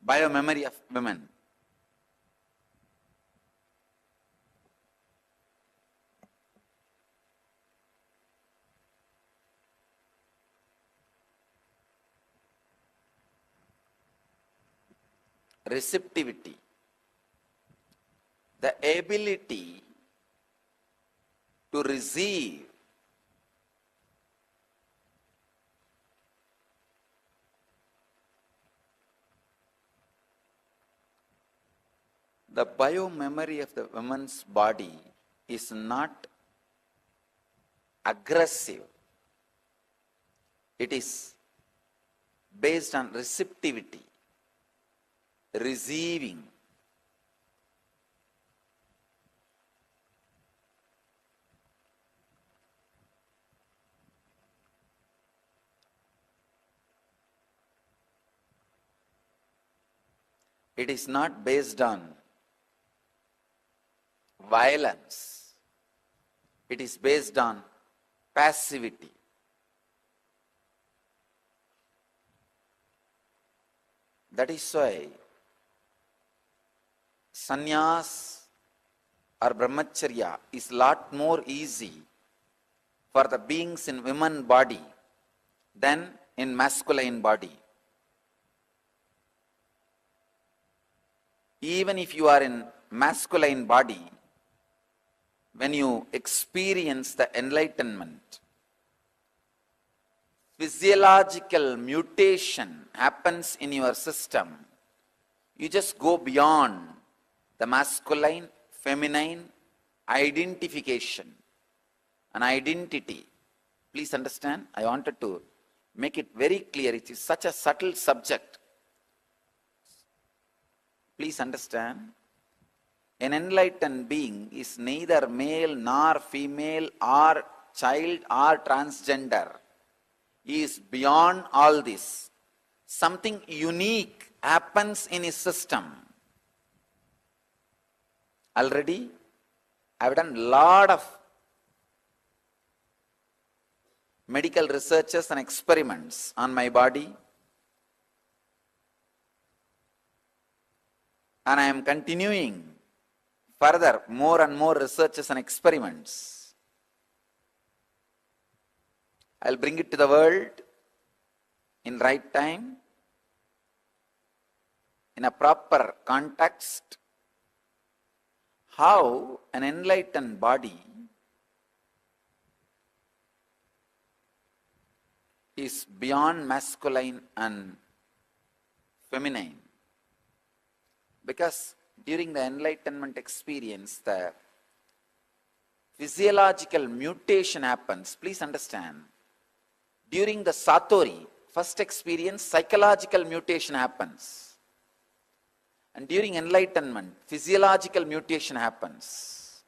biomemory of women. Receptivity, the ability to receive the biomemory of the woman's body is not aggressive. It is based on receptivity, receiving. It is not based on violence. It is based on passivity. That is why sannyas or brahmacharya is lot more easy for the beings in women body than in masculine body. Even if you are in masculine body, when you experience the enlightenment, physiological mutation happens in your system. You just go beyond the masculine, feminine identification, an identity. Please understand, I wanted to make it very clear. It is such a subtle subject. Please understand, an enlightened being is neither male nor female or child or transgender. He is beyond all this. Something unique happens in his system. Already, I have done a lot of medical researches and experiments on my body. And I am continuing further more and more researches and experiments. I'll bring it to the world in right time, in a proper context, how an enlightened body is beyond masculine and feminine. Because during the enlightenment experience, the physiological mutation happens. Please understand, during the Satori, first experience, psychological mutation happens. And during enlightenment, physiological mutation happens.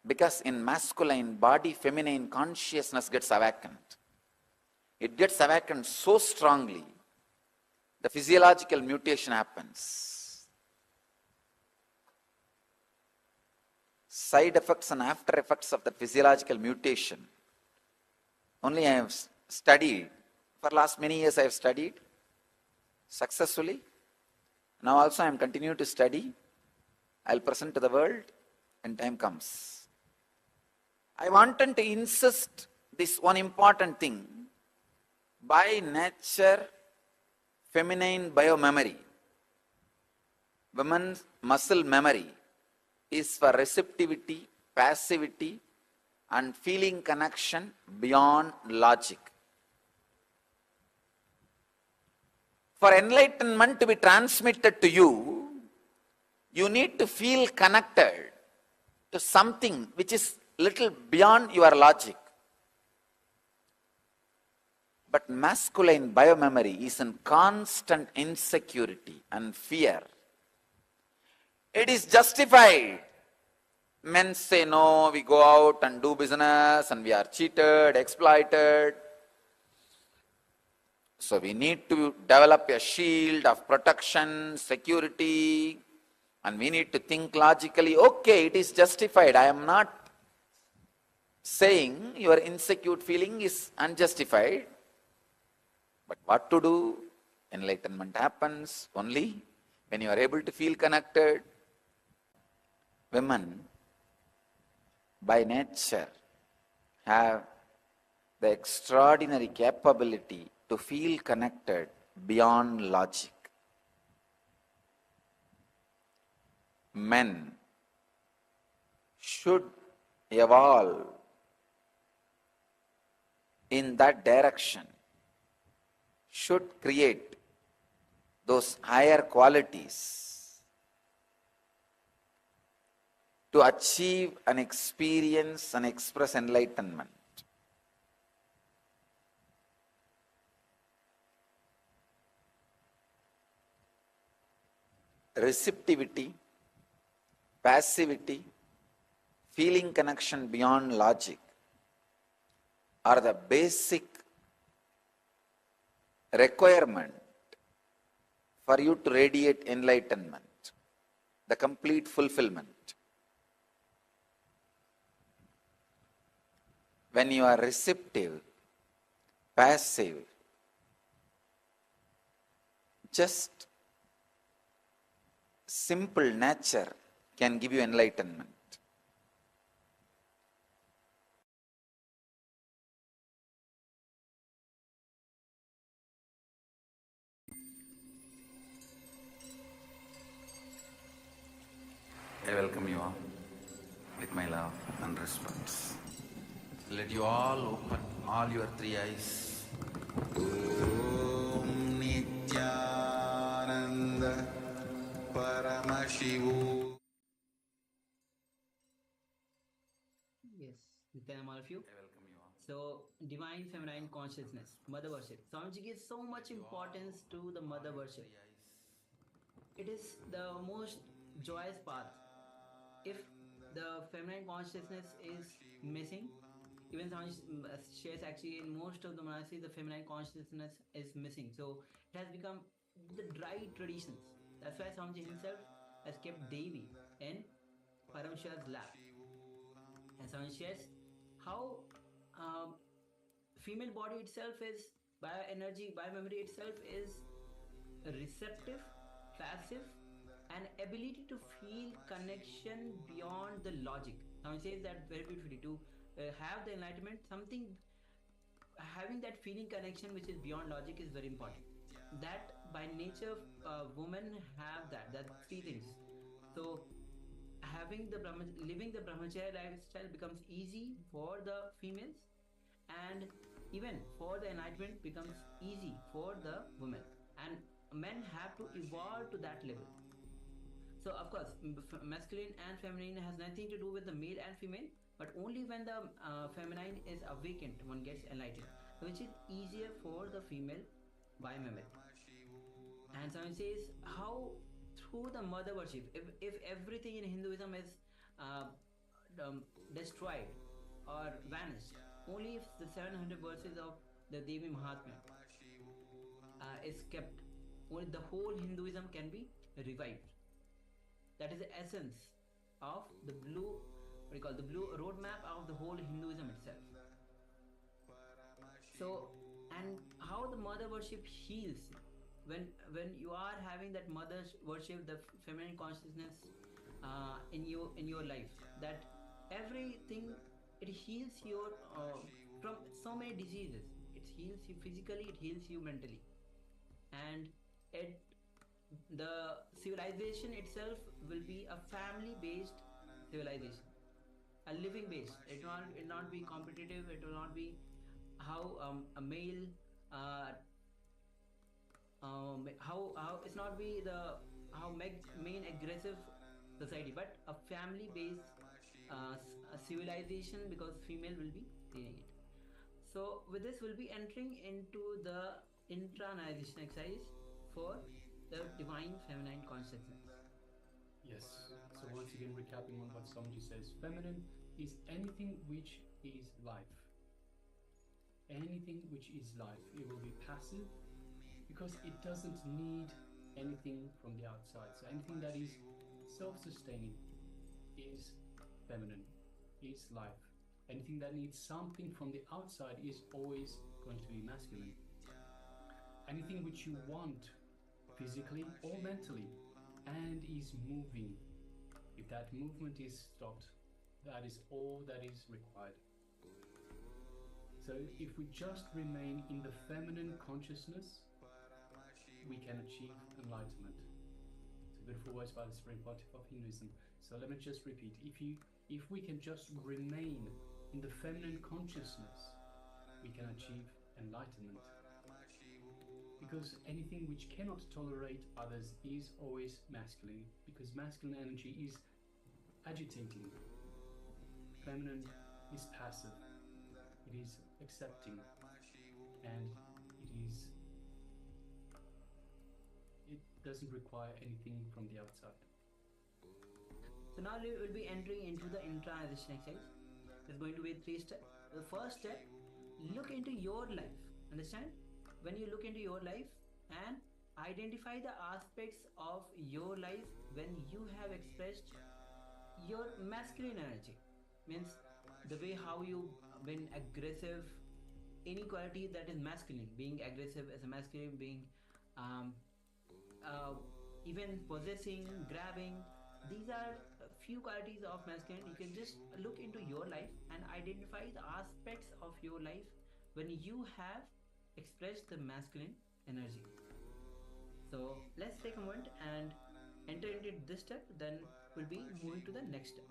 Because in masculine body, feminine consciousness gets awakened. It gets awakened so strongly, the physiological mutation happens. Side effects and after effects of the physiological mutation only I have studied. For last many years I have studied successfully. Now also I am continuing to study. I'll present to the world when time comes. I wanted to insist this one important thing. By nature, feminine biomemory, women's muscle memory is for receptivity, passivity, and feeling connection beyond logic. For enlightenment to be transmitted to you, you need to feel connected to something which is little beyond your logic. But masculine biomemory is in constant insecurity and fear. It is justified. Men say, no, we go out and do business and we are cheated, exploited. So we need to develop a shield of protection, security, and we need to think logically. Okay, it is justified. I am not saying your insecure feeling is unjustified. But what to do? Enlightenment happens only when you are able to feel connected. Women, by nature, have the extraordinary capability to feel connected beyond logic. Men should evolve in that direction, should create those higher qualities to achieve and experience and express enlightenment. Receptivity, passivity, feeling connection beyond logic are the basic requirement for you to radiate enlightenment, the complete fulfillment. When you are receptive, passive, just simple nature can give you enlightenment. I welcome you all with my love and respect. Let you all open all your three eyes. Om Nithyananda Paramashivoham. Yes, Nithyananda, all of you. So, divine feminine consciousness, mother worship. Swamiji gives so much importance to the mother worship. It is the most joyous path. If the feminine consciousness is missing, even Swamiji shares actually in most of the monasteries, the feminine consciousness is missing. So, it has become the dry traditions. That's why Swamiji himself has kept Devi in Paramashivoham's lap. And Swamiji shares how female body itself is bioenergy, biomemory itself is receptive, passive, and ability to feel connection beyond the logic. Now he says that very beautifully to have the enlightenment, something having that feeling connection which is beyond logic is very important. That by nature, women have that three things. So having the living the brahmacharya lifestyle becomes easy for the females, and even for the enlightenment becomes easy for the women, and men have to evolve to that level. So of course masculine and feminine has nothing to do with the male and female, but only when the feminine is awakened one gets enlightened, which is easier for the female by memory. And so it says how through the mother worship, if everything in Hinduism is uh, destroyed or vanished, only if the 700 verses of the Devi Mahatmya is kept, only the whole Hinduism can be revived. That is the essence of the blue, what you call the blue roadmap of the whole Hinduism itself. So, and how the mother worship heals when you are having that mother worship, the feminine consciousness in your life, that everything, it heals your from so many diseases. It heals you physically, it heals you mentally, and it the civilization itself will be a family based civilization, a living based. It will not be competitive, it will not be how a male how it's not be the how main aggressive society, but a family based a civilization, because female will be leading it. So with this we'll be entering into the internalization exercise for the divine feminine consciousness. Yes. So once again, recapping on what Swamiji says, feminine is anything which is life. Anything which is life. It will be passive because it doesn't need anything from the outside. So anything that is self-sustaining is feminine, is life. Anything that needs something from the outside is always going to be masculine. Anything which you want physically or mentally and is moving, if that movement is stopped, that is all that is required. So if we just remain in the feminine consciousness, we can achieve enlightenment. It's a beautiful words by the Supreme Pontiff of Hinduism. So let me just repeat, if we can just remain in the feminine consciousness, we can achieve enlightenment. Because anything which cannot tolerate others is always masculine, because masculine energy is agitating. Feminine is passive, it is accepting, and it doesn't require anything from the outside. So now we will be entering into the internalization exercise. There's going to be 3 steps. The first step, look into your life. Understand? When you look into your life and identify the aspects of your life when you have expressed your masculine energy, means the way how you been aggressive, any quality that is masculine, being aggressive as a masculine, being even possessing, grabbing, these are a few qualities of masculine. You can just look into your life and identify the aspects of your life when you have expressed the masculine energy. So let's take a moment and enter into this step, then we'll be moving to the next step.